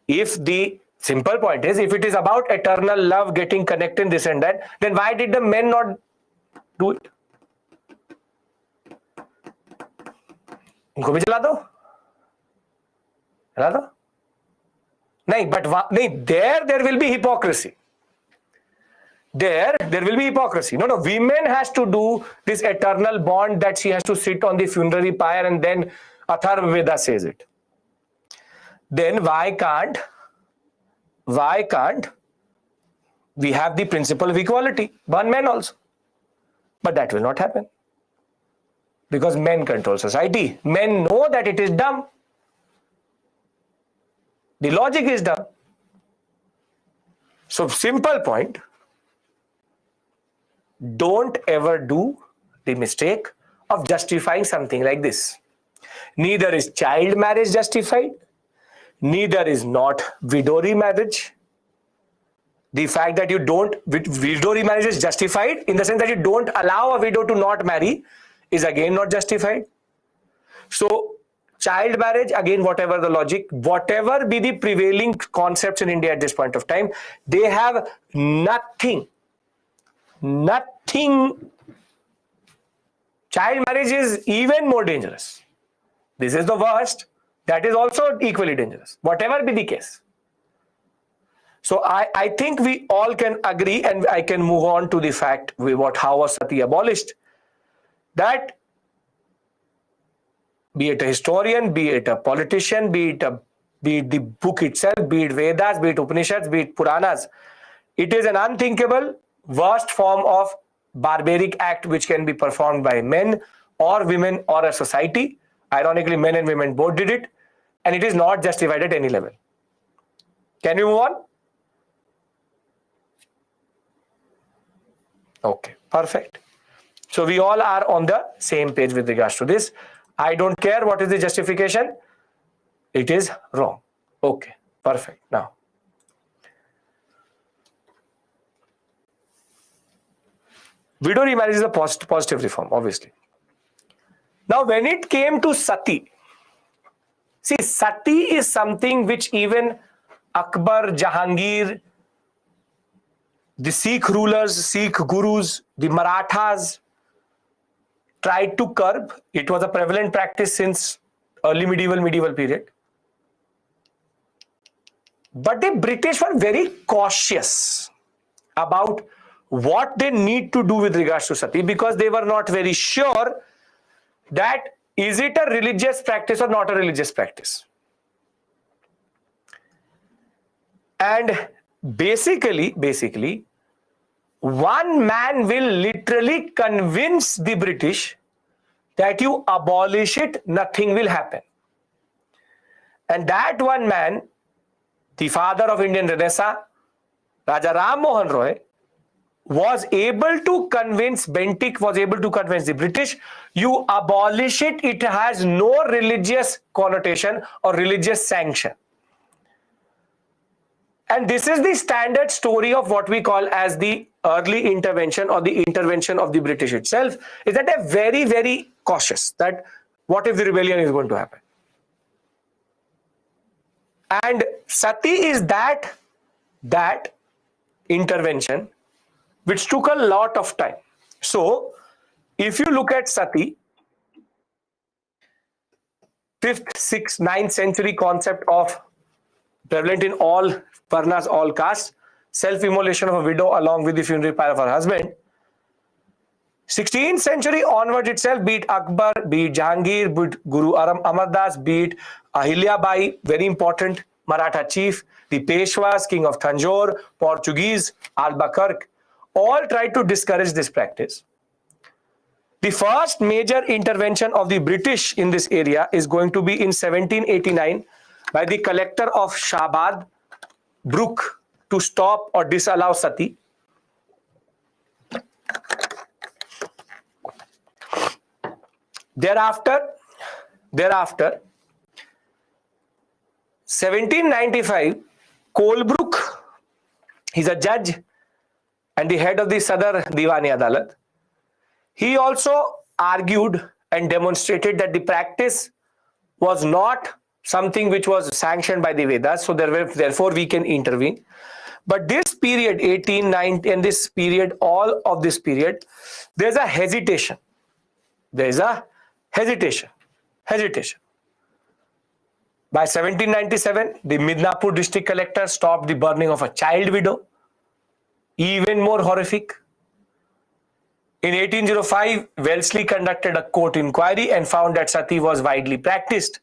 Speaker 1: If the simple point is, if it is about eternal love, getting connected, this and that, then why did the men not do it? उनको भी जला दो, जला दो। नहीं, but नहीं, there will be hypocrisy. There will be hypocrisy. No, women has to do this eternal bond that she has to sit on the funerary pyre, and then Atharva Veda says it. Then why can't we have the principle of equality, burn men also? But that will not happen, because men control society. Men know that it is dumb. The logic is dumb. So simple point, don't ever do the mistake of justifying something like this. Neither is child marriage justified, neither is not widow remarriage. The fact that you don't, widow remarriage is justified in the sense that you don't allow a widow to not marry is again not justified. So child marriage, again, whatever the logic, whatever be the prevailing concepts in India at this point of time, they have nothing. Child marriage is even more dangerous. This is the worst. That is also equally dangerous, whatever be the case. So I think we all can agree, and I can move on to the fact how was sati abolished. That, be it a historian, be it a politician, be it the book itself, be it Vedas, be it Upanishads, be it Puranas, it is an unthinkable, worst form of barbaric act which can be performed by men or women or a society. Ironically, men and women both did it, and it is not justified at any level. Can we move on? Okay, perfect. So we all are on the same page with regards to this. I don't care what is the justification. It is wrong. Okay, perfect. Now, widow remarriage is a positive reform, obviously. Now, when it came to sati, see, sati is something which even Akbar, Jahangir, the Sikh rulers, Sikh gurus, the Marathas tried to curb. It was a prevalent practice since early medieval period. But the British were very cautious about what they need to do with regards to sati, because they were not very sure that is it a religious practice or not a religious practice. And basically, one man will literally convince the British that you abolish it, nothing will happen. And that one man, the father of Indian Renaissance, Raja Ram Mohan Roy, was able to convince, Bentinck was able to convince the British, you abolish it, it has no religious connotation or religious sanction. And this is the standard story of what we call as the early intervention or the intervention of the British itself, is that they're very, very cautious that what if the rebellion is going to happen. And sati is that intervention which took a lot of time. So if you look at sati, 5th, 6th, 9th century concept of prevalent in all varnas, all castes, self-immolation of a widow along with the funerary pyre of her husband. 16th century onwards itself, be it Akbar, be it Jahangir, be it Guru Amar Das, be it Ahilya Bai, very important Maratha chief, the Peshwas, king of Tanjore, Portuguese, Albuquerque, all tried to discourage this practice. The first major intervention of the British in this area is going to be in 1789 by the collector of Shabad, Brooke, to stop or disallow sati. Thereafter, 1795, Colebrook, he's a judge and the head of the Sadar Diwani Adalat. He also argued and demonstrated that the practice was not something which was sanctioned by the Vedas, so therefore we can intervene. But this period, 1890, and this period, all of this period, there's a hesitation. There is a hesitation. hesitation. By 1797, the Midnapur district collector stopped the burning of a child widow. Even more horrific. In 1805, Wellesley conducted a court inquiry and found that sati was widely practiced,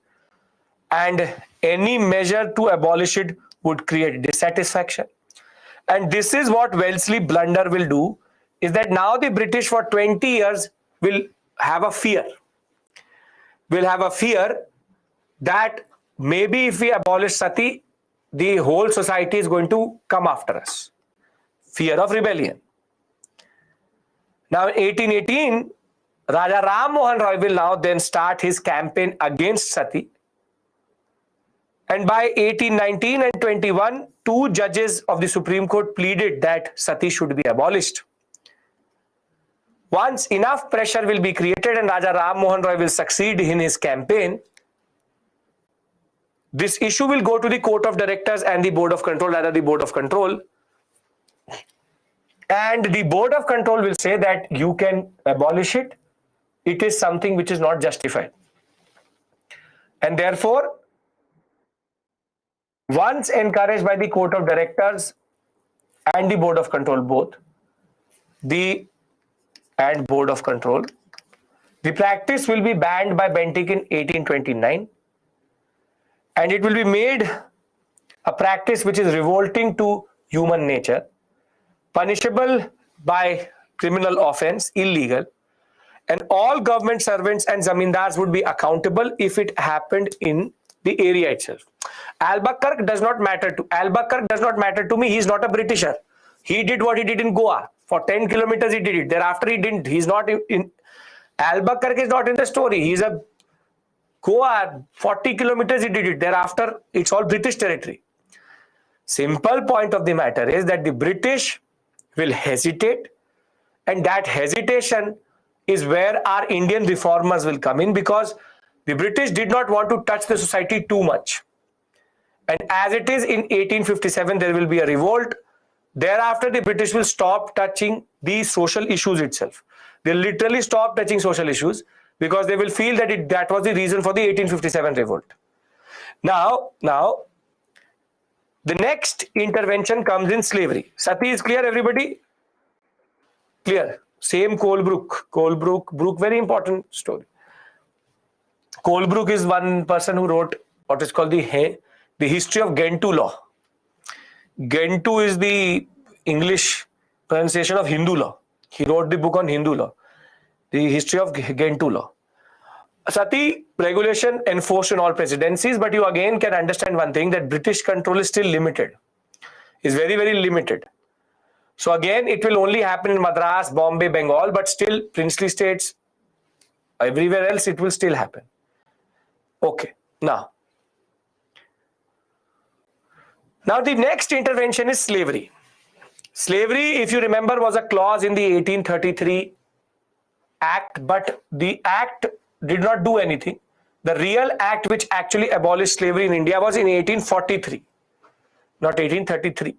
Speaker 1: and any measure to abolish it would create dissatisfaction. And this is what Wellesley blunder will do, is that now the British for 20 years will have a fear. Will have a fear that maybe if we abolish sati, the whole society is going to come after us. Fear of rebellion. Now in 1818, Raja Ram Mohan Roy will now then start his campaign against sati. And by 1819 and 21, two judges of the Supreme Court pleaded that sati should be abolished. Once enough pressure will be created and Raja Ram Mohan Roy will succeed in his campaign, this issue will go to the Court of Directors and the Board of Control, rather the Board of Control. And the Board of Control will say that you can abolish it. It is something which is not justified. And therefore, once encouraged by the Court of Directors and the Board of Control both, the practice will be banned by Bentinck in 1829, and it will be made a practice which is revolting to human nature, punishable by criminal offense, illegal, and all government servants and zamindars would be accountable if it happened in the area itself. Albuquerque does not matter to me. He is not a Britisher. He did what he did in Goa. For 10 kilometers he did it. Thereafter he didn't. He's not in Albuquerque is not in the story. He's a Goa, 40 kilometers he did it. Thereafter it's all British territory. Simple point of the matter is that the British will hesitate, and that hesitation is where our Indian reformers will come in, because the British did not want to touch the society too much. And as it is in 1857, there will be a revolt. Thereafter, the British will stop touching the social issues itself. They'll literally stop touching social issues because they will feel that that was the reason for the 1857 revolt. Now, the next intervention comes in slavery. Sati is clear, everybody? Clear. Same Colebrook, very important story. Colebrook is one person who wrote what is called the history of Gentoo law. Gentoo is the English pronunciation of Hindu law. He wrote the book on Hindu law, the history of Gentoo law. Sati regulation enforced in all presidencies, but you again can understand one thing, that British control is still limited. Is very, very limited. So again, it will only happen in Madras, Bombay, Bengal, but still princely states, everywhere else it will still happen. Okay, now the next intervention is slavery. Slavery, if you remember, was a clause in the 1833 Act, but the Act did not do anything. The real act which actually abolished slavery in India was in 1843, not 1833.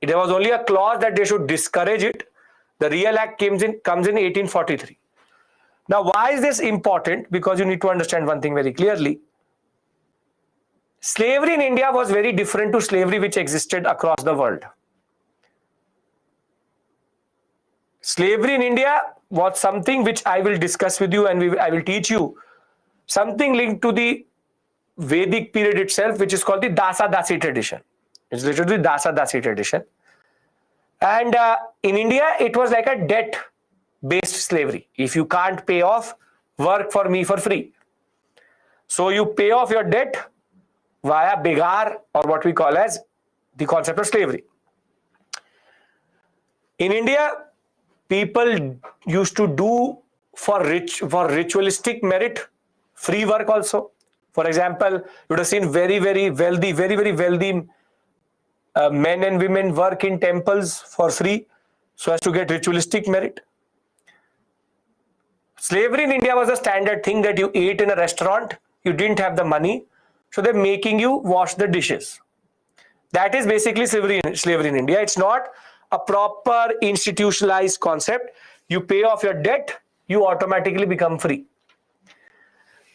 Speaker 1: It was only a clause that they should discourage it. The real act comes in 1843. Now, why is this important? Because you need to understand one thing very clearly. Slavery in India was very different to slavery which existed across the world. Slavery in India was something which I will discuss with you, and I will teach you something linked to the Vedic period itself, which is called the Dasa-Dasi tradition. It's literally Dasa-Dasi tradition. And in India, it was like a debt-based slavery. If you can't pay off, work for me for free. So you pay off your debt via bigar, or what we call as the concept of slavery. In India, people used to do for ritualistic merit free work also. For example, you would have seen very, very wealthy men and women work in temples for free so as to get ritualistic merit. Slavery in India was a standard thing that you ate in a restaurant, you didn't have the money, so they're making you wash the dishes. That is basically slavery in India. It's not a proper institutionalized concept. You pay off your debt, you automatically become free.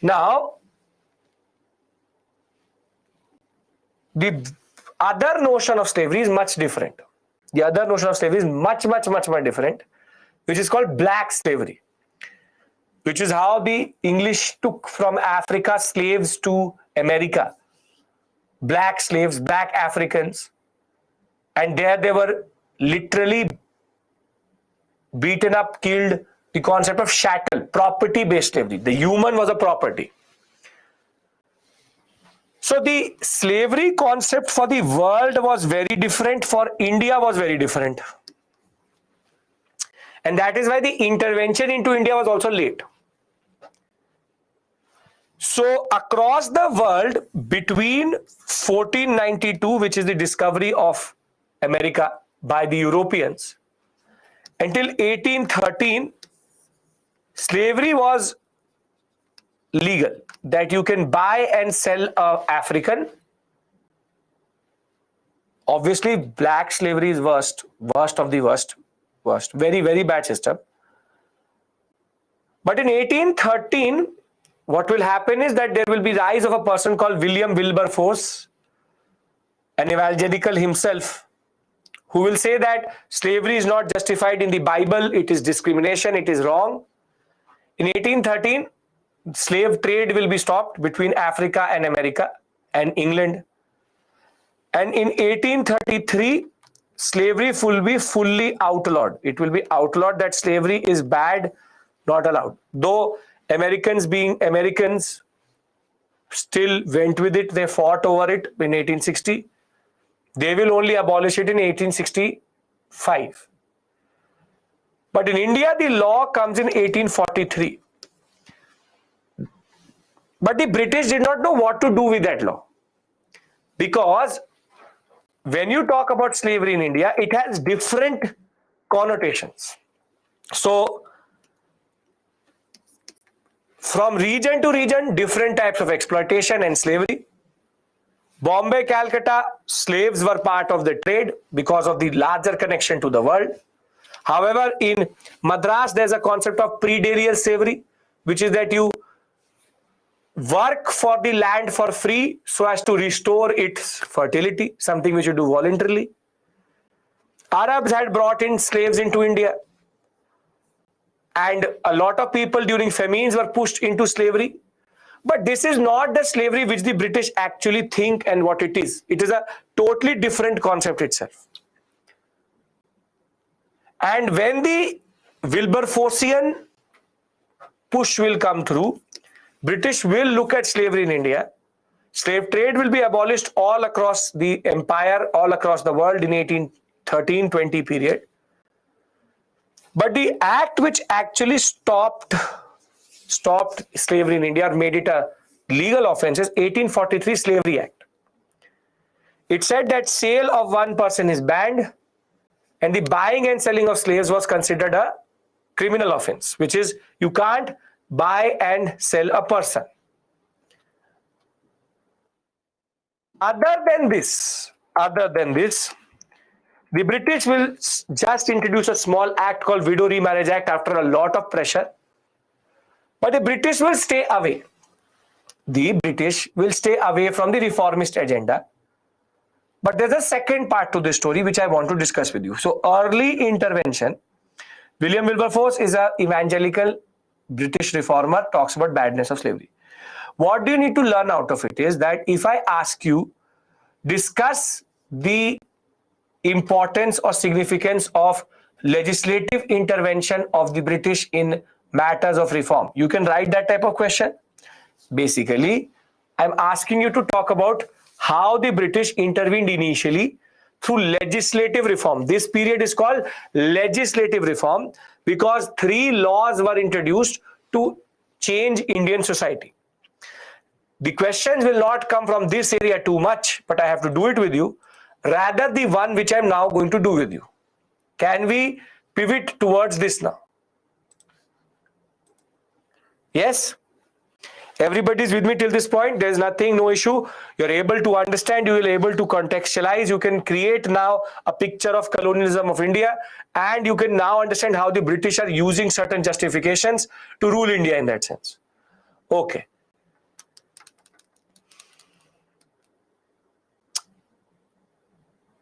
Speaker 1: Now, the other notion of slavery is much different. The other notion of slavery is much more different, which is called black slavery, which is how the English took from Africa slaves to America. Black slaves, black Africans, and there they were literally beaten up, killed. The concept of chattel, property-based slavery. The human was a property. So the slavery concept for the world was very different, for India was very different. And that is why the intervention into India was also late. So across the world, between 1492, which is the discovery of America by the Europeans, until 1813, slavery was legal, that you can buy and sell an African. Obviously, black slavery is worst of the worst, very, very bad system. But in 1813, what will happen is that there will be rise of a person called William Wilberforce, an evangelical himself, who will say that slavery is not justified in the Bible, it is discrimination, it is wrong. In 1813, slave trade will be stopped between Africa and America and England. And in 1833, slavery will be fully outlawed. It will be outlawed that slavery is bad, not allowed. Though Americans, being Americans, still went with it. They fought over it in 1860. They will only abolish it in 1865. But in India, the law comes in 1843. But the British did not know what to do with that law. Because when you talk about slavery in India, it has different connotations. So, from region to region, different types of exploitation and slavery. Bombay, Calcutta, slaves were part of the trade because of the larger connection to the world. However, in Madras, there's a concept of predarial slavery, which is that you work for the land for free so as to restore its fertility, something which you do voluntarily. Arabs had brought in slaves into India, and a lot of people during famines were pushed into slavery. But this is not the slavery which the British actually think and what it is. It is a totally different concept itself. And when the Wilberforcian push will come through, British will look at slavery in India. Slave trade will be abolished all across the empire, all across the world in 1813-20 period. But the act which actually stopped slavery in India or made it a legal offense is 1843 Slavery Act. It said that sale of one person is banned and the buying and selling of slaves was considered a criminal offense, which is you can't buy and sell a person. Other than this, the British will just introduce a small act called Widow Remarriage Act after a lot of pressure. But the British will stay away. The British will stay away from the reformist agenda. But there's a second part to this story which I want to discuss with you. So early intervention, William Wilberforce is an evangelical British reformer, talks about badness of slavery. What do you need to learn out of it is that if I ask you, discuss the importance or significance of legislative intervention of the British in matters of reform, you can write that type of question. Basically, I'm asking you to talk about how the British intervened initially through legislative reform. This period is called legislative reform because 3 laws were introduced to change Indian society. The questions will not come from this area too much, but I have to do it with you. Rather, the one which I'm now going to do with you. Can we pivot towards this now? Yes? Everybody's with me till this point. There's nothing, no issue. You're able to understand, you will be able to contextualize. You can create now a picture of colonialism of India, and you can now understand how the British are using certain justifications to rule India in that sense. Okay.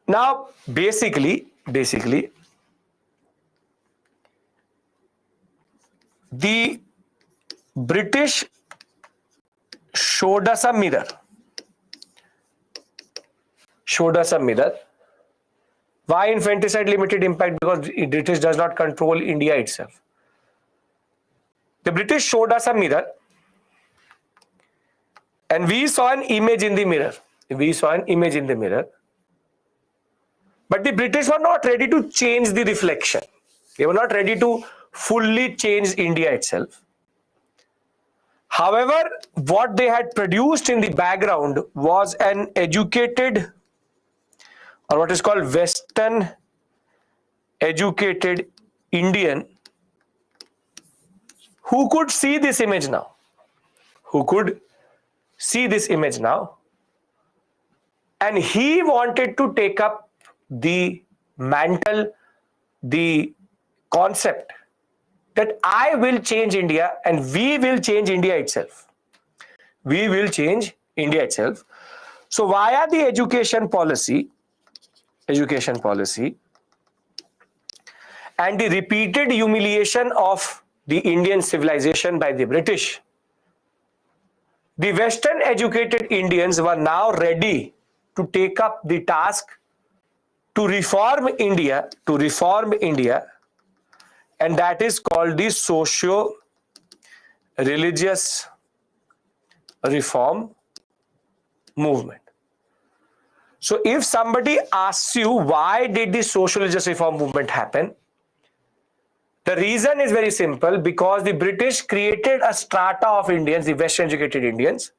Speaker 1: Now, basically, the British showed us a mirror. Why infanticide limited impact? Because the British does not control India itself. The British showed us a mirror, and we saw an image in the mirror. But the British were not ready to change the reflection. They were not ready to fully change India itself. However, what they had produced in the background was an educated, or what is called Western educated Indian, who could see this image now. And he wanted to take up the mantle, the concept that I will change India and we will change India itself. So via the education policy and the repeated humiliation of the Indian civilization by the British, the Western educated Indians were now ready to take up the task to reform India, and that is called the socio-religious reform movement. So if somebody asks you why did the socio-religious reform movement happen, the reason is very simple, because the British created a strata of Indians, the Western educated Indians,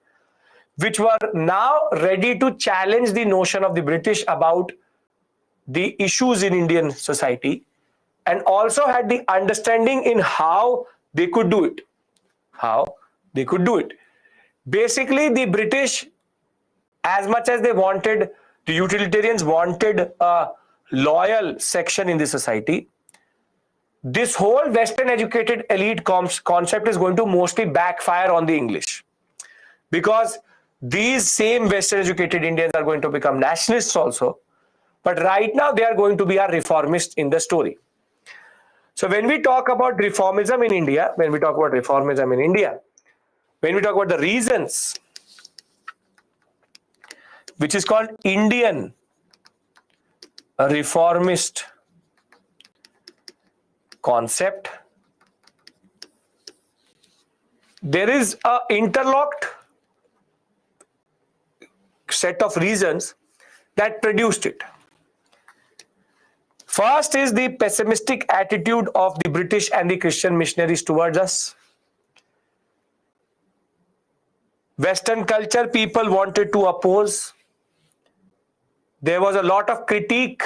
Speaker 1: which were now ready to challenge the notion of the British about the issues in Indian society, and also had the understanding in how they could do it. Basically, the British, as much as they wanted, the utilitarians wanted a loyal section in the society, this whole Western educated elite concept is going to mostly backfire on the English, because these same Western educated Indians are going to become nationalists also, but right now they are going to be a reformist in the story. So when we talk about reformism in India, when we talk about the reasons, which is called Indian reformist concept, there is an interlocked set of reasons that produced it. First is the pessimistic attitude of the British and the Christian missionaries towards us. Western culture people wanted to oppose. There was a lot of critique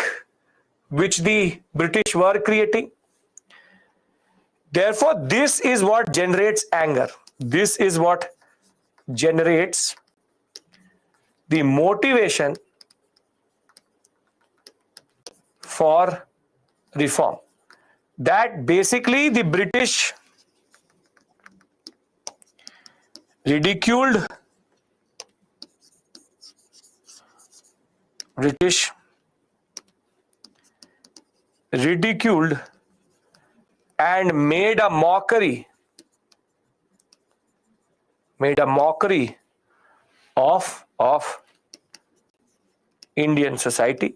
Speaker 1: which the British were creating. Therefore, this is what generates anger. This is what generates the motivation for reform. That basically the British ridiculed and made a mockery of Indian society.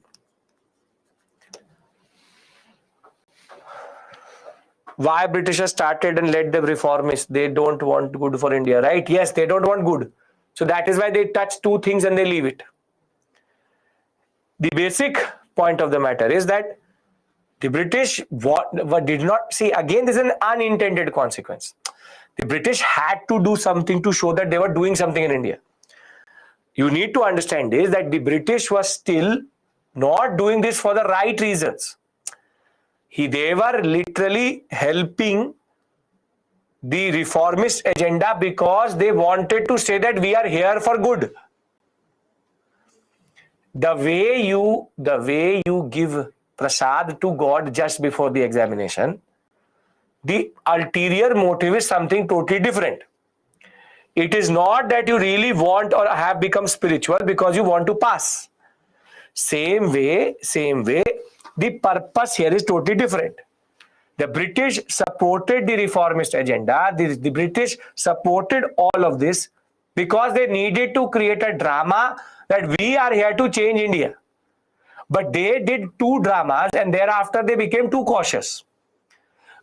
Speaker 1: Why Britishers started and led the reformists? They don't want good for India, right? Yes, they don't want good. So that is why they touch two things and they leave it. The basic point of the matter is that the British did not see, again, this is an unintended consequence. The British had to do something to show that they were doing something in India. You need to understand is that the British was still not doing this for the right reasons. They were literally helping the reformist agenda because they wanted to say that we are here for good. The way you give prasad to God just before the examination, the ulterior motive is something totally different. It is not that you really want or have become spiritual because you want to pass. Same way, the purpose here is totally different. The British supported the reformist agenda. The British supported all of this because they needed to create a drama that we are here to change India. But they did two dramas and thereafter they became too cautious.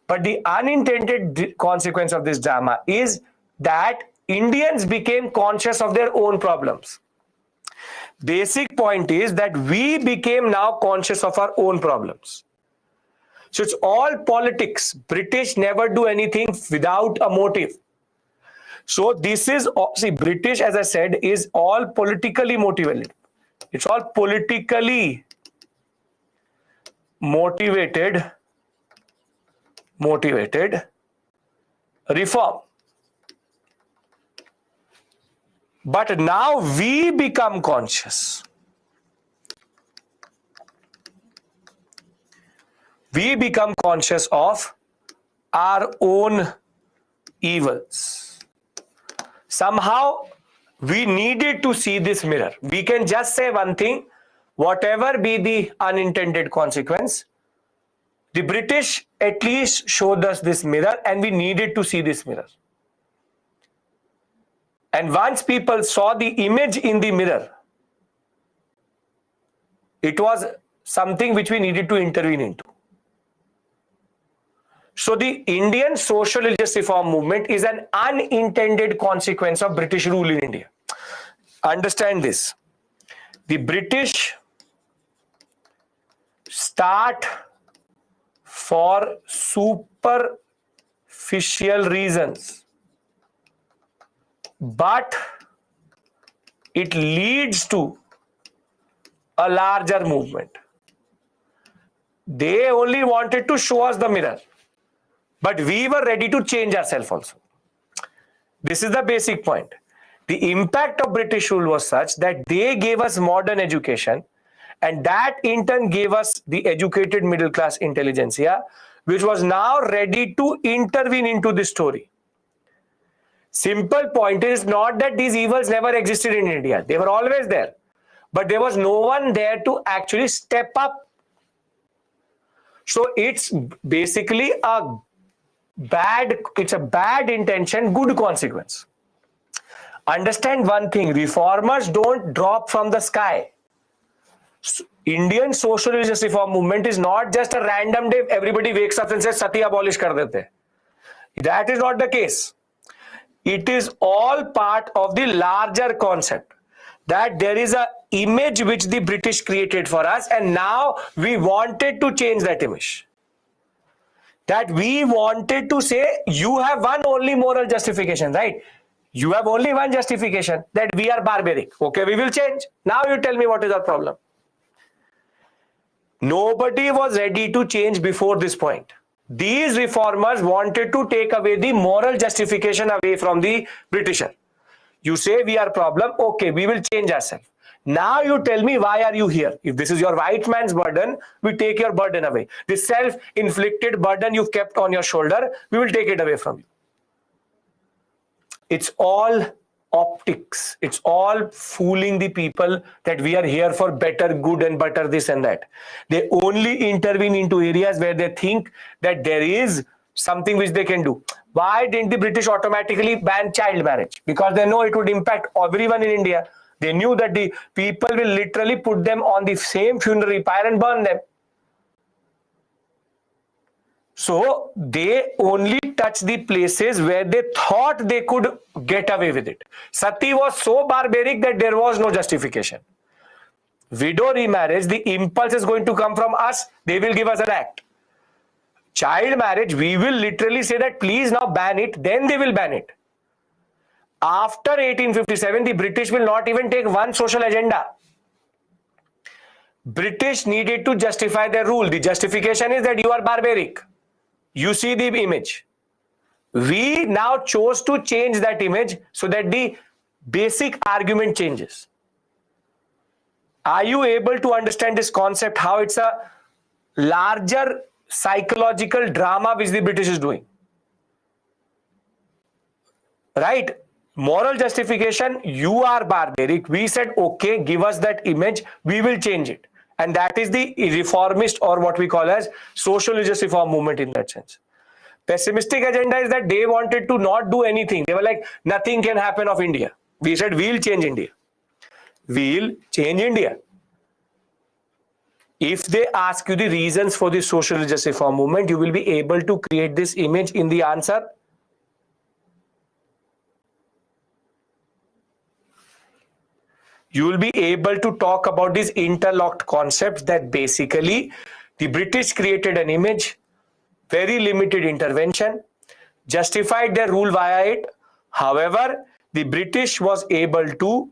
Speaker 1: But the unintended consequence of this drama is that Indians became conscious of their own problems. Basic point is that we became now conscious of our own problems. So it's all politics. British never do anything without a motive. So this is, see, British, as I said, is all politically motivated. It's all politically motivated reform. But now we become conscious. We become conscious of our own evils. Somehow we needed to see this mirror. We can just say one thing, whatever be the unintended consequence, the British at least showed us this mirror and we needed to see this mirror. And once people saw the image in the mirror, it was something which we needed to intervene into. So the Indian social religious reform movement is an unintended consequence of British rule in India. Understand this. The British start for superficial reasons, but it leads to a larger movement. They only wanted to show us the mirror, but we were ready to change ourselves also. This is the basic point. The impact of British rule was such that they gave us modern education, and that in turn gave us the educated middle class intelligentsia, which was now ready to intervene into this story. Simple point is not that these evils never existed in India. They were always there. But there was no one there to actually step up. So it's basically a bad intention, good consequence. Understand one thing, reformers don't drop from the sky. Indian social religious reform movement is not just a random day everybody wakes up and says sati abolish kar dete. That is not the case. It is all part of the larger concept that there is a image which the British created for us, and now we wanted to change that image. That we wanted to say, you have one only moral justification, right? You have only one justification, that we are barbaric. Okay, we will change. Now you tell me what is our problem. Nobody was ready to change before this point. These reformers wanted to take away the moral justification away from the Britisher. You say we are problem, okay, we will change ourselves. Now you tell me, why are you here? If this is your white man's burden, we take your burden away. This self-inflicted burden you've kept on your shoulder, we will take it away from you. It's all optics. It's all fooling the people that we are here for better, good and better this and that. They only intervene into areas where they think that there is something which they can do. Why didn't the British automatically ban child marriage? Because they know it would impact everyone in India. They knew that the people will literally put them on the same funerary pyre and burn them. So they only touched the places where they thought they could get away with it. Sati was so barbaric that there was no justification. Widow remarriage, the impulse is going to come from us. They will give us an act. Child marriage, we will literally say that please now ban it. Then they will ban it. After 1857, the British will not even take one social agenda. British needed to justify their rule. The justification is that you are barbaric. You see the image. We now chose to change that image so that the basic argument changes. Are you able to understand this concept, how it's a larger psychological drama which the British is doing? Right? Moral justification, you are barbaric. We said, okay, give us that image, we will change it. And that is the reformist, or what we call as social religious reform movement in that sense. Pessimistic agenda is that they wanted to not do anything. They were like, nothing can happen of India. We said, we'll change India. We'll change India. If they ask you the reasons for the social religious reform movement, you will be able to create this image in the answer. You will be able to talk about these interlocked concepts that basically the British created an image, very limited intervention, justified their rule via it. However, the British was able to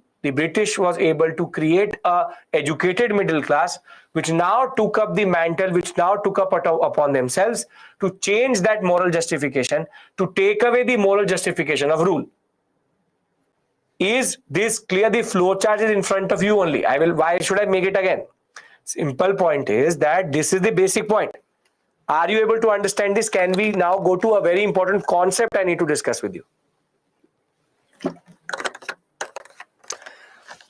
Speaker 1: create a educated middle class, which now took up the mantle, which now took up upon themselves to change that moral justification, to take away the moral justification of rule. Is this clear? The flow chart is in front of you only. Why should I make it again? Simple point is that this is the basic point. Are you able to understand this? Can we now go to a very important concept I need to discuss with you?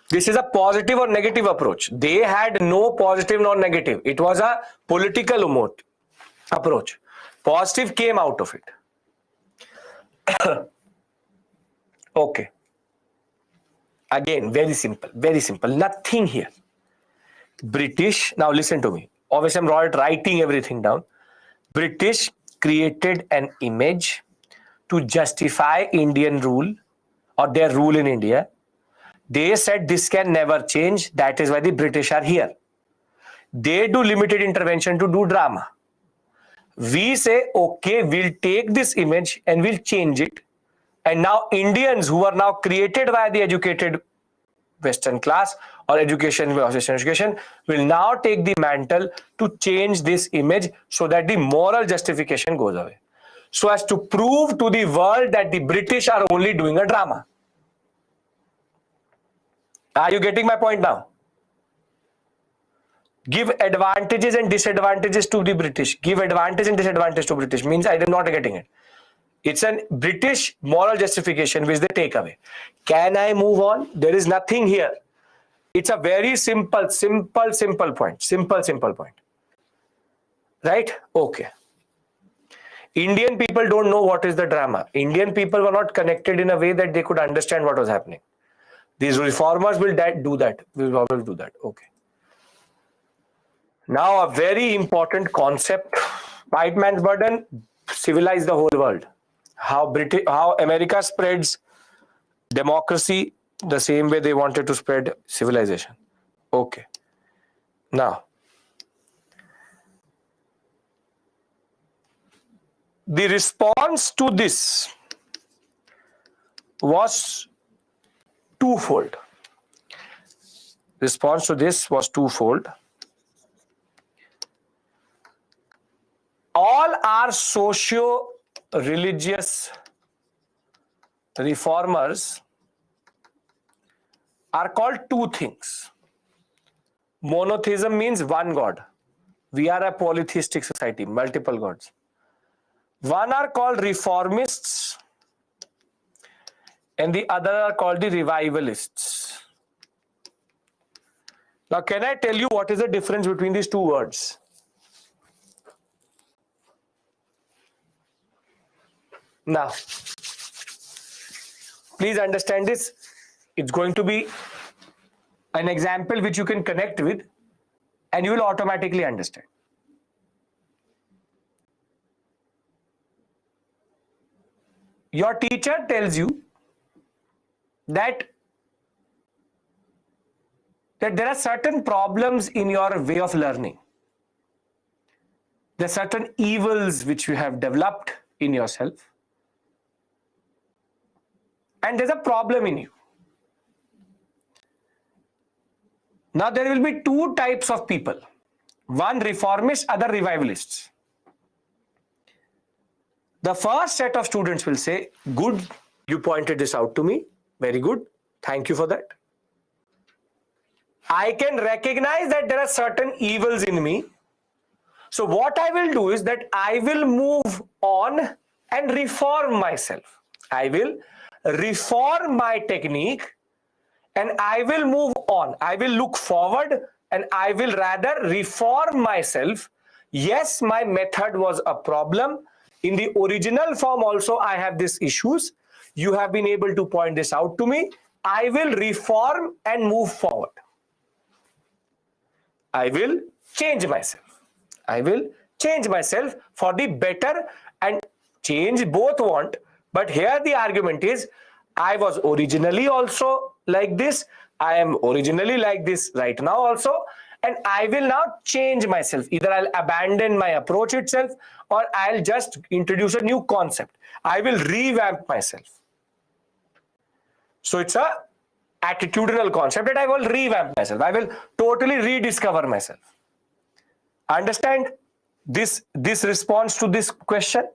Speaker 1: This is a positive or negative approach. They had no positive nor negative. It was a political approach. Positive came out of it. Okay. Again, very simple, nothing here. British, now listen to me. Obviously, I'm not writing everything down. British created an image to justify Indian rule or their rule in India. They said this can never change. That is why the British are here. They do limited intervention to do drama. We say, okay, we'll take this image and we'll change it. And now Indians who are now created by the educated Western class or Western education will now take the mantle to change this image so that the moral justification goes away. So as to prove to the world that the British are only doing a drama. Are you getting my point now? Give advantages and disadvantages to the British. Give advantage and disadvantage to British means I am not getting it. It's a British moral justification which they take away. Can I move on? There is nothing here. It's a very simple point. Simple point. Right? Okay. Indian people don't know what is the drama. Indian people were not connected in a way that they could understand what was happening. These reformers will do that. Will always do that. Okay. Now a very important concept. White man's burden, civilize the whole world. How America spreads democracy the same way they wanted to spread civilization. Okay. Now, the response to this was twofold. Response to this was twofold. All our socio-religious reformers are called two things. Monotheism means one God. We are a polytheistic society, multiple gods. One are called reformists and the other are called the revivalists. Now, can I tell you what is the difference between these two words? Now, please understand this. It's going to be an example which you can connect with and you will automatically understand. Your teacher tells you that there are certain problems in your way of learning. There are certain evils which you have developed in yourself. And there's a problem in you. Now there will be two types of people. One reformist, other revivalists. The first set of students will say, good, you pointed this out to me. Very good. Thank you for that. I can recognize that there are certain evils in me. So what I will do is that I will move on and reform myself. I will reform my technique, and I will move on. I will look forward and I will rather reform myself. Yes, my method was a problem. In the original form also, I have these issues. You have been able to point this out to me. I will reform and move forward. I will change myself. I will change myself for the better, and change both want. But here the argument is, I was originally also like this. I am originally like this right now also. And I will now change myself. Either I'll abandon my approach itself, or I'll just introduce a new concept. I will revamp myself. So it's a attitudinal concept that I will revamp myself. I will totally rediscover myself. Understand this response to this question?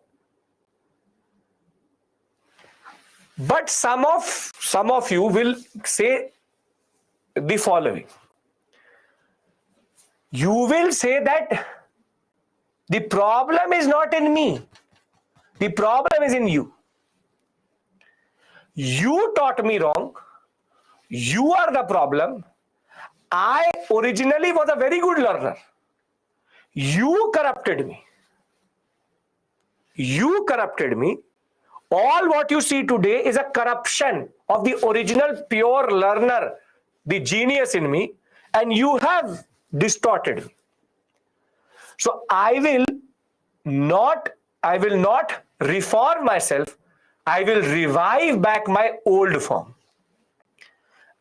Speaker 1: But some of you will say the following. You will say that the problem is not in me. The problem is in you. You taught me wrong. You are the problem. I originally was a very good learner. You corrupted me. You corrupted me. All what you see today is a corruption of the original pure learner, the genius in me, and you have distorted me. So I will not reform myself. I will revive back my old form.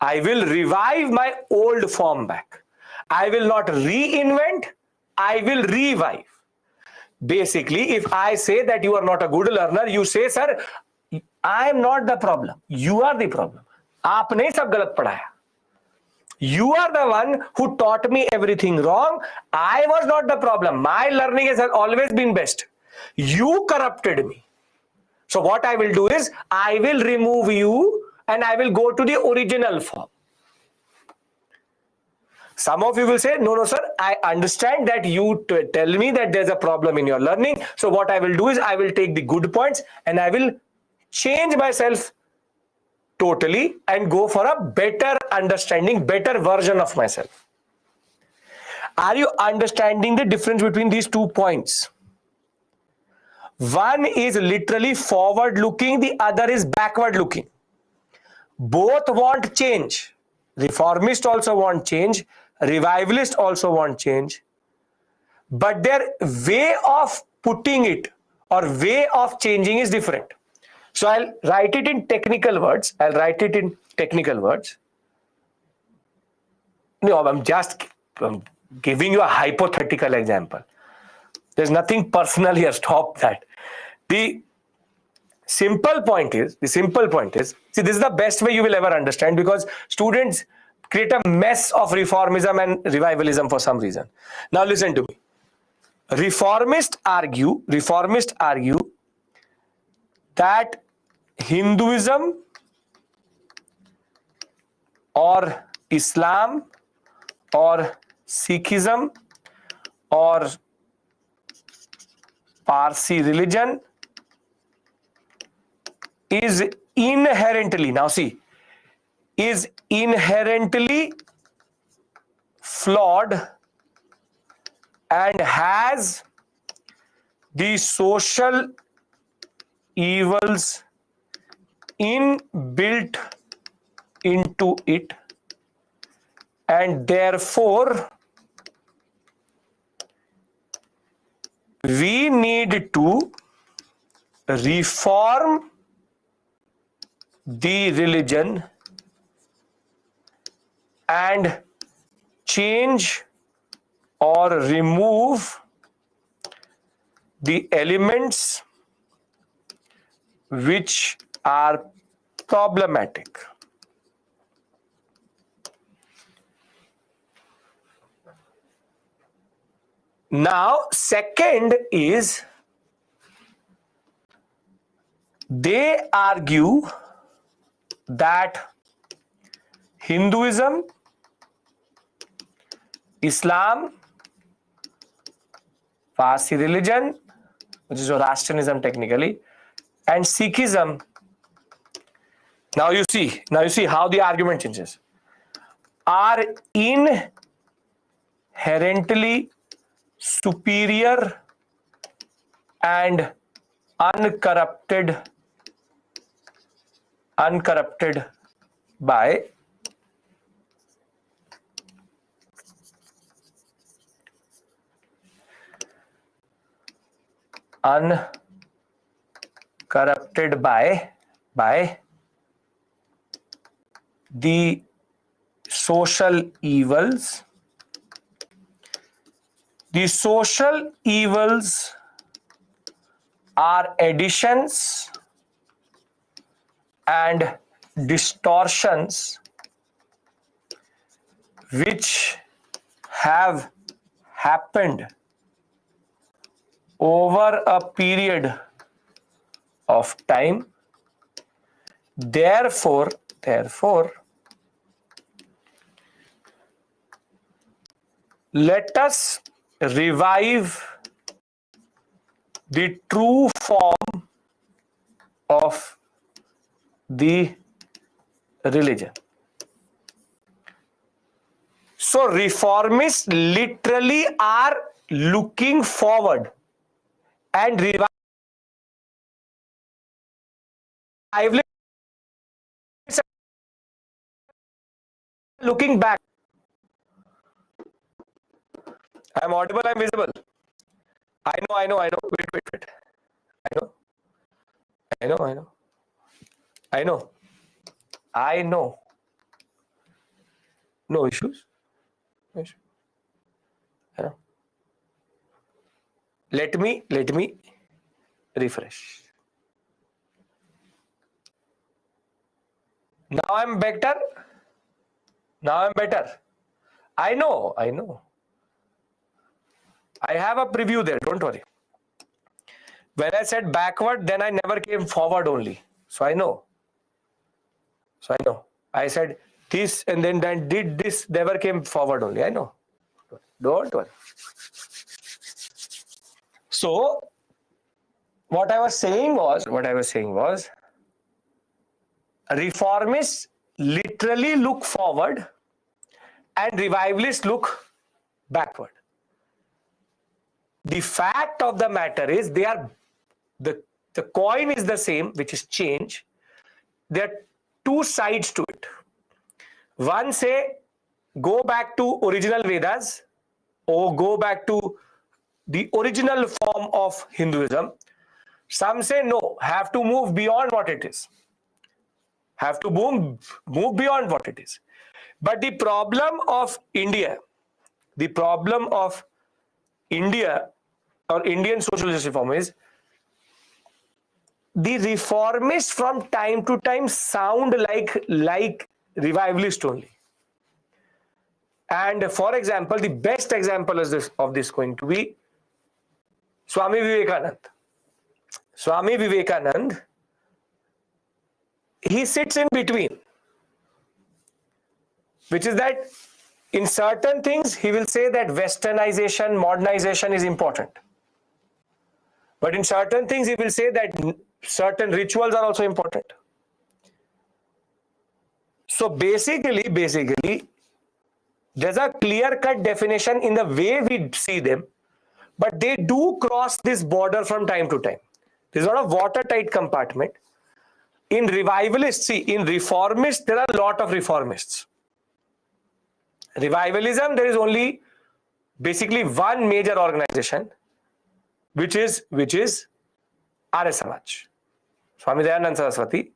Speaker 1: I will revive my old form back. I will not reinvent. I will revive. Basically, if I say that you are not a good learner, you say, sir, I am not the problem. You are the problem. आपने सब गलत पढ़ाया. You are the one who taught me everything wrong. I was not the problem. My learning has always been best. You corrupted me. So what I will do is, I will remove you and I will go to the original form. Some of you will say, no, sir, I understand that you tell me that there's a problem in your learning. So what I will do is, I will take the good points and I will change myself totally and go for a better understanding, better version of myself. Are you understanding the difference between these 2 points? One is literally forward looking, the other is backward looking. Both want change. Reformists also want change. Revivalists also want change. But their way of putting it or way of changing is different. So I'll write it in technical words. No, I'm giving you a hypothetical example. There's nothing personal here. Stop that. The simple point is, see, this is the best way you will ever understand, because students create a mess of reformism and revivalism for some reason. Now listen to me. Reformists argue that Hinduism or Islam or Sikhism or Parsi religion is inherently, now see, is inherently flawed and has the social evils inbuilt into it, and therefore we need to reform the religion and change or remove the elements which are problematic. Now, second is, they argue that Hinduism, Islam, Parsi religion, which is Zoroastrianism technically, and Sikhism Now you see how the argument changes. Are inherently superior and uncorrupted by the social evils. The social evils are additions and distortions which have happened over a period of time. Therefore, let us revive the true form of the religion. So reformists literally are looking forward and revivalists looking back. I'm audible, I'm visible. I know. Wait. I know. No issues. I know. Let me refresh. Now I'm better. I know. I have a preview there, don't worry. When I said backward, then I never came forward only. So I know. I said this and then did this, never came forward only. I know. Don't worry. So what I was saying was reformists literally look forward and revivalists look backward. The fact of the matter is they are the coin is the same, which is change. There are two sides to it. One say go back to original Vedas or go back to the original form of Hinduism. Some say no, have to move beyond what it is. Have to move beyond what it is. But the problem of India or Indian socialist reform is the reformists from time to time sound like revivalist only. And for example, the best example of this going to be Swami Vivekanand. Swami Vivekanand, he sits in between, which is that in certain things he will say that westernization, modernization is important. But in certain things he will say that certain rituals are also important. So basically, there's a clear-cut definition in the way we see them, but they do cross this border from time to time. There's not a watertight compartment. In revivalists, in reformists, there are a lot of reformists. Revivalism, there is only basically one major organization, which is Arya Samaj. Swami Dayanand Saraswati.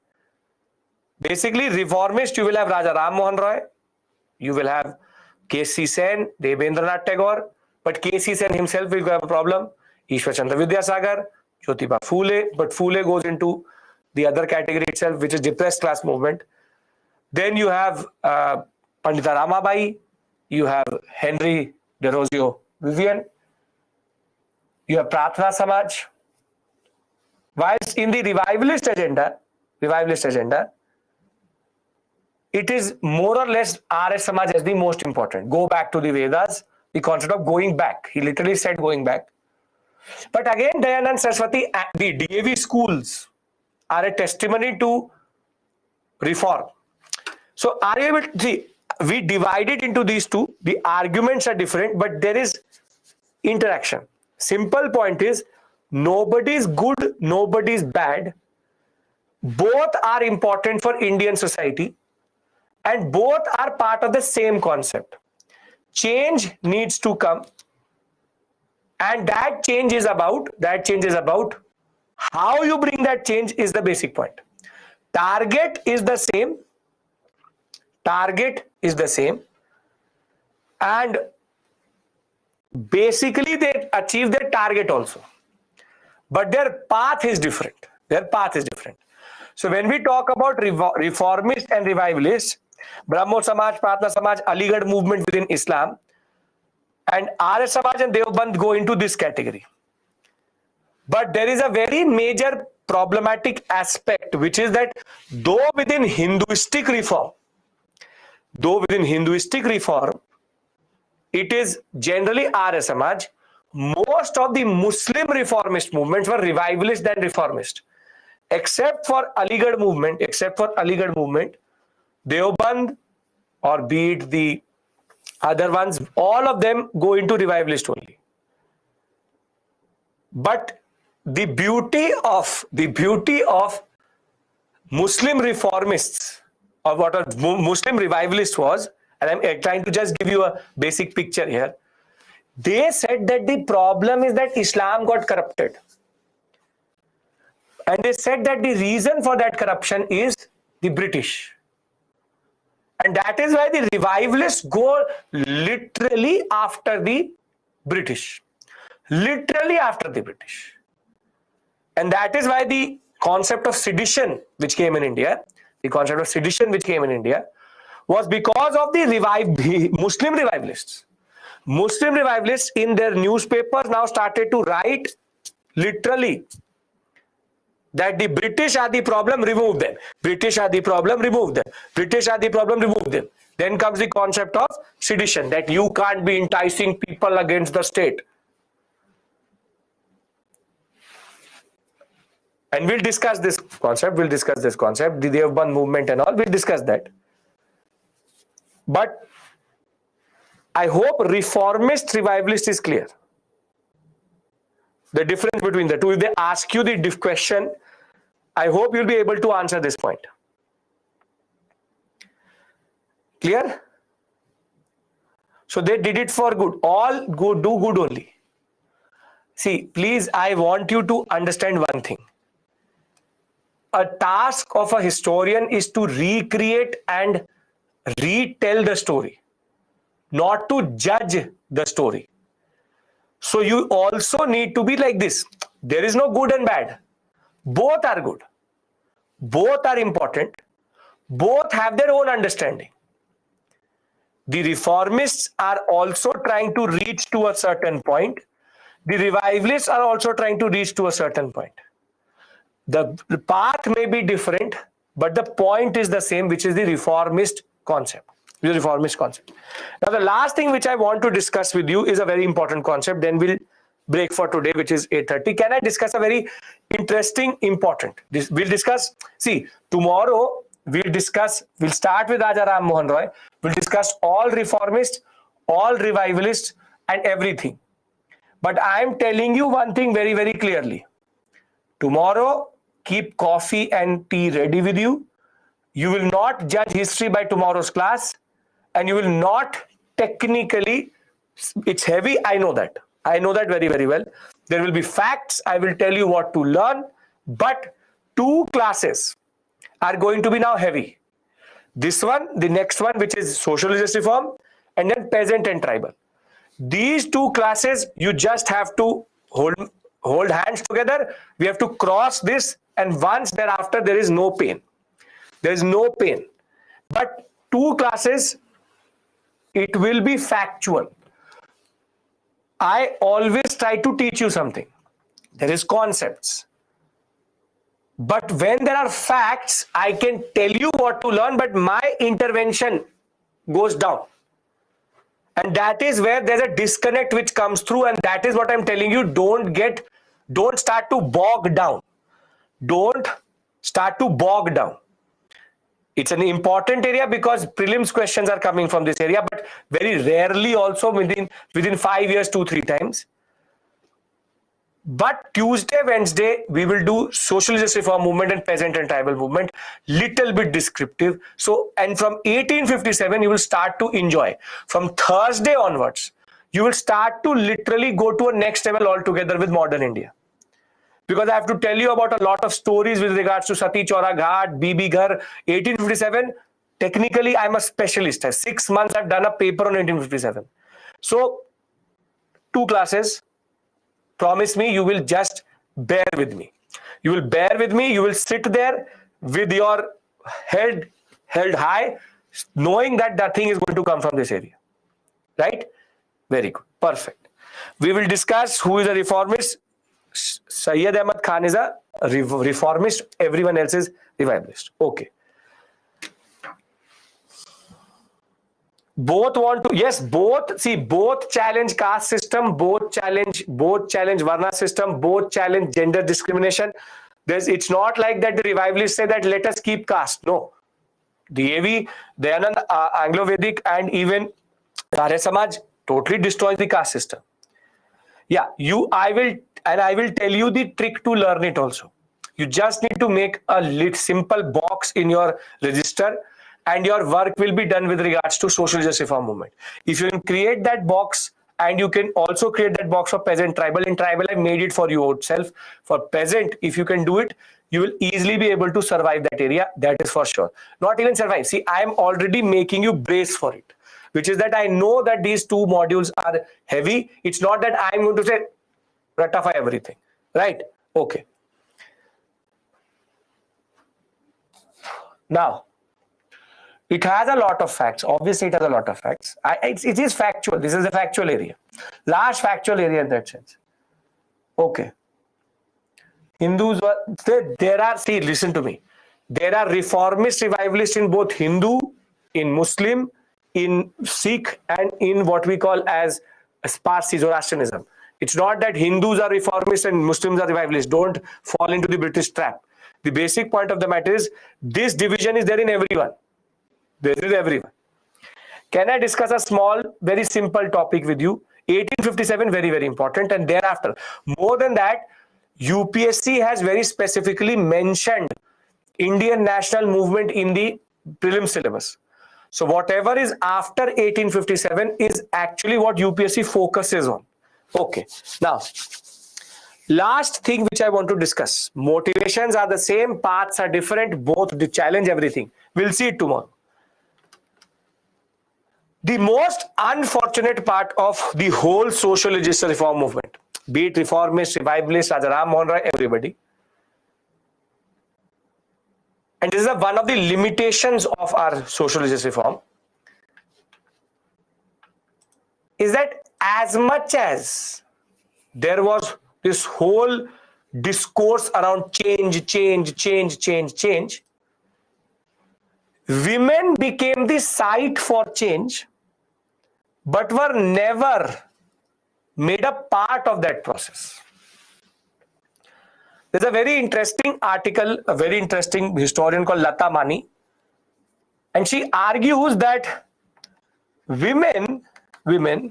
Speaker 1: Basically, reformist, you will have Raja Ram Mohan Roy, you will have K.C. Sen, Debendranath Tagore, but K.C. Sen himself will have a problem. Ishwar Chandra Vidyasagar, Jyotiba Phule, but Phule goes into the other category itself, which is depressed class movement. Then you have Pandita Ramabai, you have Henry Derozio Vivian, you have Pratna Samaj. Whilst in the revivalist agenda, it is more or less Arya Samaj as the most important. Go back to the Vedas, the concept of going back. He literally said going back. But again, Dayanand Saraswati, the DAV schools are a testimony to reform. So are you able to see? We divide it into these two. The arguments are different, but there is interaction. Simple point is, nobody is good, nobody is bad. Both are important for Indian society, and both are part of the same concept. Change needs to come, and that change is about how you bring that change is the basic point. Target is the same. Target is the same, and basically they achieve their target also, but their path is different. So when we talk about reformists and revivalists, Brahmo Samaj, Pratna Samaj, Aligarh movement within Islam, and Arya Samaj and Deoband go into this category. But there is a very major problematic aspect, which is that though within Hinduistic reform, it is generally Arya Samaj, most of the Muslim reformist movements were revivalist than reformist. Except for Aligarh movement, Deoband, or be it the other ones, all of them go into revivalist only. But the beauty of Muslim reformists, or what a Muslim revivalist was, and I'm trying to just give you a basic picture here. They said that the problem is that Islam got corrupted. And they said that the reason for that corruption is the British. And that is why the revivalists go literally after the British. And that is why the concept of sedition which came in India, was because of the Muslim revivalists. Muslim revivalists in their newspapers now started to write literally that the British are the problem, remove them. Then comes the concept of sedition, that you can't be enticing people against the state. And we'll discuss this concept, the Deoband movement and all, we'll discuss that. But I hope reformist, revivalist is clear. The difference between the two. If they ask you the question, I hope you'll be able to answer this point. Clear? So they did it for good. All good, do good only. See, please, I want you to understand one thing. A task of a historian is to recreate and retell the story, not to judge the story. So you also need to be like this. There is no good and bad. Both are good. Both are important. Both have their own understanding. The reformists are also trying to reach to a certain point. The revivalists are also trying to reach to a certain point. The path may be different, but the point is the same, which is the reformist concept. Now, the last thing which I want to discuss with you is a very important concept. Then we'll break for today, which is 8:30. Can I discuss a very interesting, important? We'll discuss. See, tomorrow we'll start with Raja Ram Mohan Roy. We'll discuss all reformists, all revivalists, and everything. But I am telling you one thing very, very clearly. Tomorrow, keep coffee and tea ready with you. You will not judge history by tomorrow's class, and you will not technically, it's heavy, I know that very, very well. There will be facts, I will tell you what to learn, but 2 classes are going to be now heavy. This one, the next one, which is social justice reform, and then peasant and tribal. These 2 classes, you just have to hold hands together. We have to cross this, and once thereafter, there is no pain. But 2 classes, it will be factual. I always try to teach you something. There is concepts. But when there are facts, I can tell you what to learn, but my intervention goes down. And that is where there's a disconnect which comes through, and that is what I'm telling you. Don't start to bog down. It's an important area because prelims questions are coming from this area, but very rarely also within 5 years, 2-3 times. But Tuesday, Wednesday, we will do social justice reform movement and peasant and tribal movement, little bit descriptive. So, and from 1857, you will start to enjoy. From Thursday onwards, you will start to literally go to a next level altogether with modern India. Because I have to tell you about a lot of stories with regards to Sati Chaura Ghat, Bibi Ghar, 1857. Technically, I'm a specialist. 6 months I've done a paper on 1857. So, 2 classes. Promise me you will just bear with me. You will bear with me. You will sit there with your head held high, knowing that that thing is going to come from this area. Right? Very good. Perfect. We will discuss who is a reformist. Syed Ahmad Khan is a reformist. Everyone else is revivalist. Okay. Both want to, yes, both challenge caste system, both challenge Varna system, both challenge gender discrimination. It's not like that the revivalists say that let us keep caste. No. The AV, Dayanand, Anglo-Vedic and even Arya Samaj totally destroys the caste system. Yeah, I will tell you the trick to learn it also. You just need to make a simple box in your register and your work will be done with regards to social justice reform movement. If you can create that box, and you can also create that box for peasant, tribal. In tribal, I made it for you itself. For peasant, if you can do it, you will easily be able to survive that area. That is for sure. Not even survive. See, I am already making you brace for it, which is that I know that these 2 modules are heavy. It's not that I'm going to say, ratify everything. Right? Okay. Now, it has a lot of facts. Obviously, it has a lot of facts. It is factual. This is a factual area. Large factual area in that sense. Okay. Hindus were, there are, see, listen to me. There are reformist revivalists in both Hindu, in Muslim, in Sikh, and in what we call as Parsi Zoroastrianism. It's not that Hindus are reformists and Muslims are revivalists. Don't fall into the British trap. The basic point of the matter is this division is there in everyone. There is everyone. Can I discuss a small, very simple topic with you? 1857, very, very important. And thereafter, more than that, UPSC has very specifically mentioned Indian national movement in the prelim syllabus. So whatever is after 1857 is actually what UPSC focuses on. Okay. Now, last thing which I want to discuss. Motivations are the same, paths are different, both challenge everything. We'll see it tomorrow. The most unfortunate part of the whole social justice reform movement, be it reformist, revivalist, Raja Ram Mohan Roy, everybody. And this is one of the limitations of our social justice reform, is that as much as there was this whole discourse around change, women became the site for change, but were never made a part of that process. There's a very interesting article, a very interesting historian called Lata Mani, and she argues that women were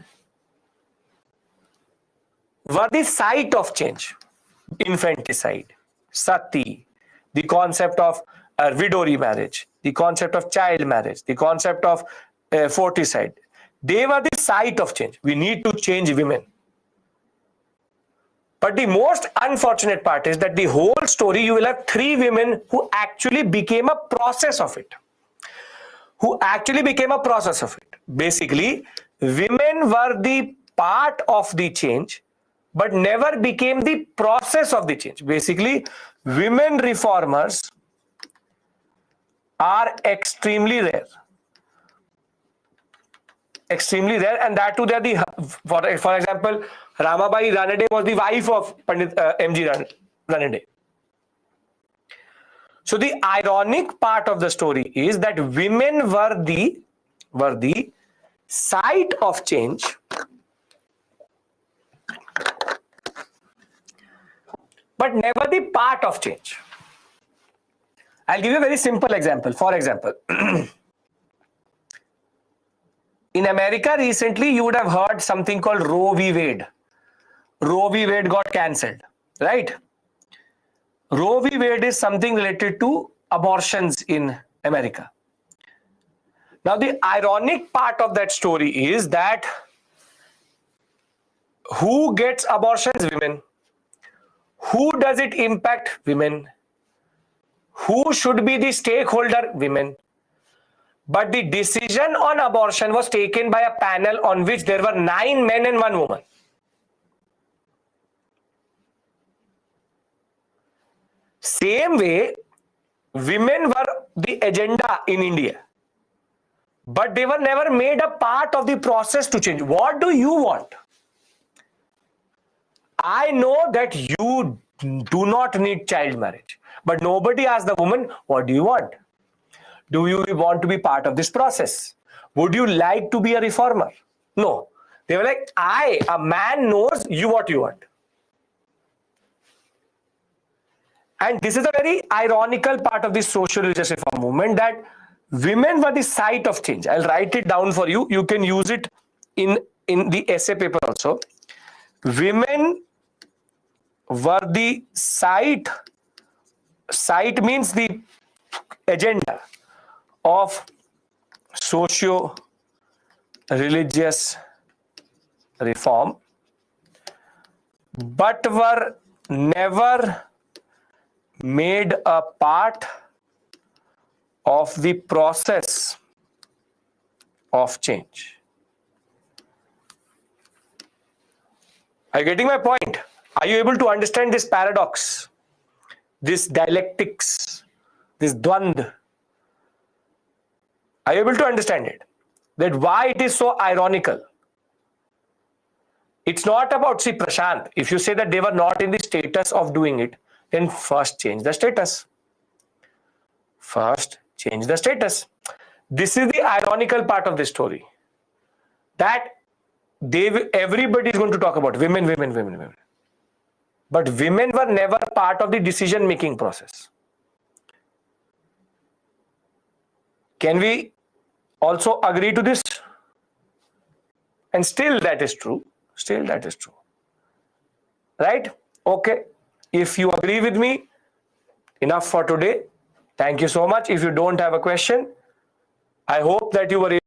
Speaker 1: the site of change. Infanticide, sati, the concept of widow remarriage, the concept of child marriage, the concept of forticide. They were the site of change. We need to change women. But the most unfortunate part is that the whole story, you will have 3 women who actually became a process of it. Basically, women were the part of the change, but never became the process of the change. Basically, women reformers are extremely rare. Extremely rare, and that too, they are the, for example, Ramabai Ranade was the wife of Pandit M.G. Ranade. So the ironic part of the story is that women were the site of change, but never the part of change. I'll give you a very simple example. For example, in America recently, you would have heard something called Roe v. Wade. Roe v. Wade got cancelled, right? Roe v. Wade is something related to abortions in America. Now, the ironic part of that story is that who gets abortions? Women. Who does it impact? Women. Who should be the stakeholder? Women. But the decision on abortion was taken by a panel on which there were 9 men and 1 woman. Same way, women were the agenda in India, but they were never made a part of the process to change. What do you want? I know that you do not need child marriage, but nobody asked the woman, what do you want? Do you want to be part of this process? Would you like to be a reformer? No. They were like, a man knows you what you want. And this is a very ironical part of the social religious reform movement, that women were the site of change. I'll write it down for you. You can use it in the essay paper also. Women were the site means the agenda of socio-religious reform, but were never made a part of the process of change. Are you getting my point? Are you able to understand this paradox, this dialectics, this dvand? Are you able to understand it? That why it is so ironical? It's not about, see, Prashant, if you say that they were not in the status of doing it, then first change the status. First change the status. This is the ironical part of this story. That everybody is going to talk about women. But women were never part of the decision-making process. Can we also agree to this? And still that is true. Still that is true. Right? Okay. If you agree with me, enough for today. Thank you so much. If you don't have a question, I hope that you were able